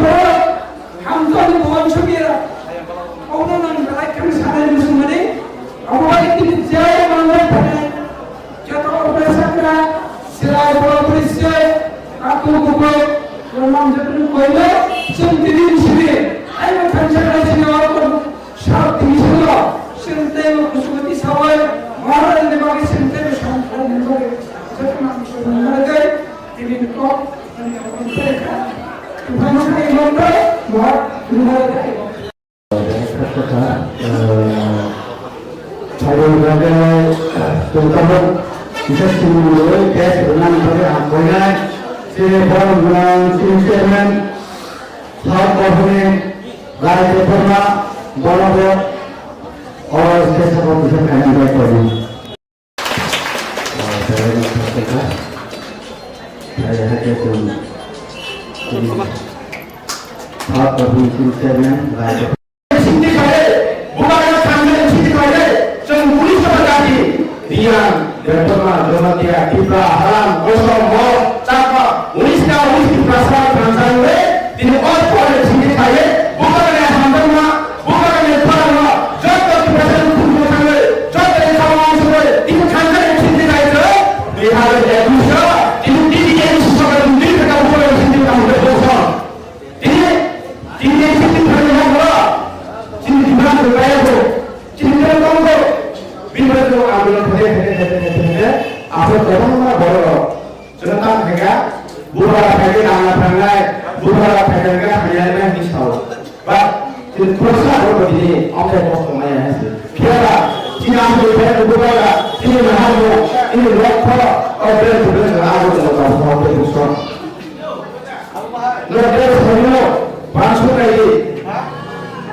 저희가 비서실 문을 계속 응하는 안 보이나요? 보람 문항 실세는 사업법원의 라이 대표나 뭐라고 세사법 비서 가능할 거니. 사업법원 실세는 라이 대표 신디카에 무가가 당면 신디카에 좀 무리서까지 리안 레포마 드라마티아 디프라 하람 고소 뭐 짜파 우리시나 우리시 플라스마 간사는데 이 어토를 신디카에 무가가 한번마 무가가 파라마 저도 프레젠트 군부상을 저도 상황을 이 간사의 신디카에서 리하를 내부셔 이 디디게 시설을 밀다가 보여 신디카 보서 이 신디카를 하고 진짜로 가야고 진짜로 가고 민주도 아무런 그래 앞으로 대단한 걸어 저는 딱 내가 무화과 발견 안 하는 무화과 발견가 하려면 미쳐 봐 지금 벌써 그러더니 엄청 걱정 많이 했어 피하라 지난주 배를 무화과 이름을 하고 이름을 놓고 그래서 그래서 아무도 못하고 그렇게 됐어 너 그래서 그러면 방송까지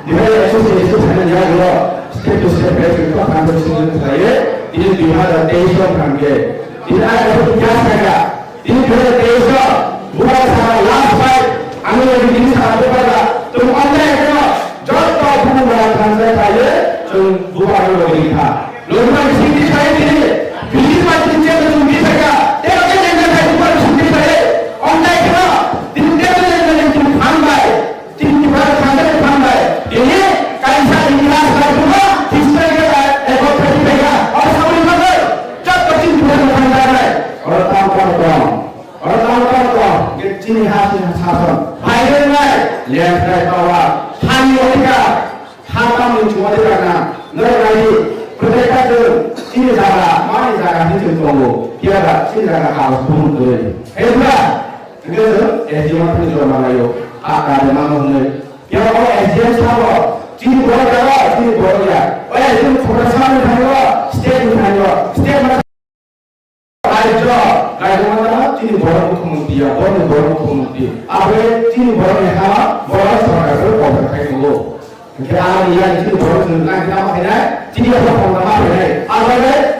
이번에 에소시에이션 하는 이야기로 스텝 투 스텝 배틀과 반복시키는 사이에 이는 위하다 데이션 관계 이는 아까부터 기하사가 이는 그런 데이션 무화사가 라스파이 아무래도 이는 사람들보다 좀 언제에서 저도 부부가 관계 사이에 좀 무화를 오니까 로드만 신기 사이들이 비즈만 진짜로 좀 미사가 때가 되는 사이 무화를 신기 사이에 언제에서 이는 때가 되는 좀 반발 지금 바로 관계를 반발 ini kaisa ikhlas semua historia ekonominya orang sama mana cepat cinta dengan orang tahu kecil hasil sahaja baiklah lihat saya bahwa kami mereka hantam mencuba karena negara mereka tu sini jaga mana jaga itu tunggu tiada sini jaga harus bunuh diri hebat itu estimasi itu mana yo akan memang yang orang SDM sama, jadi boleh jaga, jadi boleh ya. Itu profesional juga, state juga, state mana? Raja mana? Jadi boleh mukhmenti ya, boleh mukhmenti. Apa? Jadi boleh ya, boleh seorang itu boleh kayak dulu. Kita ini ya, jadi boleh senang kita makan, jadi apa pun makan. Apa?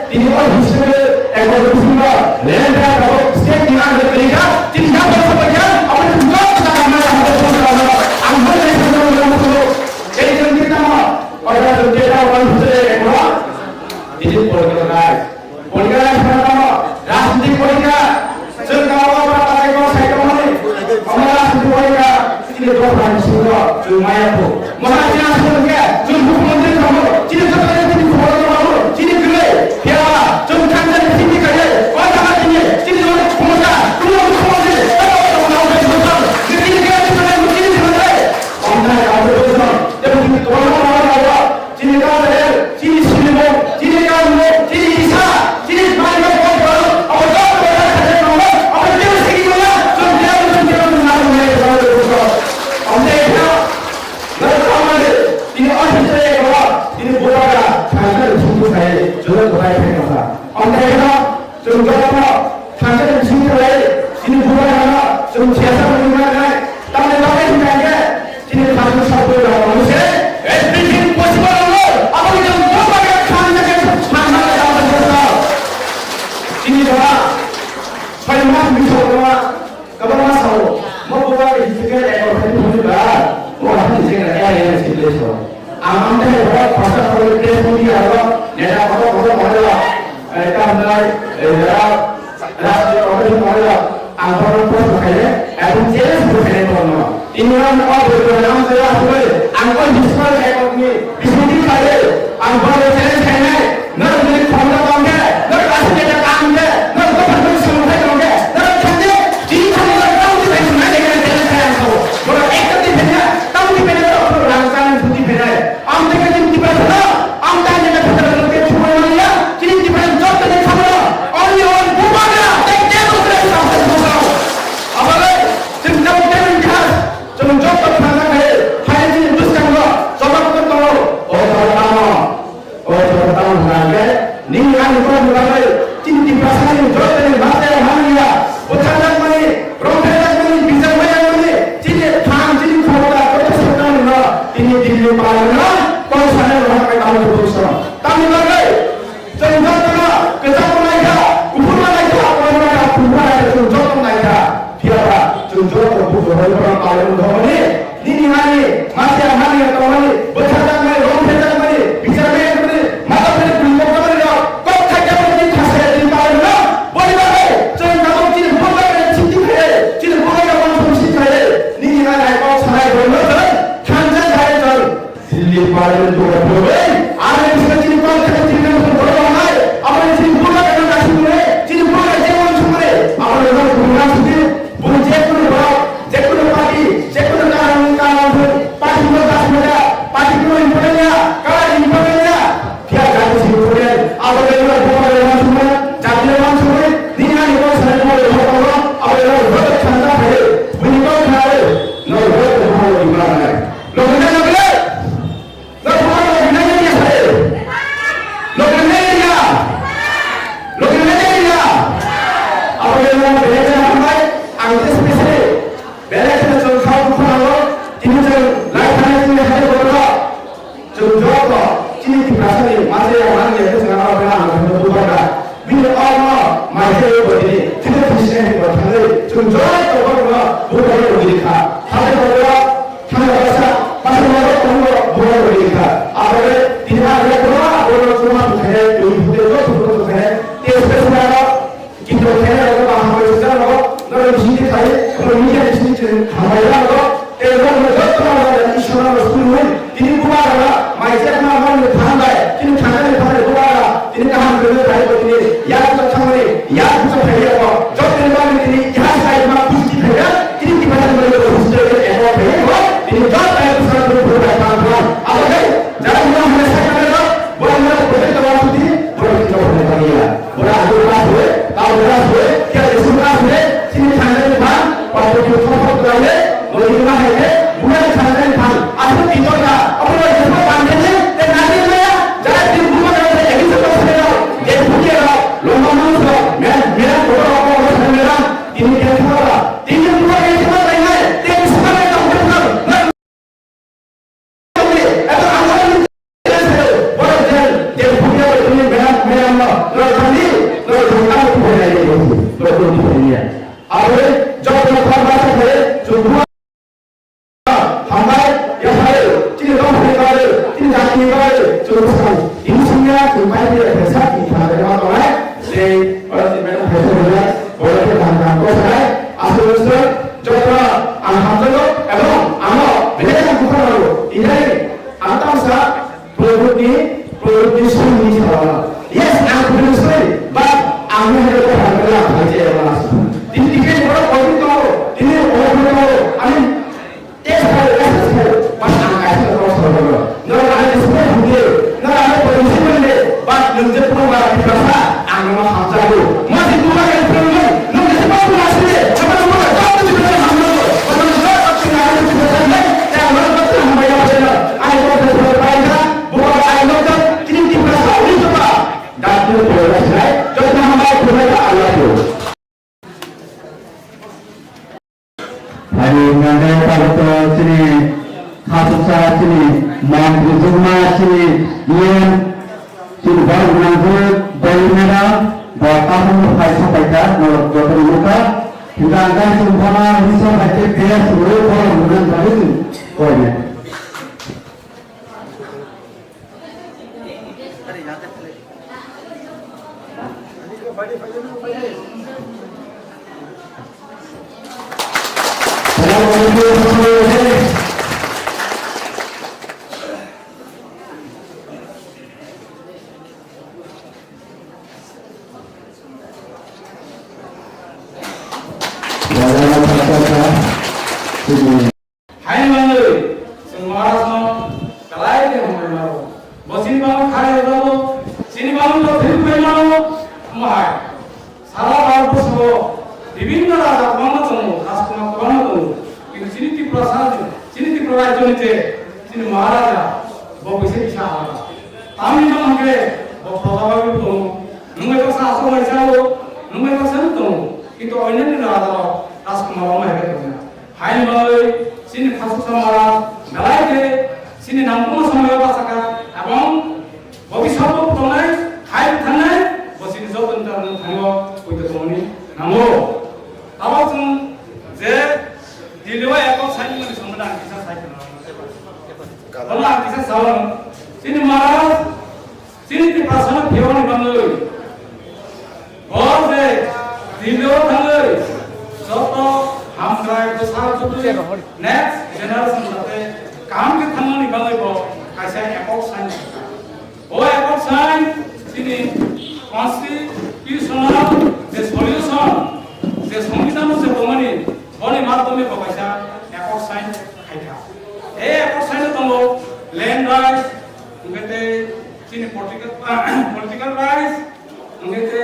Jadi orang history, ekonomi semua, lenda kalau state dengan mereka, jadi apa sebagian, apa itu juga kita mana ada pun kalau angkat ini kita orang kita orang Muslim orang ini politik pertama राजनीतिक politika सरकार partai saya kemarin orang politika ini dua orang semua cuma itu mana sebenarnya cuma menteri kamu jadi sebenarnya jadi orang kamu jadi kira dia cuma kan dari sini kerja orang macamnya jadi orang pengusaha keluar pengusaha jadi dia sebenarnya begini sebenarnya orang kamu betul tapi orang jadi kamu jadi sini jadi kamu jadi isa jadi mana 저는 그거에 생각합니다. 언제나 좀 저렇고 당신은 친구를 지는 부모가 좀 제사를 인간을 땅에 나게 생각해 지는 당신 사고를 하고 있어요. SBC 보시고는 아버지 좀 못하게 간장에서 상상을 하면서 지니 좋아 설마 미소가 그거만 사고 뭐 부모가 이렇게 내고 해주니까 뭐 하는 생각을 해야 되는 식으로 아무한테 뭐 벌써 그렇게 소리하고 내가 거기서 말이야 일단 내가 어디서 말이야 안보를 보고해 애들 제일 좋게 되는 이런 어디서 나오세요 그걸 안보 비슷하게 해보니 비슷하게 안보를 제일 잘해 너는 건강한게 너를 가슴에 깎는데 너는 또 반드시 성공해주는 게 너는 현재 뒤집어서 다운이 되면 안 되는 사람이고 너는 애끝이 되냐 다운이 되면 앞으로 나가는 분이 되냐 아무데가 지금 집에서 아무데가 집에서 그렇게 죽어야 지금 집에서 저때는 가면 어려운 무방이야 땡땡으로 그래서 아마를 지금 저때는 좀 저때 상상해 하얀지 무시한 거 저만큼 또 어떠나 सिल्ली पालेना कौन साने वहाँ पे काम करते हैं तामी लगे जंगल का केसाव नहीं था ऊपर नहीं था ऊपर नहीं था ऊपर नहीं था जंगल नहीं था फिर जंगल को बुझ रहे हैं पालन धोने नीनी हानी मासे हानी तो हानी बच्चा तक में रोम भेजा में बिचार में माता फिर बिल्लो कर रहे हो कब तक क्या बोलती खासे दिन पालेना बोली बात है जंगल को चीज बोल रहे हैं चिंती है चीज बोल रहे हैं कौन समझी है नीनी हानी कौन साने बोलने चल खानजा जाए चल सिल्ली पालन तो बोले आने इसका चीज कौन से चीज में बोल रहा है अपने चीज बोल रहे हैं ना सुने चीज बोल रहे हैं कौन सुने अपने लोग बोलना सुने बोल जे कोई बात जे कोई पार्टी जे कोई कारण पार्टी को दास में पार्टी को इम्पोर्टेंट है कहाँ इम्पोर्टेंट है क्या जाते हैं इम्पोर्टेंट अब अगर लोग बोल रहे हैं सुने जाते हैं सुने दुनिया में बहुत सारे लोग हैं अब लोग बहुत क्षमता है बिल्कुल खाए लोग बहुत बहुत इम्पोर्टेंट है लोग नहीं लगे लोग बहुत नहीं है लोग नहीं है अब लोग भेजे हमारे आगे स्पेशली बेलेट में जो खाओ खाओ किन्हीं जो लाइफ में है बोलो जो जॉब चीनी की भाषा में माजे हमारे लिए कुछ नया बना हम लोग बोला भी और माजे बोले चीनी फिशे में बोले जो जॉब तो बोलो वो बोले लिखा हमें बोलो हमें भाषा बोलो बोलो लिखा अब तीन बार बोलो सुना तो है कोई बोले तो है ये स्पेशल किंतु खेल रहे हो हम लोग चल रहे हो ना चीनी खाए और मीडिया चीनी हमारे लोग एवं में जो तो ईश्वर ने स्कूल में तीन कुमार वाला माइसे अपना मन में ठान लाए तीन ठाने में ठाने कुमार तीन का हम करने भाई को तीन याद तो छाने याद कुछ है ये को जो तीन बार में तीन यहाँ साइड में कुछ की है तीन की बात में लोग हॉस्टल के एवं है वो तीन जात है तो सारा लोग पूरा काम हुआ अब है जब हम हमेशा कर रहे हो वो हम लोग प्रोजेक्ट करवा सकते हैं प्रोजेक्ट करने वाली है बड़ा आगे बात हुए ताऊ बड़ा हुए क्या इसमें हुए तीन ठाने में भाग और जो छोटा कराए वो इतना है बुरा खाने में भाग आज तो तीनों का अपने जन्म बांधे थे ते नारी में जरा दिन बुरा करते यही सब कर रहे हो ये भूखे रहो लोगों को मैं मेरा थोड़ा आपको समझ मेरा तीन के थोड़ा तीन दिन बुरा के थोड़ा नहीं है ते इसमें मैं काम करता हूं ऐसा आंदोलन ऐसे बड़ा जल ये भूखे और तुम्हें मेरा लो खाली लो झूठा को बोल रहे हो लो तो नहीं है अब जो लोग बात है जो हमारे यहाँ चीज़ कम होने वाले चीज़ जाने वाले जो लोग इंसिनिया जो मैं भी ऐसा की था मेरे वहाँ तो है ले और मैंने ऐसे बोला बोले कि हम को है आशु दोस्तों जो तो हम लोग एवं हम विलेज में कुछ करो इधर आता सा प्रवृत्ति सुनी चला yes I'm producing but I'm not able to handle it मुझे वाला तीन टिकट बड़ा कोई तो तीन और बड़ा I mean yes but I'm actually also no I just want to do no I have policy बने but नंजे पूरा दिखासा I'm not समझा लो मत पूरा कर लो लोग इस बात को आशे हमारा पूरा काम तो दिखा हम लोग और हम लोग अपने आप को दिखा ले क्या हम लोग हम भैया बना I want to provide वो I know that तीन की भाषा नहीं तो डॉक्टर बोला है जो हमारे पूरे का अलग हो hari ngandai pada sini khasusa sini mantri jumma sini yen sini baru menanggur dari mana bahkan sampai sampai dah dokter muka kita akan sempurna bisa baca dia seluruh orang bukan baru oh ya Hai mana? Semua orang kalai ke hamba malu. Mesin malu kaya malu, sini malu tu hidup malu, mahal. Salah baru semua. বিভিন্ন রাজা কমানো জন্য রাজকুমার কমানো জন্য কিন্তু চিনি প্রসাদ চিনি প্রবাহ জনিতে চিনি মহারাজা বসে ইচ্ছা হয় আমি আমাকে প্রভাবিত তো নুঙ্গে তো শাসন হয়েছিল নুঙ্গে তো সেন তো কিন্তু অন্যান্য রাজা রাজকুমার আমার হেবে না হাই মালে চিনি খাসু সামারা মেলাইতে সিনি নামকো সময় বাসাকা এবং ভবিষ্যৎ প্রণয় খাই থানায় বসিনি যতন থাঙ্গো কইতে তমনি নামো আবার যে দিলেও একক সাইন মানে সম্বন্ধে আকিসা সাইকেল না আকিসা সাওন সিনি মহারাজ সিনি প্রাসনা ফেওনি বাংলাই যে দিলেও থাঙ্গই যত হামগ্রায় তো সারা চতুর্থ নেক্সট জেনারেশন সাথে কাম কে থাঙ্গনি বাংলাই বো কাইসা একক সাইন ও একক সাইন সিনি কনস্টিটিউশনাল যে সলিউশন যে সংবিধান যে বমানি বনি মাধ্যমে বকাইসা একক সাইন খাইতা এই একক সাইনে দङ ল্যান্ড রাইটস উঙ্গেতে চিনি পলিটিক্যাল রাইটস উঙ্গেতে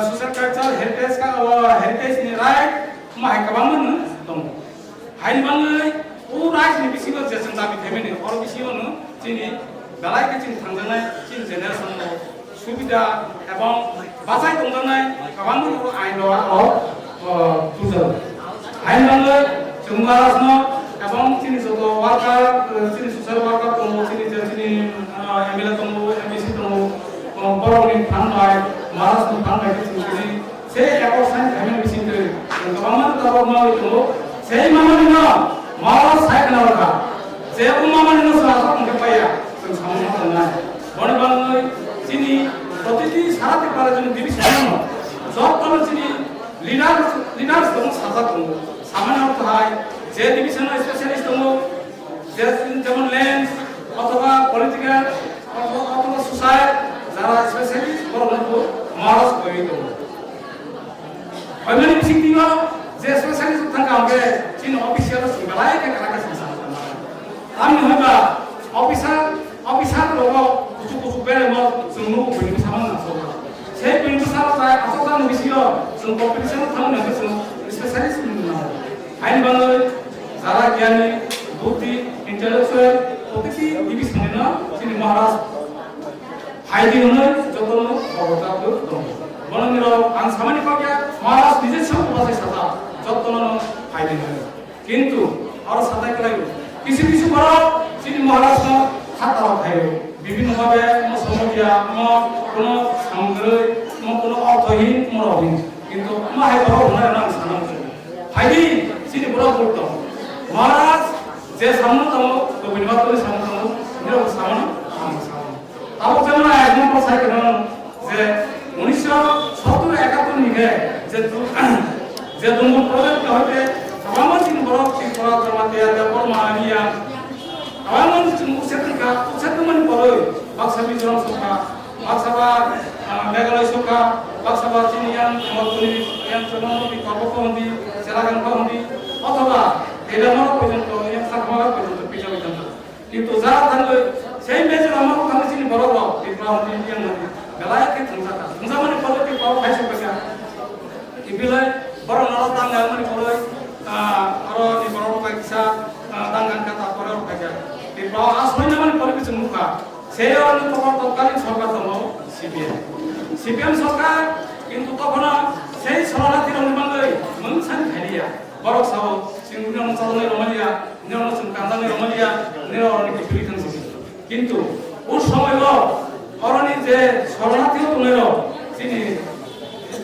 সোশ্যাল কালচার হেরিটেজ नि राइट माहाय गोबांमोन दङ हाय बाङै ও রাইট नि बिसिङाव जे जों दाबि थेमेनि अर बिसिङावनो चिनि बेलायके चिनि थांजानाय चिनि जेनेरेशन सुबिदा এবং বাছাই दंजानाय गोबांमोन आइन तुजल आइन बाङै जों मारासनो এবং চিনি যত ওয়ার্কার চিনি সোশ্যাল ওয়ার্কার দङ চিনি এমএলএ দङ এমপিসি দङ বরংনি ফান্ডাय মারাসनि फान्नाय चिनि से एকক साइन थेमेनि बिसिङै गोबांमोन दाबो मावै दङ সেই মামাनिनो मारा साइकनावका जे मामानिनो सासा अंगपाया जों सामना थानाय बने बाङै चिनि प्रतिदि साराते पारे जों डिभिजन जतनो चिनि लिडार्स दङ सासा दङ सामान्य थाय जे डिभिजन स्पेशलिस्ट दङ जे जेमन ল্যান্ড অথবা পলিটিক্যাল অথবা সোসাইটি যারা স্পেশালিস্ট বড় মারাস কই দङ হয়মানি বিসিংটিও যে স্পেশালিস্ট থাকা আমাকে চিন অফিসিয়াল সিঙ্গালাই কে কাকা সংসার আমি হইবা অফিসার লোক কুচু বেরে ম जोंनो बयनिबो सामान नांगौ সেই बयनिबो सामान आसाम बिसियो जों कम्पिटिशन थांनो जों स्पेशलिस्ट नांगौ आइन बाङै जारा गियानी बुद्धि इंटेलेक्चुअल प्रतिदि डिभिजननो चिनि महाराज हाइदि होनो जतनो अबताबो दङ বনমির আন সামান্য পাকে महाराज নিজে সব বাসে সাদা যতন হাইদি কিন্তু আর সাদাই করাই কিছু কিছু বড় চিনি महाराज খাতা খাইও বিভিন্ন ভাবে সমস্যা কোন সামগ্রী কোন অর্থহীন মরহীন কিন্তু মাহে বড় না না সানাম হাইদি চিনি বড় করতে महाराज যে সামনে তো বিনিময় করে সামনে নিরব সামনে তাও যেমন একদম প্রসার করেন যে 1970-71 নিগে যে দুমু প্রজেক্ট হইতে আবামন চিন বড় চিন করা জমাতে দেবর মানিয়া আবামন চিন উচ্চতমন পরে বাক্সাবি জন সকা বাক্সাবা মেঘালয় সকা বাক্সাবা চিনিয়ান মতুনি ইয়ান চলনবি কবকন্দি সেলাগান কন্দি অথবা এডামর পর্যন্ত ইয়ান সাকমার পর্যন্ত পিছাবে জানা কিন্তু যারা থাকলে সেই মেজর আমার ওখানে চিনি বড় বড় ইব্রাহিম ইন্ডিয়ান নদী বেলায়কে থাকা মানে পলিটি পাওয়া খাইছে পেকা ইবিলাই বড় নরম দাঙ্গা মানে পড়ই আরো নি বড় পাইছা দাঙ্গান কথা পরে পেকা ইব্রাহিম আসলে মানে পলিটি মুখা সেই অন্য তৎকালীন সরকার দল সিপিএম সরকার কিন্তু তখন সেই শরণার্থীর অনুবাঙ্গই মনসান খাইয়া বড় সাও সিংহ চালনের রমালিয়া নিরন কান্দানের রমালিয়া নিরন কি ফিলিখান কিন্তু ওই সময় অরণি যে শরণার্থী তুলের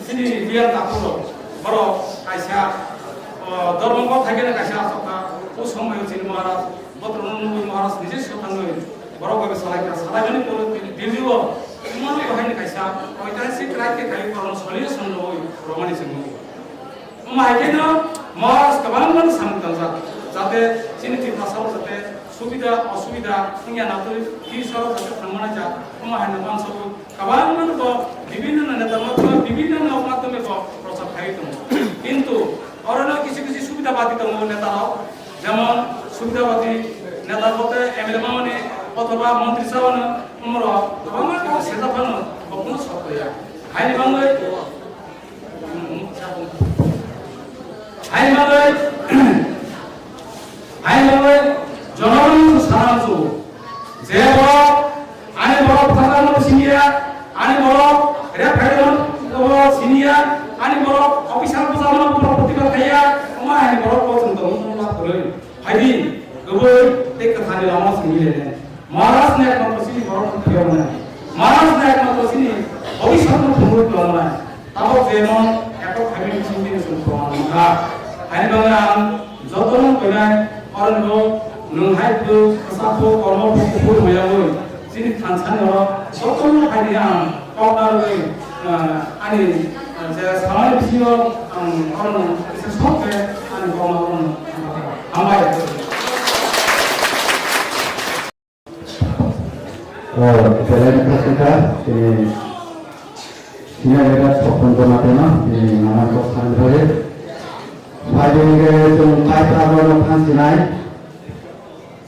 চিনি বিয়ার তাকুল বড় কাইসা ধর্মঙ্গ থাকে না কাইসা আসকা ও সময় চিনি মহারাজ বদ্রনন্দী মহারাজ নিজে সতাঙ্গই বড় ভাবে সালাইমানি করে দিল্লিও ইমান কহাইনি কাইসা ঐতিহাসিক রাজ্যে খাই করণ সলিউশন লই রমানি সিংহ মাইকেন মহারাজ গোबां সামদান যাতে চিনি ভাষাও যাতে সুবিধা অসুবিধা ইয়া নাতই কি সব যাতে থামনা যা মাহান মানসব গোबां বিভিন্ন নেতা বিভিন্ন মাধ্যমে প্রচার খাই দङ কিন্তু অরণ্য কিছু কিছু সুবিধাবাদী দङ নেতারাও যেমন সুবিধাবাদী নেতা বলতে এমএলএ মানে অথবা মন্ত্রী সাবানো আমার গোबां সেটা ফানো কোনো সক্রিয়া হাইনি বাংলাই জনগণ সারাংশ যে বড় আনে বড় প্রধান সিনিয়র আনে বড় রেফারেন্ট সিনিয়র আনে বড় অফিসার বুঝানো প্রতিভা খাইয়া আমার আনে বড় পছন্দ লাভ করে হাইদি গবই তে কথা লামা সিনিয়র महाराज ने एकमात्र सिनी भरत फिरौना महाराज ने एकमात्र सिनी भविष्य में भूमित करना अब जेमन एक फैमिली चिंतन सुनते हैं आइन बंगाल जतन करना और लोग नंहाय तो साथो कर्म फुल हो जाओ सिनी थानसाने हो जतन फायदा कौटार में आनी जे सामान्य विषय और इसे सब के आनी कौन हमारे Kalian kita sini ada sokong tomatena di nama kosan boleh. Pagi ini tum kai prabowo pancinai,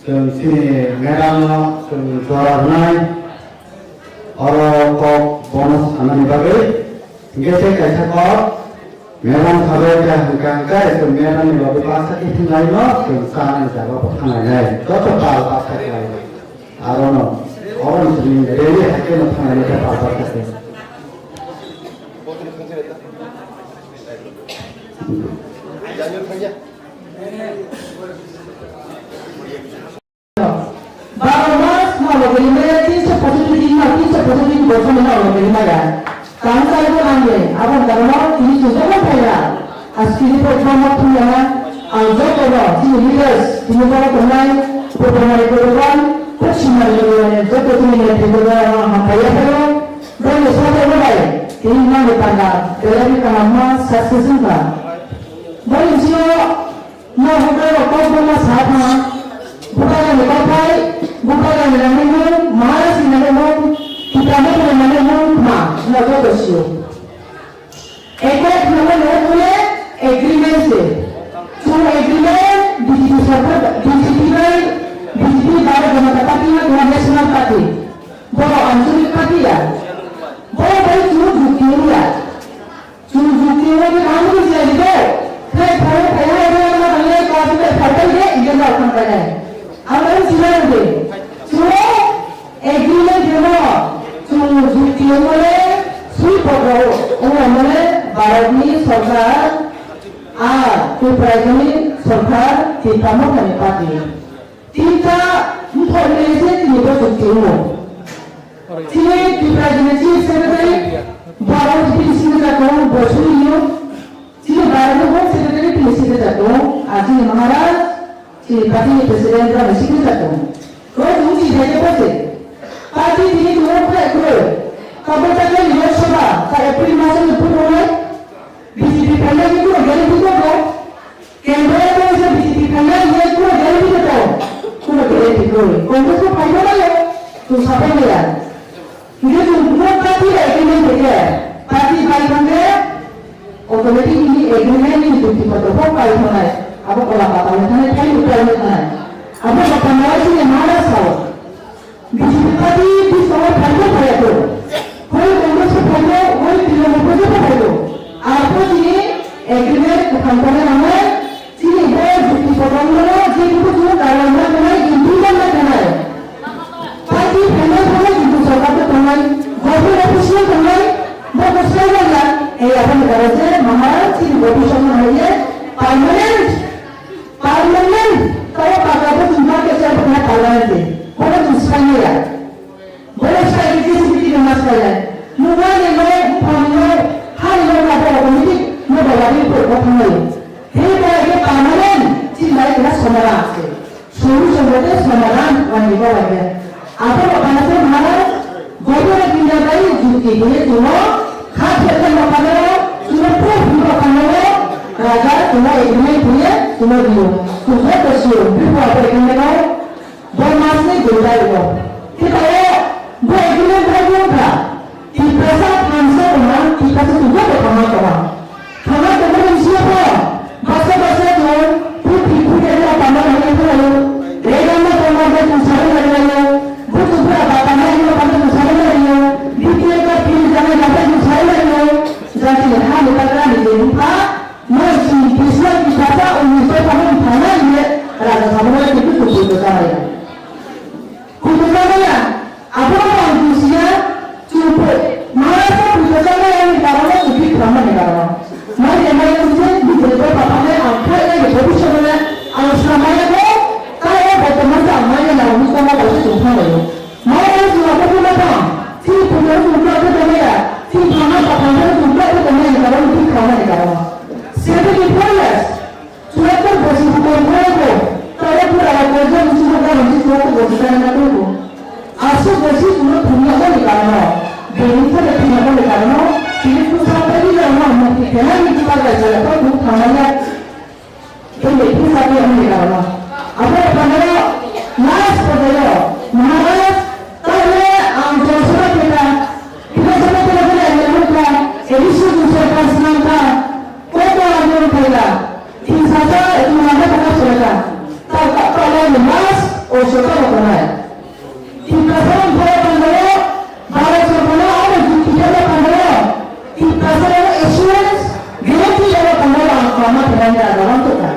tum sini merana tum jualanai, orang kok bonus anak dibagai, kita kaisa kok meran khabar ka hangkai tum meran dibagai pasal itu lain tum sana jaga petang lain, toto pal pasal lain, arono. और इसमें railway हके में थाने का पापा करते हैं Baromas mau bagaimana tinsa positif bersama bagaimana tangsa itu ande abang karena ini sudah berapa askiri pertama punya anjak kalau sini leaders ini baru pernah pertama program Persimmar level jatuh tinggi dari negara Malaysia itu dan suatu mulai ini mana tanda dalam kamar sasisnya boleh sih mau berapa kau sama bukan lepai bukan melalui malas melalui kita melalui nak bersih ekor melalui agreement sih cuma agreement disiplin BJP baru dengan partinya dengan nasional parti, bawa anjurik parti ya, bawa dari cuma bukti ya ni kamu bisa juga, saya orang mana kau tu partai dia ini nak partai, apa sih ni? Cuma agreement cuma bukti mana, sui pokok, orang mana barat ni सरकार tu prajani सरकार kita mau kami parti. Kita informasi ini berfungsi. Sini kita jenis sekretari baru di sini jatuh bersuliu. Sini baru pun sekretari di sini jatuh. Aji Maharaj, sini parti presiden di sini jatuh. Kau mungkin saja pasti. Parti ini dua puluh. Kabar saja lima coba. Saya April masa itu mulai. BJP pandai itu jadi kita kau. Kendra itu bisa BJP pandai itu jadi kita kau. Cuma kita itu, Kongres itu faida mana? Tu siapa dia? Dia tu buat parti agreement dia. Parti baik mana? Otomatik ini agreement ini tu kita tu baik mana? Apa kalau kata mana? Kali bukan mana? Apa kata mana sih mana sah? BJP parti di semua faida faida tu. Kalau Kongres itu faida, kalau tidak faida faida. Apa sih agreement kantor nama? Sini boleh bukti program mana? Jadi itu semua kalau mana? Parti pendek itu सरकार तो कमाई, government official कमाई, बहुत अच्छा लगा। अपन कह रहे थे महाराज की ऑफिशियल में है परमानेंट तो कागज पर चिंता के साथ अपना पार्लियामेंट है, बड़ा दूसरा नहीं है, बड़ा साइड की स्थिति में मसला है। मोबाइल में फाइनल हर लोग का कम्युनिटी में बवाली को उठाना है ये परमानेंट चीज लाइक ना समाधान है, सोल्यूशन होते समाधान वाली बात है। apa kepada Maharaj, gubernur Bindadai Juki ini cuma khas dengan apa cuma pun apa raja cuma ini punya cuma dia, cuma tersiur, bukan apa yang mereka bermasuk benda itu. Kita buat ini berapa? Di pasar Hansa orang kita juga berpengalaman. Karena teman siapa? Bahasa tu putih ada apa nama itu lalu. Regan teman itu saya lalu. Jadi hal perkara ini lupa masih bisa dibaca untuk paham mana ini rasa sama itu kudu saya. Kudu suruh dunia kan di karena begitu ada dunia kan di karena ini tuh sampai di dalam mungkin karena itu pada jalan itu namanya ini itu satu yang di karena apa namanya mas pada mas tahu angkor surat kita semua tidak boleh melakukan edisi usaha personalnya kota yang berbeda ini saja itu ada pada surat tak kalau mas oh sudah benar di pasar pandai barat sekolah ada di dalam pandai di pasar assurance garanti ada pandai angkama dengan dalam tu kan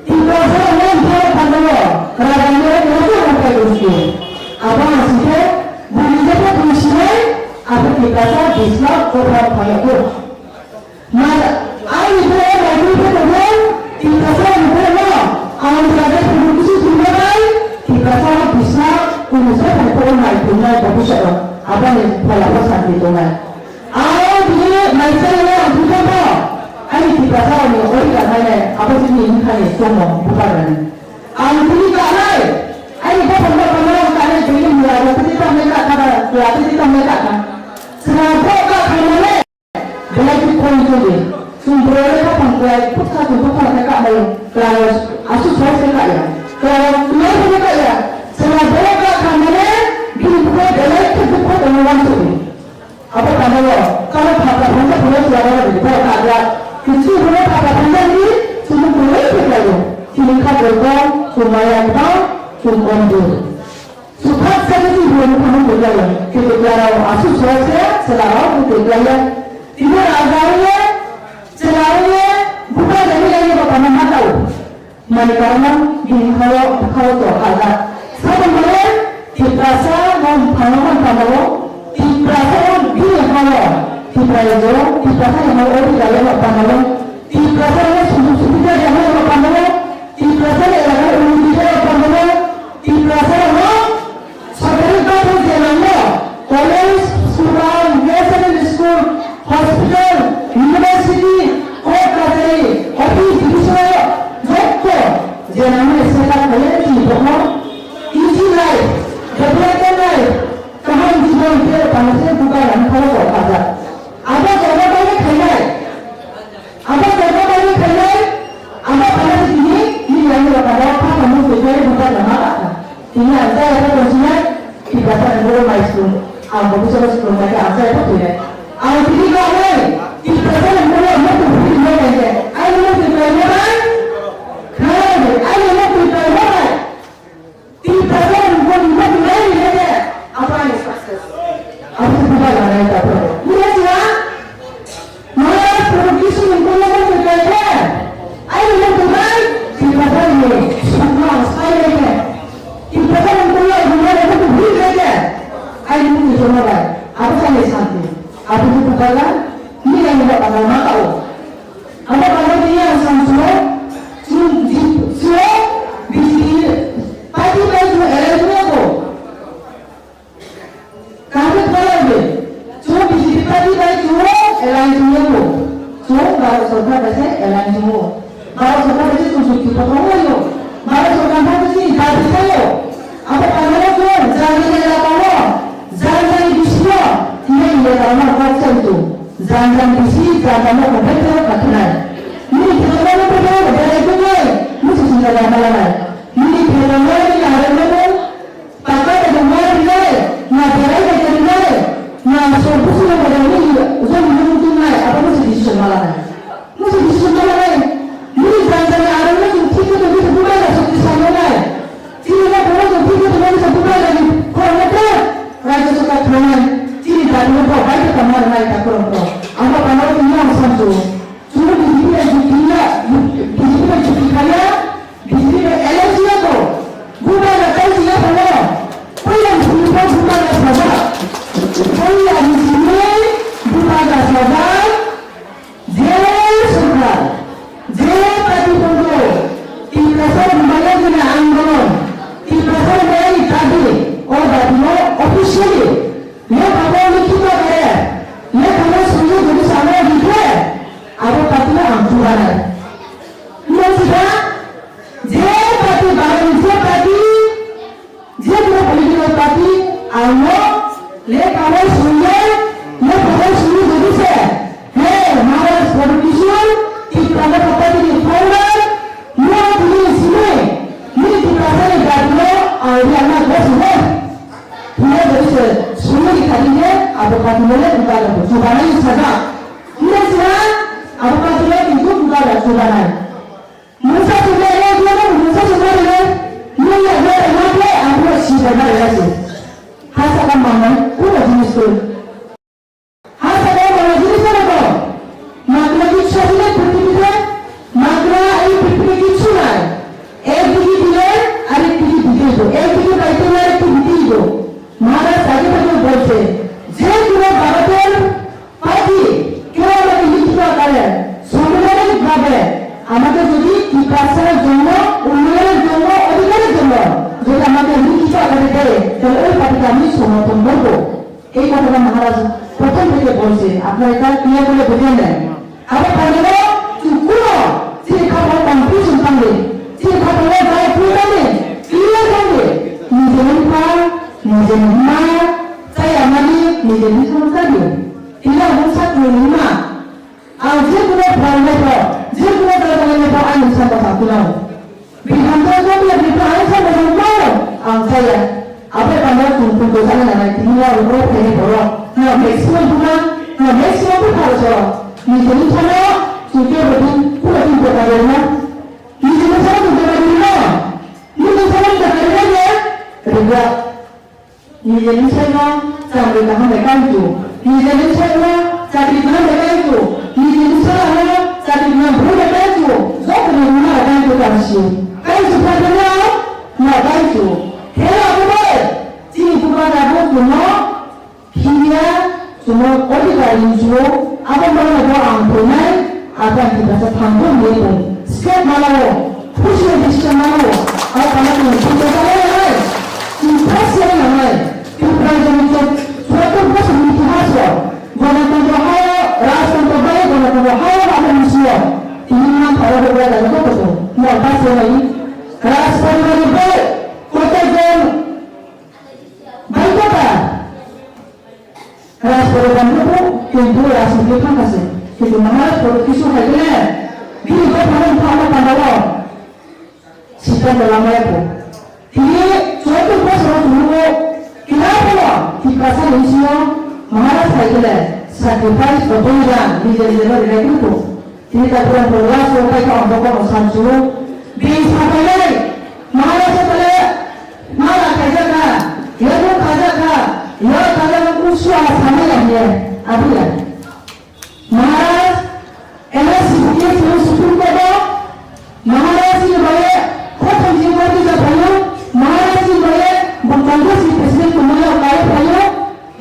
di pasar yang pandai kerana itu apa itu apa maksudnya bukan polisi apa di pasar bisnis orang pandai tu mana air berapa itu betul di pasar berapa orang berada di posisi tinggal di pasar bisa usaha perempuan punya bagus apa nih pola pasar itu kan awal begini misalnya bukan apa ini di pasar ini orang katanya apa sih ini kan semua bukan ini kan ini apa kan jadi mulai kita mereka kata kita mereka kan sebab kata belajar konjungsi sumbernya pangkai pusat untuk mereka mau kalau asus saya ya kalau mereka ya sebab mereka kamera dibuat dalam tempat orang tu apa kamera kalau apa benda boleh suara dibuat ada kecil boleh apa benda ni semua boleh berlalu sehingga berbang supaya kita sumber sukat sekali belum kamu berlalu kita asus saya selalu berlalu tidak agarnya selalu bukan dari yang pertama tahu mereka di kalau tu ada sebenarnya di pasar dan pengalaman kamu di pasar di kalau di pasar di pasar yang mau di dalam kamu di pasar yang sudah yang mau kamu di pasar yang ada di dalam kamu di pasar yang seperti kamu jalannya college sekolah university school hospital university kota office bisa doktor jangan sekolah kalian di bawah easy life berbeda life kamu di bawah dia panasnya bukan kalau ada apa jaga banyak kalian apa jaga banyak kalian apa panas ini yang pada apa kamu sesuai bukan nama ini ada yang konsumen di pasar dulu maestro aku bisa masuk mereka apa itu tidak aku tidak boleh di pasar dulu aku tidak boleh aku tidak boleh parti amo le kawan sungai le kawan sungai jadi se hey Maharaj production kita dapat di founder mau di sini ini kita saya gaduh dia nak bersuara dia jadi se sungai tadinya apa parti boleh bukan coba lagi saja ini sekarang apa parti boleh itu bukan coba lagi musa sudah ada musa sudah ada ini ada aku sudah ada hasakan mana udah jenis tu hasakan mana jenis apa makna kita sudah berpikir makna ini berpikir kita sudah berpikir dia ada berpikir itu berpikir itu ada berpikir itu mana saja kita boleh je kita bahagian pagi kita lagi kita kalian semuanya kita আমাদের যদি বিকাশের জন্য উন্নয়নের জন্য অধিকারের জন্য যদি আমাদের লিখিত আকারে দেয় তাহলে ওই পার্টিকে আমি সমর্থন করবো এই কথাটা মহারাজ প্রথম থেকে বলছে আপনার এটা ক্লিয়ার করে বুঝে নেন আবার বলবো কোনো শিক্ষার কনফিউশন থাকবে শিক্ষার যায় পুরানে ক্লিয়ার থাকবে নিজের পার নিজের মা তাই আমাদের নিজের সংস্কারী এটা ছাত্র নিমা আর যে কোনো প্রবলেম যেকোনো জায়গায় আইন সাথে থাকলাম বিধানসভা দিয়ে বিধান সাথে থাকলাম saya apa yang untuk dosa dan tinggal rumah ini baru nah maksimum juga nah maksimum pun harus ni jadi cara sudah betul berkarya ni jadi cara sudah berkarya ni jadi cara sudah berkarya juga ni jadi cara sampai tahan mereka itu ni jadi cara sampai tahan mereka itu ni jadi cara sampai tahan mereka itu so mana ada itu kasih kan sebenarnya nggak itu Hela boleh, sini bukan aku semua, hingga semua orang itu, apa mana orang punya, apa yang kita sambung itu, setiap malam, pusing di setiap malam, apa mana kita tahu, kita siapa nama, kita jadi suatu pasal itu mana kita hal, rasa terbaik, mana kita hal apa manusia, ini mana kalau kita dah tahu tu, mau pasal ini, rasa terbaik. Kotakan baik apa? Ras program itu tentu ras itu kan kasih. Itu mana produksi hasilnya? Bila kita pada sistem dalam itu. Ini suatu proses dulu. Kenapa? Kita manusia maharas hasilnya. Sacrifice berdoa di jalan itu. Ini tak perlu berdoa supaya kita orang sanjung. Bisa boleh maharas boleh माला खाजा का ये वो खाजा में उसे आसानी लगी है अभी है महाराज एलएससी के सुप्रीम कोर्ट महाराज जी बड़े खुद जिम्मेदार की जब भाइयों महाराज जी बड़े कांग्रेस की प्रेसिडेंट को मिला उठाए भाइयों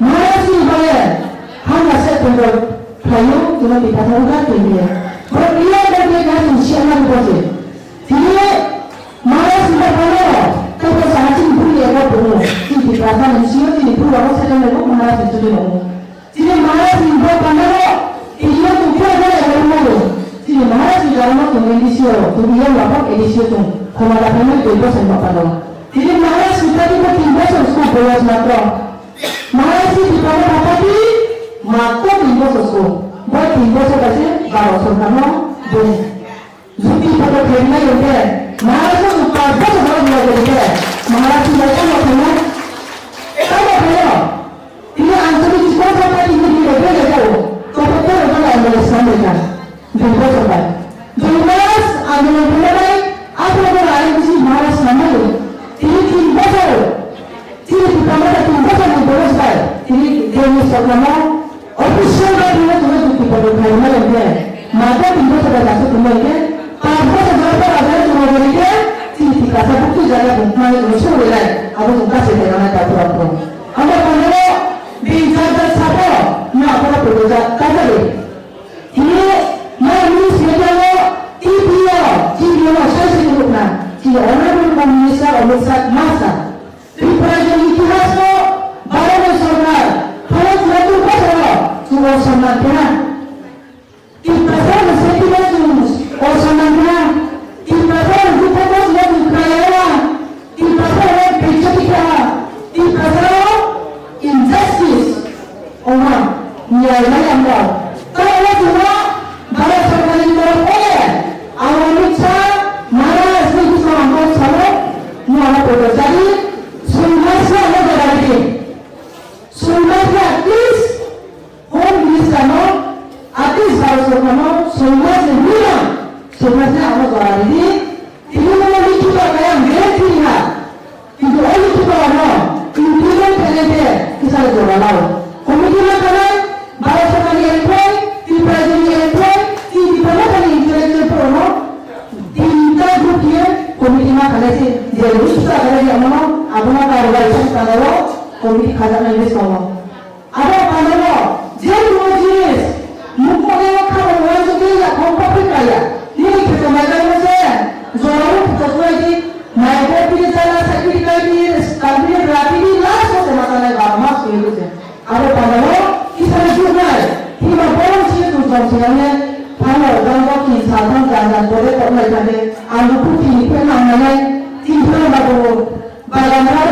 महाराज जी बड़े हम ऐसे तुमको भाइयों तुम्हें दिखा होगा के लिए और ये करके क्या इंशाल्लाह बोले फिर महाराज जी बड़े Kalau sahaja ibu dia kau perlu, ini perasaan manusia ini perlu orang sedang melakukan malas itu dulu. Jadi malas ibu pandai, ini tu kau ada yang malu. Jadi malas di dalam tu edisi tu dia lapor edisi tu, kalau ada pemain tu ibu semua pandai. Jadi malas kita ni pun tinggal sesuatu bolas matra. Malas di dalam apa ni? Mata tinggal sesuatu. Buat tinggal sesuatu baru sekarang boleh. Jadi pada kerana itu, malas tu apa sebab dia boleh? Maharaj sudah tahu mana? Apa dia? Dia antara kita siapa ini dia boleh tahu. Siapa tahu mana yang boleh sampaikan? Jumpa siapa? Jelas ada yang boleh. Apa yang lain mesti Maharaj nama itu. Ini kita tahu. Ini kita mana kita tahu boleh sekali. Ini dia ni sekarang official dia tu kita boleh mana dia. Maka kita sudah tahu semua dia. Apa sebab ada semua dia? Kita bukti jaga bukan usul lain. Aku bukan sebenarnya tak perlu. Anda pandai bicara siapa? Nak apa bekerja kata ini mana sebenarnya dia saya sebutkan. Dia orang yang Malaysia masa. Di perjalanan ihtias ko baru सरकार kalau satu pasal cuma samakan. Di pasal setiap और समानता इन प्रकार रूपों में कलावा इन प्रकार बेचती का इन Misalnya aku soal ini, itu mau dicoba kayak berarti ya. Itu orang coba mana? Itu kan terjadi kisah coba lalu. Kemudian kalau balas sekali employ, di presiden employ, di mana kali intellectual promo, di grup dia, kemudian kalau si jadi susah kalau dia mana, apa nak karya kalau komite khazanah ini semua. Apa kalau jadi jenis mukanya kalau orang itu ya kompeten kaya, ini kita macam macam, zoru sesuai di mereka pilih salah satu kali kami berarti di langsung sama salah lama sekali saja. Apa kalau kita juga, kita boleh sih tu soalnya, kalau orang kita jangan boleh tak macam ni, anu putih ni pun namanya, kita bagaimana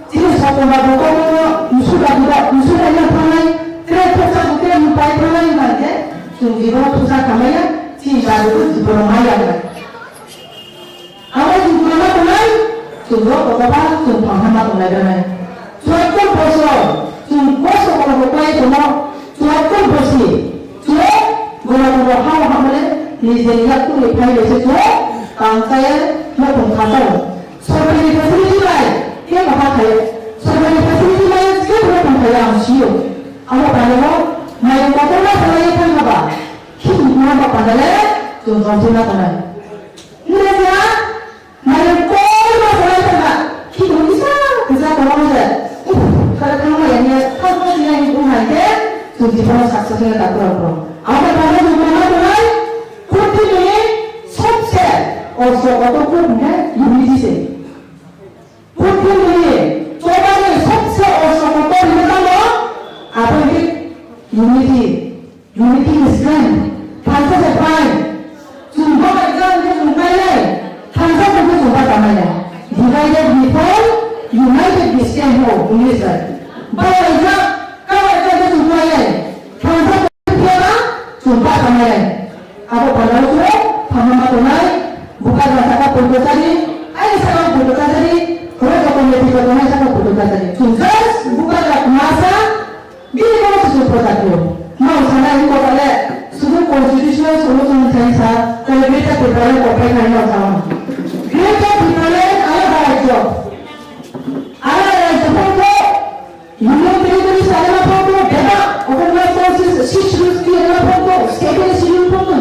jadi satu baru kau sudah yang panai, terus kita mumpai panai mana? Sungguh pusat kami ya, cinta itu dipermaya kan. Awak juga mana panai? Sungguh apa? Sungguh paham panai panai. Suatu bosor, sungguh bosor kalau bukai semua, suatu bosi, kalau hawa mana? Ni jenis tu lepas itu saya mau pengkasar. Seperti fasiliti lain, dia apa kaya? Seperti fasiliti lain, dia berapa kaya amsiu? Apa pandai? Mai motor lah saya kan apa? Kita apa pandai? Contoh cina pandai. Ini dia, mai motor lah saya kan apa? Kita bisa kalau macam, kalau kamu yang ni, kalau yang itu macam, tu kita suksesnya tak berapa. Apa pandai juga pandai? Kunci ni, sukses. और सोचो तो है unity से पूरे लिए चौबा ने सबसे और सोचो तो निकलो आप ये यूनिटी इज स्ट्रेंथ खासा से फाइन चुंबा एग्जाम के चुंबा ले खासा से चुंबा करना divided we fall united we stand हो इंग्लिश है बड़ा एग्जाम कब एग्जाम के चुंबा ले खासा से चुंबा करना अब पढ़ाओ तो हम तो नहीं bukan masalah produk tadi, ada sangat produk tadi, kalau komite kotornya sangat produk tadi. Sukses bukanlah masa, bila kamu sudah produk itu, mau sana ini kau boleh sudah konstitusional solusi mencari sah, kalau kita berjalan kopi kali yang sama. Kita berjalan ada job itu, union territory sana apa itu, data, organized forces, systems di apa itu, state system itu,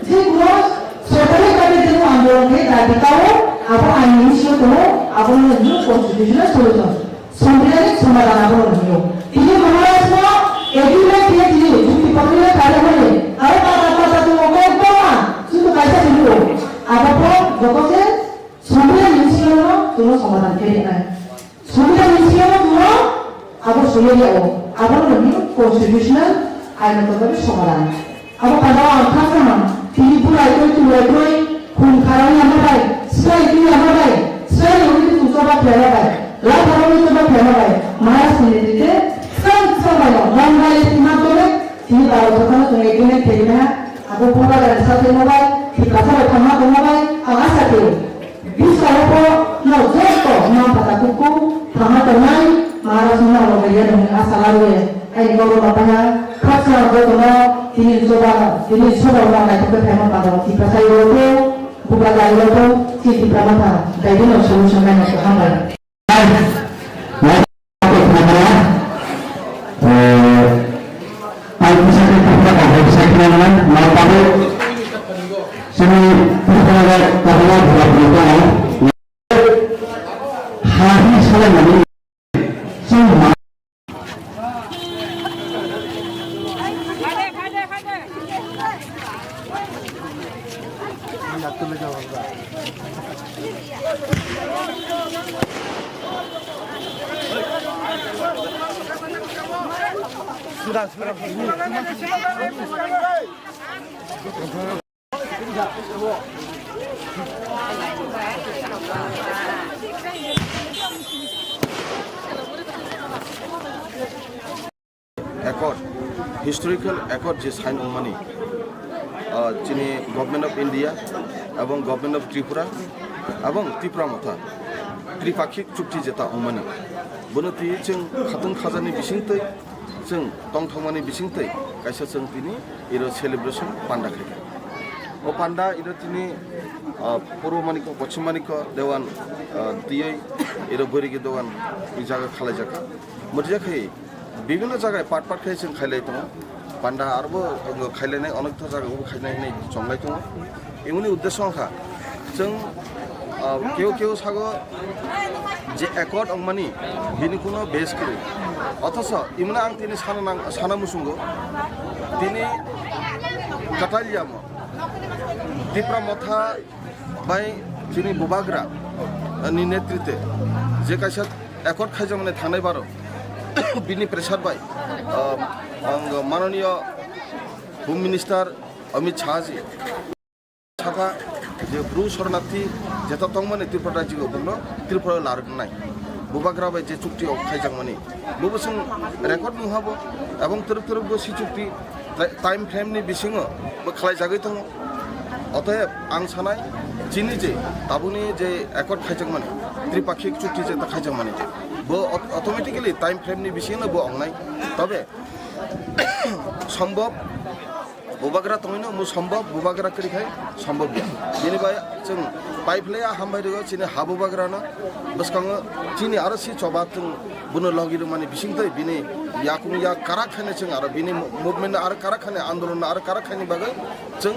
jadi gross. Sebenarnya kami itu ambil dari tahu apa Indonesia itu apa new constitutional solution. Sebenarnya semaran apa new. Ini mengenai semua, agreement dia ini bukti populer kali ini. Apa satu orang bawa sudah kaisa dulu. Apa pun pokoknya sebenarnya Indonesia itu semaran kiri. Sebenarnya Indonesia itu apa sebenarnya apa new constitutional ayat itu semaran. Apa kalau angkat sama Tini pula itu kun karang yang baik, saya itu yang baik, saya itu coba baik, lah kalau itu coba baik, malas sendiri itu, sama yang kali timah boleh, ini baru sekarang sungai ini kayaknya, aku pula dari satu mobile, kita sama sama mobile, agak satu, bisa apa, no josto, no patakuku, sama teman, malas semua orang dia dengan asal lalu ya, kalau bapaknya, kakak betul ini coba orang lain itu memang pada kita saya itu bukan lagi itu si diplomata dari no solusi yang itu hambar. Aku bisa kita bisa kita mau tahu sini perkara bahwa berapa hari selama ini semua accord, historical accord যে sign মানে যিনি government of India এবং government of Tripura এবং ত্রিপুরা মথা त्रिपाक्षिक चुक्ति जेता अमानी बनती जों खातुन खाजानि बिसिंतै जों दंथंमानि बिसिंतै कायसा जों दिनै एरो सेलिब्रेशन पान्डा खायखा ও পান্ডা এটা তিনি পূর্ব মানিক পশ্চিম মানিক দেওয়ান দিয়ে এরো গরিকে দেওয়ান এই জায়গা খালাই জায়গা মরিজাখাই বিভিন্ন জায়গায় পাট পাট খাই जों খাইলাই दङ পান্ডা আরবো খাইলাইनाय अनेकथा জায়গাयावबो खायलायनाय संलाय दङ इयुननि उद्देश्य अंखा जों केव सागो जे एकर्ड अंगमानि बिनि कुनो बेस करि अथच इमुना आं तिनि साना मुसुंगो तिनि काटालियामो त्रिपुरा मथा बाय तिनि बुबाग्रा नि नेतृत्वे जे कायसा एकर्ड खायजामाने थांनाय बारो बिनि प्रेसार बाय माननीय होम मिनिस्टार अमित शाह जी साफा जे ब्रु शरणार्थी जेता तंगमाने त्रिपुरा राज्यो बुंनो त्रिपुरा लारगनाय बुबाग्रा बाय जे चुक्ति खायजामाने बुबो जों रेकर्ड नुहाबो एवं तरफ सि चुक्ति टाइम फ्रेम नि बिसिङो खालाय जागै दङ अतएव आं सानाय जिनि जे ताबुनि जे एकर्ड खायजामाने त्रिपाक्षिक चुक्ति जे खायजामाने बो अटोमेटिकली टाइम फ्रेम नि बिसिङो बो अंनाय तबे सम्भव बुबाग्रा तंगैनो मु सम्भव बुबाग्रा करिखाय सम्भव गैया बेनिफ्राय जों पाइपलाया हामबायदो चिनि हा बुबाग्रानो बसखाङो चिनि आरो सि चबा जों बुनो लगिरो माने बिसिंथै बिनि याकुं या काराखाने जों आरो बिनि मुभमेन्ट आरो काराखाने आन्दोलन आरो काराखाने बागै जों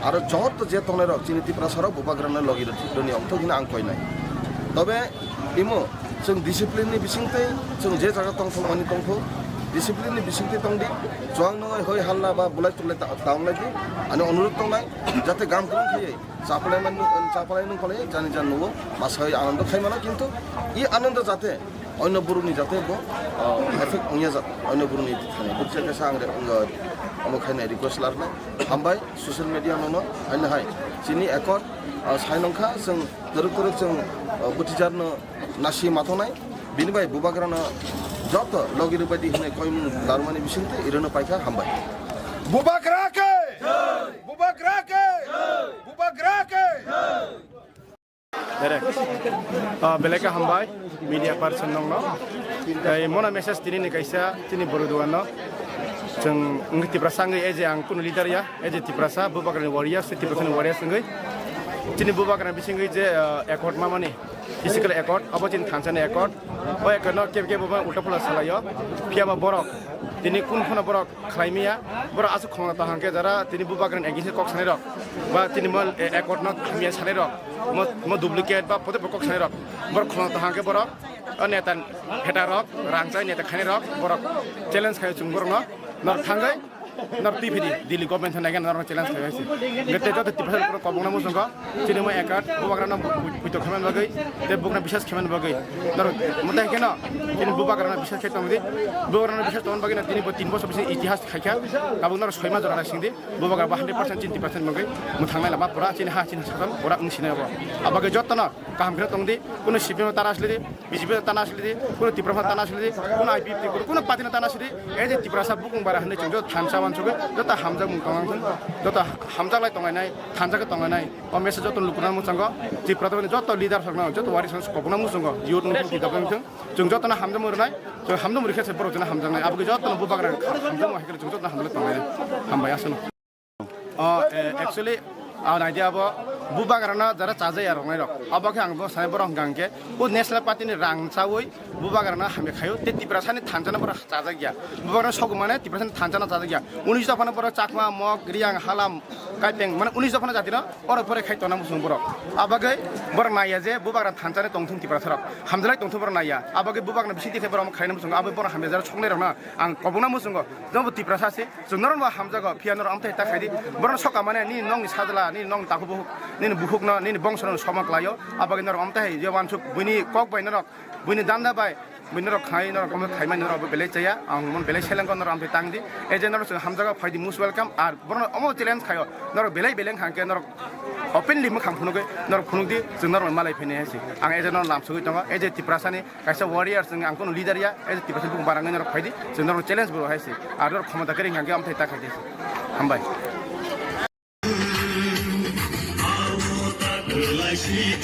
आरो जत जे तंनाय रक चिनि त्रिपुरा सराव बुबाग्रानो लगिरो दोनि अंथ गिना आं कयनाय तबे इमो जों डिसिप्लिननि बिसिंथै जों जे जागा तंथ मानि तंथ डिसिप्लिननि बिसिंथि तंदि जवां नङै हय हाल्ला बा बुलाय तुलाय दावनाय दि आरो अनुरोध तंनाय जाते गाम ग्रं खायै चापलाय नों कले जानि जान नुवो मासाय आनंद खायमाना किन्तु इ आनंद जाते अन्य बुरुनि जाते बो एफेक्ट उनिया जा अन्य बुरुनि थाने बुकसे केसा आंरे अमो खायनाय रिक्वेस्ट लारनाय हामबाय ससियेल मिडिया ननो आइनो हाय जिनि एकर्ड साइनंखा जों तरफ जों बुथिजारनो नासि माथनाय बिनिबाय बुबाग्रानो जत लगिरो बायदि होनाय कयम दारमानि बिसिंते इरनो पाइखा हामबाय बुबाग्रा के बेलेका हामबाय मीडिया पार्सन नंगनो मना मेसेज तिनि कायसा तिनि बरुदुआनो जों त्रिपुरा सांगै एजे आं कुनु लिडार या एजे त्रिपुरासा बुबाग्रानि वारियार्स त्रिपुरानि वारियार्स संगै तिनि बुबाग्रानि बिसिंगै जे एकर्ड मामानि फिजिकल एकर्ड अब तिनि थांसाने एकर्ड ओ एकर्ड केब केब उल्टा पुल्टा सालायो फियाबा बरक तिनि कुन खना बरक खालायमिया बर आसु खंना ताहांके जरा तिनि बुबाग्रानि एगिसे कक सानै रक बा तिनि मल एकर्ड न खामिया सानै रक म डुप्लिकेट बा पते कक सानै रक बर खंना ताहांके बरक नेता फेटा रक रांचाय नेता खानै रक बरक चैलेंज खाय जुंबर न नर थांगै नर टिभिदि दिल्ली गभर्नमेन्ट नायगन नर चैलेंज खायसि गते जत तिपसल कबंगना मुसंग चिनि म एकाट बुबाग्राना बुइतो खमान बगै ते बुकना विशेष खमान बगै नर मताय केन चिनि बुबाग्राना विशेष खेतमदि बुबाग्राना विशेष तन बगै न तिनि 3 बছর बिसि इतिहास खायखा गाबुं नर 6 मा जरा सिंदि बुबाग्रा 100% चिनि 50% बगै मु थांनाय लामा पुरा चिनि हा चिनि साथम पुरा उंसिनाय बा अबगै जतन काम ग्रे तंदि कुनो सिपिनो तानासलिदि बिजिबि तानासलिदि कुनो तिप्रफा तानासलिदि कुनो आइपिपि कुनो पातिना तानासलिदि एजे तिप्रसा बुकुं बारा हने चंजो थानसा वानसुगै जत हामजा मुंगांथन जत हामजालाय तंगायनाय थानजाखै तंगायनाय a message Jat लुकुना मुचंग Tripura Jat lidar सकना जत वारि संस कबना मुचंग युथ नु किताबंथन जों जतना हामजा मुरनाय जों हामजा मुरिखासे बरजना हामजानाय आबगै जत बुबाग्रा हामजा मुहायखै जों जत हामला तंगाय हामबाय आसन एक्चुअली आं आइडिया अब बुबाग्राना जरा चाजै आरनाय रक अबखे आं सानै बर गांके उ नेशनल पार्टी नि रांचावै बुबाग्राना हामे खायो ते तिप्रासानि थानजाना बर चाजा गया बुबाग्राना सगमाने तिप्रासानि थानजाना चाजा गया 19 दफाना बर चाकमा मक रियां हालाम काइपें माने 19 दफाना जातिना और परे खायतना मुसुं बर अबगे बर नाया जे बुबाग्रा थानजाने तंथुं तिप्रासारक हामजालाय तंथुं बर नाया अबगे बुबाग्राना बिसि दिखे बर खायना मुसुं अब बर हामे जरा संनाय रना आं कबना मुसुं जब तिप्रासासे जोंनर मा हामजाग फियानर आमथाय ताखायदि बर सका माने नि नंनि साजला नि नंग ताखु बुहुक नि बुहुकना नि बंसरन समक लायो अबगे नर आमथाय जे वानसुक बुनि कक बायनर बुनि दान्दा बाय बुनिर खाय नर कम खायमान नर अब बेले चया आं मन बेले सेलेंग नर आमथाय तांगदि एजे नर हामजाग फायदि मुस वेलकाम आर बर अमो चैलेंज खायो नर बेले बेलें खांके नर ओपनलि म खांफुनुगै नर खुनुगदि जों नर मालाय फैनाय हासि आं एजे नर लामसुगै दङ एजे तिप्रासानि कायसा वारियार्स जों आं कुनु लिडार या एजे तिप्रासा बुं बाराङै नर फायदि जों नर चैलेंज बर हासि आर नर खमता करिं हांके आमथाय ताखायदि हामबाय China,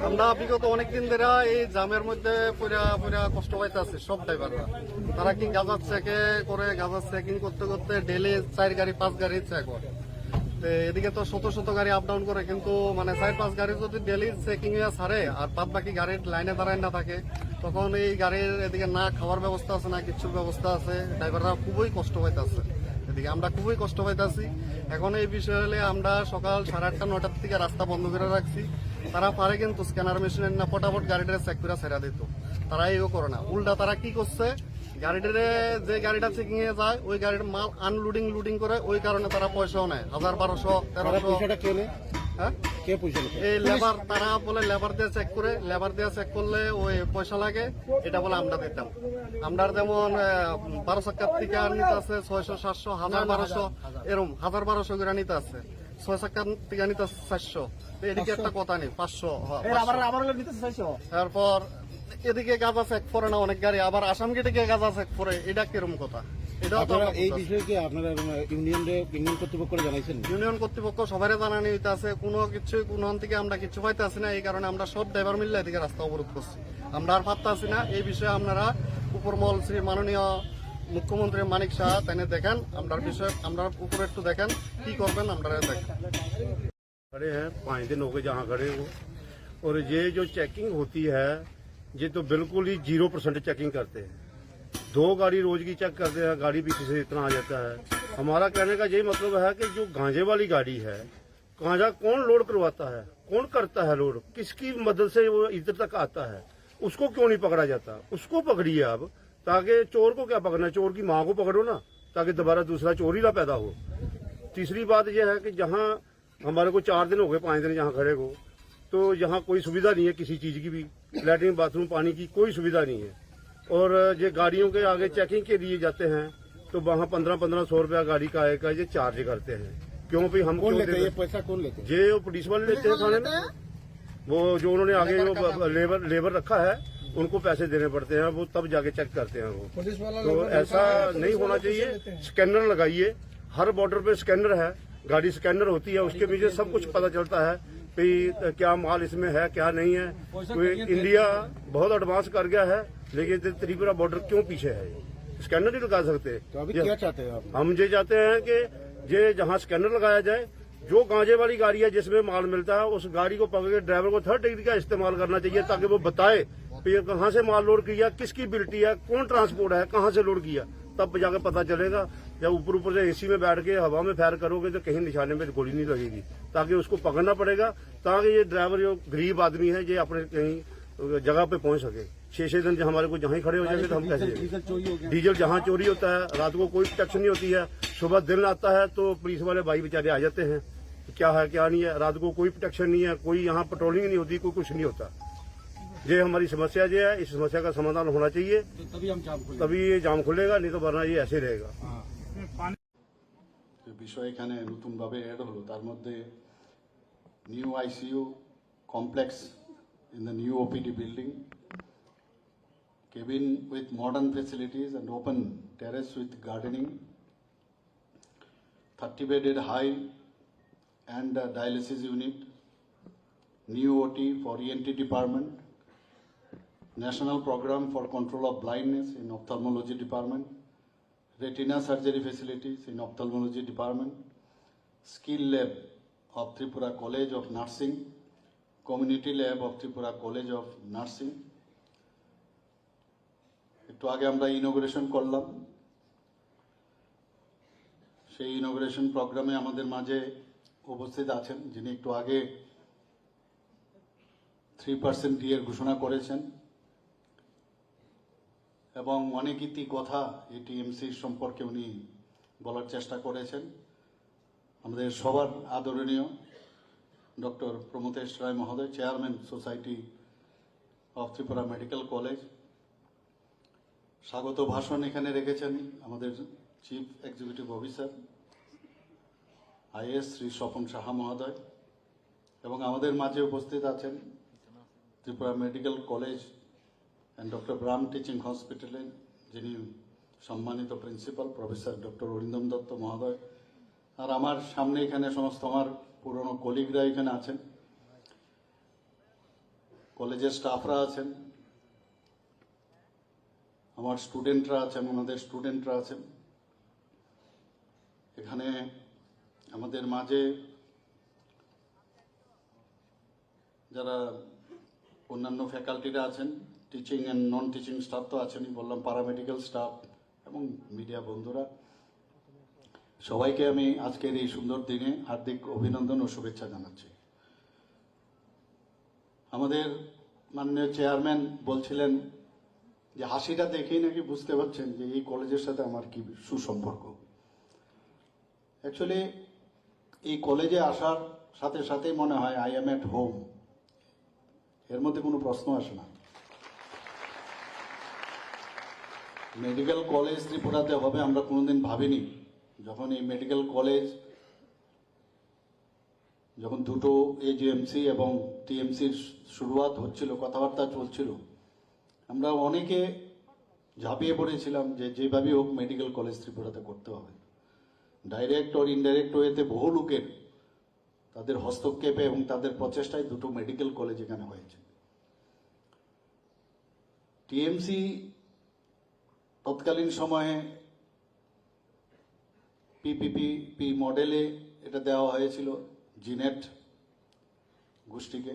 আমরা বিগত অনেকদিন ধরে এই জামের মধ্যে পুরা পুরা কষ্ট পাইতে আছে সব ড্রাইভাররা। তারা কি গাজার চেকে করে গাজার চেকিং করতে করতে ডেলি 4 গাড়ি 5 গাড়ি চেক করে। তো এদিকে তো শত শত গাড়ি আপ ডাউন করে, কিন্তু মানে 4-5 গাড়ি যদি ডেলি চেকিং এ ছাড়ে আর বাদ বাকি গাড়ির লাইনে দাঁড়ায় না থাকে, তখন এই গাড়ির এদিকে না খাওয়ার ব্যবস্থা আছে না কিছুর ব্যবস্থা আছে, ড্রাইভাররা খুবই কষ্ট পাইতে আছে। এদিকে আমরা খুবই কষ্ট পাইতেছি। এখন এই বিষয় হলে আমরা সকাল 8:30-9টার থেকে রাস্তা বন্ধ করে রাখছি। তারা পারে কিন্তু স্ক্যানার মেশিনের না ফটাফট গাড়িটা চেক করে ছেড়া দিত, তারা এও করে না। উল্টা তারা কি করছে, গাড়িটারে যে গাড়িটা চেকিং এ যায় ওই গাড়ির মাল আনলোডিং লোডিং করে, ওই কারণে তারা পয়সাও নেয় 1000-1200-1300। হ্যাঁ, এই লেবার তারা বলে লেবার দিয়ে চেক করে, লেবার দিয়ে চেক করলে ওই পয়সা লাগে, এটা বলে আমরা দিতাম। আমরা যেমন 12 চাকার থেকে নিতে আছে 600-700, 1000-1200 এরকম 1000-1200 করে নিতে আছে, 6 চাকার থেকে নিতে আছে 400। এদিকে একটা কথা নেই 500। তারপর এদিকে গাঁজা চেক করে না অনেক গাড়ি, আবার আসাম গেটে গিয়ে গাঁজা চেক করে, এটা কিরম কথা? এই বিষয়ে কি আপনারা ইউনিয়ন কর্তৃপক্ষকে জানাইছেন? ইউনিয়ন কর্তৃপক্ষ সবাই জানানি আছে, কোনো কিছু কোন থেকে আমরা কিছু পাইতে আসি না। এই কারণে আমরা সব ড্রাইভার মিললে এদিকে রাস্তা অবরোধ করছি, আমরা আর পারতে আসি না। এই বিষয়ে আপনারা উপরমহল শ্রী মাননীয় মুখ্যমন্ত্রী মানিক শাহ তাই দেখেন, আমরা বিষয় আমরা উপরে একটু দেখেন কি করবেন, আমরা দেখেন। खड़े हैं 5 दिन हो गए जहाँ खड़े हो, और ये जो चेकिंग होती है ये तो बिल्कुल ही 0% चेकिंग करते हैं। 2 गाड़ी रोज की चेक करते हैं, गाड़ी पीछे से इतना आ जाता है। हमारा कहने का यही मतलब है कि जो गांजे वाली गाड़ी है, गांजा कौन लोड करवाता है, कौन करता है लोड, किसकी मदद से वो इधर तक आता है, उसको क्यों नहीं पकड़ा जाता? उसको पकड़िए आप, ताकि चोर को क्या पकड़ना, चोर की माँ को पकड़ो ना, ताकि दोबारा दूसरा चोर ही ना पैदा हो। तीसरी बात यह है कि जहाँ हमारे को 4 दिन हो गए 5 दिन यहाँ खड़े को, तो यहाँ कोई सुविधा नहीं है किसी चीज की भी, लैट्रिन बाथरूम पानी की कोई सुविधा नहीं है। और ये गाड़ियों के आगे चेकिंग के लिए जाते हैं तो वहाँ 1500 रुपया गाड़ी का आएगा, ये चार्ज करते हैं। क्यों भाई हम कौन लेते हैं ये पैसा, कौन लेते हैं? ये पुलिस वाले लेते हैं थाने में, वो जो उन्होंने आगे जो लेबर रखा है उनको पैसे देने पड़ते हैं, वो तब जाके चेक करते हैं वो। तो ऐसा नहीं होना चाहिए। स्कैनर लगाइए, हर बॉर्डर पे स्कैनर है, गाड़ी स्कैनर होती है, उसके पीछे सब कुछ पता चलता है कि क्या माल इसमें है क्या नहीं है। तो इंडिया बहुत एडवांस कर गया है, लेकिन त्रिपुरा बॉर्डर क्यों पीछे है? स्कैनर नहीं लगा सकते। तो अभी क्या चाहते हैं आप? हम ये चाहते हैं कि ये जहाँ स्कैनर लगाया जाए, जो गांजे वाली गाड़ी है जिसमें माल मिलता है उस गाड़ी को पकड़ के ड्राइवर को 3rd डिग्री का इस्तेमाल करना चाहिए, ताकि वो बताए कि ये कहाँ से माल लोड किया, किसकी बिल्टी है, कौन ट्रांसपोर्ट है, कहाँ से लोड किया, तब जाकर पता चलेगा। जब ऊपर से एसी में बैठ के हवा में फायर करोगे तो कहीं निशाने में गोली नहीं लगेगी, ताकि उसको पकड़ना पड़ेगा, ताकि ये ड्राइवर जो गरीब आदमी है ये अपने कहीं जगह पे पहुंच सके। 6-6 दिन हमारे को जहाँ खड़े हो जाएंगे तो हम कैसे? डीजल जहाँ चोरी होता है, रात को कोई प्रोटेक्शन नहीं होती है, सुबह दिन आता है तो पुलिस वाले भाई बेचारे आ जाते हैं, क्या है क्या नहीं है, रात को कोई प्रोटेक्शन नहीं है, कोई यहाँ पेट्रोलिंग नहीं होती, कोई कुछ नहीं होता। ये हमारी समस्या जो है, इस समस्या का समाधान होना चाहिए, तभी ये जाम खुलेगा, नहीं तो वरना ये ऐसे रहेगा। বিষয় এখানে নতুনভাবে অ্যাড হলো, তার মধ্যে new ICU complex in the new OPD building, cabin with modern facilities and open terrace with gardening, 30 bedded high and dialysis unit, new OT for ENT department, national program for control of blindness in ophthalmology department, retina surgery facilities in ophthalmology department, skill lab of Tripura College of Nursing, community lab of Tripura College of Nursing। একটু আগে আমরা inauguration করলাম, সেই inauguration প্রোগ্রামে আমাদের মাঝে উপস্থিত আছেন যিনি একটু আগে 3% ডিএর ঘোষণা করেছেন এবং অনেক ইতি কথা এই টিএমসির সম্পর্কে উনি বলার চেষ্টা করেছেন। আমাদের সবার আদরণীয় ডক্টর প্রমথেশ রায় মহোদয়, chairman society of Tripura medical college, স্বাগত ভাষণ এখানে রেখেছেন আমাদের chief executive officer is Shri Swapan Saha মহোদয়, এবং আমাদের মাঝে উপস্থিত আছেন Tripura medical college and doctor ব্রাম teaching হসপিটালের যিনি সম্মানিত principal professor doctor Arindam Dutta মহোদয়, আর আমার সামনে এখানে সমস্ত আমার পুরনো কলিগরা এখানে আছেন, কলেজের স্টাফরা আছেন, আমার স্টুডেন্টরা আছেন, ওনাদের স্টুডেন্টরা আছেন। এখানে আমাদের মাঝে যারা অন্যান্য ফ্যাকাল্টিরা আছেন, teaching and non teaching staff তো আছেনই, বললাম প্যারামেডিক্যাল স্টাফ এবং মিডিয়া বন্ধুরা, সবাইকে আমি আজকের এই সুন্দর দিনে হার্দিক অভিনন্দন ও শুভেচ্ছা জানাচ্ছি। আমাদের মাননীয় চেয়ারম্যান বলছিলেন যে হাসিটা দেখেই নাকি বুঝতে পারছেন যে এই কলেজের সাথে আমার কি সুসম্পর্ক। অ্যাকচুয়ালি এই কলেজে আসার সাথে সাথেই মনে হয় আই এম এট হোম, এর মধ্যে কোনো প্রশ্ন আসে না। মেডিকেল কলেজ ত্রিপুরাতে হবে আমরা কোনোদিন ভাবিনি। যখন এই মেডিকেল কলেজ, যখন দুটো এজিএমসি এবং টিএমসির শুরুয়াত হচ্ছিল, কথাবার্তা চলছিল, আমরা অনেকে ঝাঁপিয়ে পড়েছিলাম যে যেভাবেই হোক মেডিকেল কলেজ ত্রিপুরাতে করতে হবে। ডাইরেক্ট ও ইনডাইরেক্ট ওয়েতে বহু লোকের তাদের হস্তক্ষেপে এবং তাদের প্রচেষ্টায় দুটো মেডিকেল কলেজ এখানে হয়েছে। টিএমসি তৎকালীন সময়ে পিপিপি মডেলে এটা দেওয়া হয়েছিল জিনেট গোষ্ঠীকে,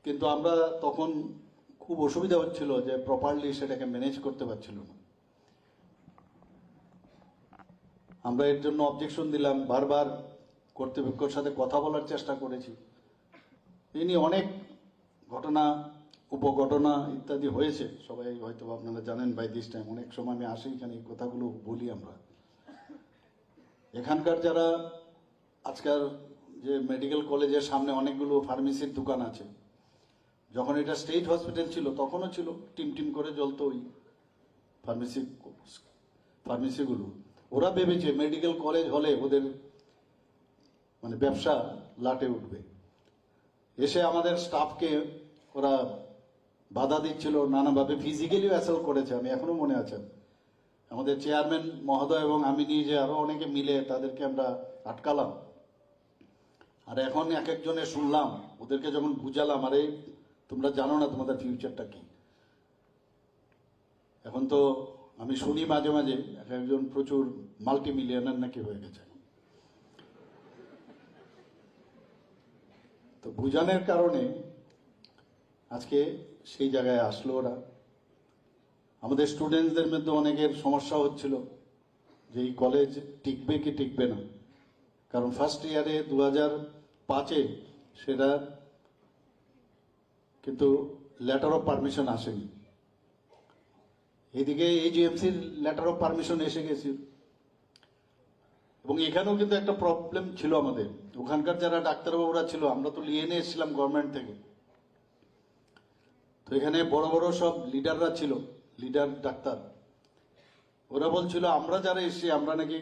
কিন্তু আমরা তখন খুব অসুবিধা হচ্ছিল যে প্রপারলি সেটাকে ম্যানেজ করতে পারছিল না। আমরা এর জন্য অবজেকশন দিলাম, বারবার কর্তৃপক্ষের সাথে কথা বলার চেষ্টা করেছি। এই নিয়ে অনেক ঘটনা উপঘটনা ইত্যাদি হয়েছে, সবাই হয়তো আপনারা জানেন বাই দিস টাইম। অনেক সময় আমি আসি এখানে, এই কথাগুলো বলি আমরা। এখানকার যারা আজকাল যে মেডিকেল কলেজের সামনে অনেকগুলো ফার্মেসির দোকান আছে, যখন এটা স্টেট হসপিটাল ছিল তখনও ছিল, টিম টিম করে জ্বলতো ওই ফার্মেসিগুলো। ওরা ভেবেছে মেডিকেল কলেজ হলে ওদের মানে ব্যবসা লাটে উঠবে। এসে আমাদের স্টাফকে ওরা বাধা দিচ্ছিল নানাভাবে, ফিজিক্যালিও অ্যাসল্ট করেছে। আমি এখনো মনে আছে, আমাদের চেয়ারম্যান মহোদয় এবং আমি নিয়ে যে আরো অনেকে মিলে তাদেরকে আমরা আটকালাম। আর এখন এক একজনে শুনলাম, ওদেরকে যখন বুঝালাম, আরে তোমরা জানো না তোমাদের ফিউচারটা কি। এখন তো আমি শুনি মাঝে মাঝে একজন প্রচুর মাল্টি মিলিয়নার নাকি হয়ে গেছে। তো বুঝানোর কারণে আজকে সেই জায়গায় আসলো ওরা। আমাদের স্টুডেন্টসদের মধ্যে অনেকের সমস্যা হচ্ছিল যে এই কলেজ টিকবে কি টিকবে না, কারণ ফার্স্ট ইয়ারে 2005-এ সেটা কিন্তু লেটার অফ পারমিশন আসেনি। এদিকে এজিএমসির লেটার অফ পারমিশন এসে গেছিল, এবং এখানেও কিন্তু একটা প্রবলেম ছিল আমাদের। ওখানকার যারা ডাক্তারবাবুরা ছিল, আমরা তো নিয়ে নিয়ে এসেছিলাম গভর্নমেন্ট থেকে, তো এখানে বড় বড় সব লিডাররা ছিল, লিডার ডাক্তার। ওরা বলছিল আমরা যারা এসেছি আমরা নাকি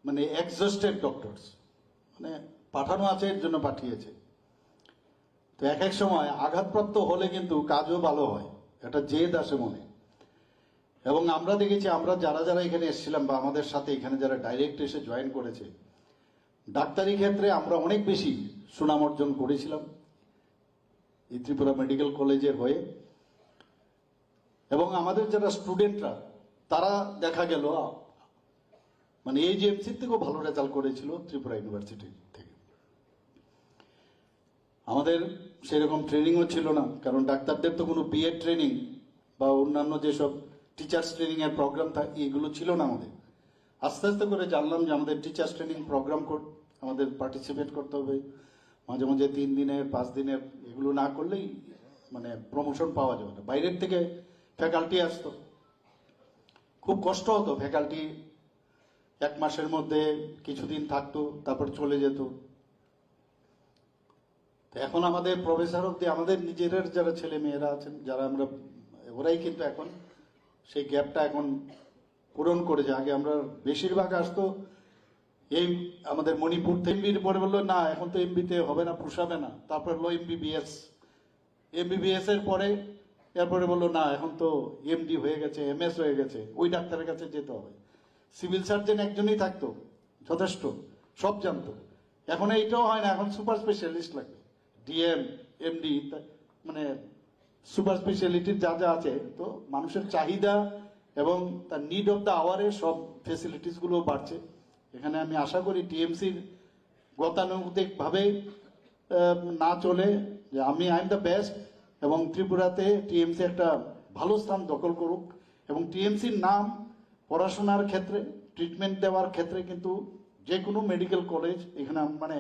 মানে এক্সস্টেড ডক্টরস, মানে পাঠানো আছে এর জন্য পাঠিয়েছে। তো এক এক সময় আঘাতপ্রাপ্ত হলে কিন্তু কাজও ভালো হয়, এটা জেদ আসে মনে। এবং আমরা দেখেছি, আমরা যারা যারা এখানে এসেছিলাম বা আমাদের সাথে এখানে যারা ডাইরেক্ট এসে জয়েন করেছে, ডাক্তারি ক্ষেত্রে আমরা অনেক বেশি সুনাম অর্জন করেছিলাম এই ত্রিপুরা মেডিকেল কলেজের হয়ে। এবং আমাদের যারা স্টুডেন্টরা তারা দেখা গেল মানে এজিএমসির থেকেও ভালো রেজাল্ট করেছিল ত্রিপুরা ইউনিভার্সিটি থেকে। আমাদের সেরকম ট্রেনিংও ছিল না, কারণ ডাক্তারদের তো কোনো বিএড ট্রেনিং বা অন্যান্য যেসব টিচার্স ট্রেনিং এর প্রোগ্রাম এগুলো ছিল না আমাদের। আস্তে আস্তে করে জানলাম যে আমাদের টিচার্স ট্রেনিং প্রোগ্রাম আমাদের পার্টিসিপেট করতে হবে। মাঝে মাঝে 3 দিনের 5 দিনের এগুলো না করলেই মানে প্রমোশন পাওয়া যাবে না। বাইরের থেকে ফ্যাকাল্টি আসতো, খুব কষ্ট হতো। ফ্যাকাল্টি 1 মাসের মধ্যে কিছুদিন থাকতো, তারপর চলে যেত। এখন আমাদের প্রফেসর অব্দি আমাদের নিজেদের যারা ছেলে মেয়েরা আছেন, যারা আমরা, ওরাই কিন্তু এখন সেই গ্যাপটা এখন পূরণ করেছে। আগে আমরা বেশিরভাগ আসতো এই আমাদের মণিপুর থেকে, এমবির পরে বললো না এখন তো এমবিতে হবে না, পোষাবে না। তারপর হলো এমবিবিএস এর পরে এরপরে বললো না এখন তো এমডি হয়ে গেছে, এমএস হয়ে গেছে, ওই ডাক্তারের কাছে যেতে হবে। সিভিল সার্জন একজনই থাকতো, যথেষ্ট, সব জানতো। এখন এইটাও হয় না, এখন সুপার স্পেশালিস্ট লাগবে, ডিএম এমডি, মানে সুপার স্পেশালিটির যা যা আছে। তো মানুষের চাহিদা এবং তার নিড অফ দ্য আওয়ারে সব ফেসিলিটিস গুলো বাড়ছে। এখানে আমি আশা করি টিএমসির গতানুগতিক ভাবে না চলে যে আই এম দ্য বেস্ট, এবং ত্রিপুরাতে টিএমসি একটা ভালো স্থান দখল করুক। এবং টিএমসির নাম পড়াশোনার ক্ষেত্রে, ট্রিটমেন্ট দেওয়ার ক্ষেত্রে কিন্তু যে কোনো মেডিকেল কলেজ এখানে, মানে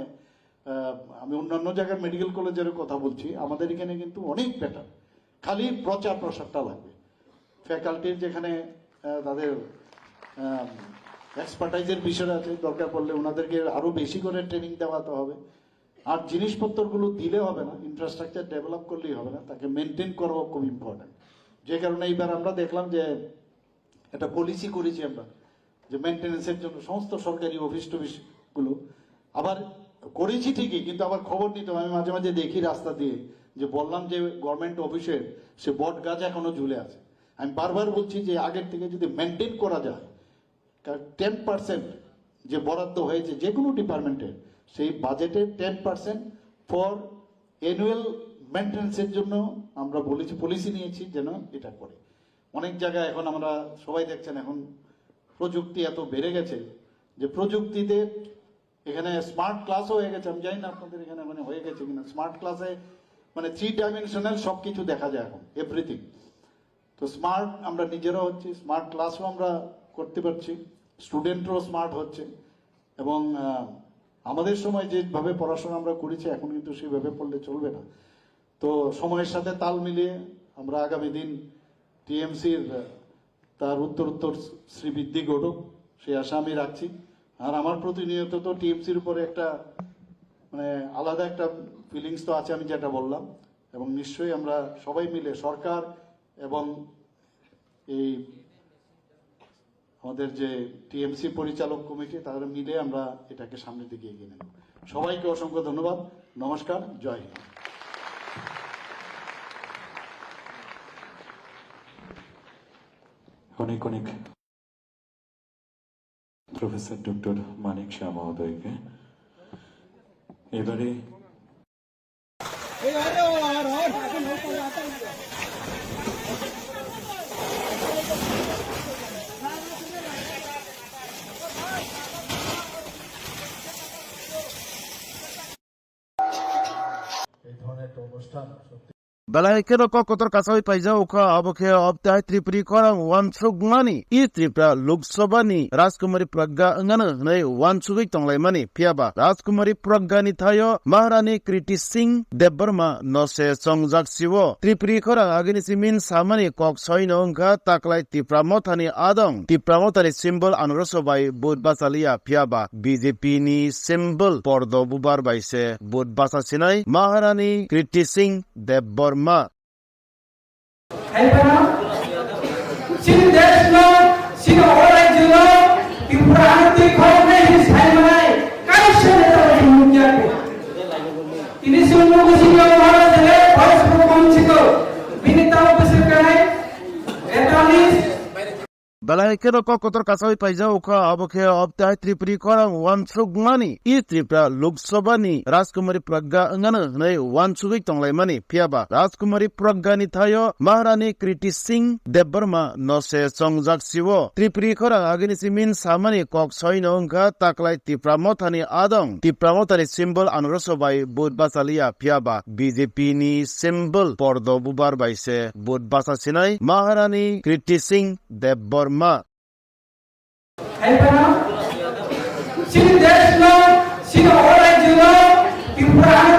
আমি অন্যান্য জায়গার মেডিকেল কলেজের কথা বলছি, আমাদের এখানে কিন্তু অনেক বেটার। খালি প্রচার প্রসারটা লাগবে। ফ্যাকাল্টির যেখানে তাদের এক্সপার্টাইজের বিষয় আছে, দরকার পড়লে ওনাদেরকে আরো বেশি করে ট্রেনিং দেওয়াতে হবে। আর জিনিসপত্রগুলো দিলে হবে না, ইনফ্রাস্ট্রাকচার ডেভেলপ করলেই হবে না, তাকে মেনটেন করাও খুব ইম্পর্টেন্ট। যে কারণে এইবার আমরা দেখলাম যে একটা পলিসি করেছি আমরা, যে মেনটেন্যান্সের জন্য সমস্ত সরকারি অফিস টফিসগুলো আবার করেছি ঠিকই, কিন্তু আবার খবর নিতে হবে। আমি মাঝে মাঝে দেখি রাস্তা দিয়ে, যে বললাম যে গভর্নমেন্ট অফিসের সে বট গাছ এখনো ঝুলে আছে। আমি বারবার বলছি যে আগের থেকে যদি মেনটেন করা যায়, 10% যে বরাদ্দ হয়েছে যে কোনো ডিপার্টমেন্টের, সেই বাজেটের 10% ফর অ্যানুয়াল মেনটেন্যান্সের জন্য আমরা বলেছি, পলিসি নিয়েছি যেন এটা করে। অনেক জায়গায় এখন আমরা সবাই দেখছেন, এখন প্রযুক্তি এত বেড়ে গেছে যে প্রযুক্তিতে এখানে স্মার্ট ক্লাসও হয়ে গেছে। আমি জানি না আপনাদের এখানে মানে হয়ে গেছে কিনা। স্মার্ট ক্লাসে মানে 3 ডাইমেনশনাল সবকিছু দেখা যায় এখন, এভরিথিং। তো স্মার্ট আমরা নিজেরাও হচ্ছি, স্মার্ট ক্লাসও আমরা করতে পারছি, স্টুডেন্টরাও স্মার্ট হচ্ছে। এবং আমাদের সময় যেভাবে পড়াশোনা আমরা করেছি এখন কিন্তু সেভাবে পড়লে চলবে না। তো সময়ের সাথে তাল মিলিয়ে আমরা আগামী দিন টিএমসির তার উত্তর শ্রীবৃদ্ধি ঘটুক সেই আশা আমি রাখছি। আর আমার প্রতিনিয়ত তো টিএমসির উপরে একটা মানে আলাদা একটা ফিলিংস তো আছে, আমি যেটা বললাম, এবং নিশ্চয়ই আমরা সবাই মিলে সরকার এবং এই আমাদের যে টিএমসি পরিচালক কমিটি তারা মিলে আমরা এটাকে সামনের দিকে এগিয়ে নেব। সবাইকে অসংখ্য ধন্যবাদ, নমস্কার, জয় হিন্দ। অনেক অনেক প্রফেসর ডক্টর মানিক শাহ মহোদয়কে। এবারে এই ধরনের একটা অনুষ্ঠান Balaikero kokotor kasoi paija uka aboke obtai tripuri korang wansuk mani I tripra Lok Sabha ni Rajkumari Pragya ngana nei wansugik tonglai mani phiaba Rajkumari Pragya ni thayo Maharani Kriti Singh Debbarma nose songjak siwo tripuri korang agini simin samani kok soino ongka taklai tipramotani adong tipramotani symbol anurosobai bud basalia phiaba BJP ni symbol pordo bubar baise bud basa sinai Maharani Kriti Singh Debbarma Aipana, sini desno, sini orang juno, ibrahati kau his hai kaisa neta dunia ko. Ini semua sini orang jele, harus berkom ciko. Bini tahu besar kai, etalis. Balaikero kokotor kasoi paija uka aboke obtai tripuri korang wansuk mani I tripra Lok Sabha ni Rajkumari Pragya ngana nei wansugik tonglai mani phiaba Rajkumari Pragya ni thayo Maharani Kriti Singh Debbarma nose songjak siwo tripuri korang agini simin samani kok soino ongka taklai tipramotani adong tipramotani symbol anurosobai bud basalia phiaba BJP ni symbol pordo bubar baise bud basa sinai Maharani Kriti Singh Debbarma Aipana, sini desno, sini orang juno, ibrahati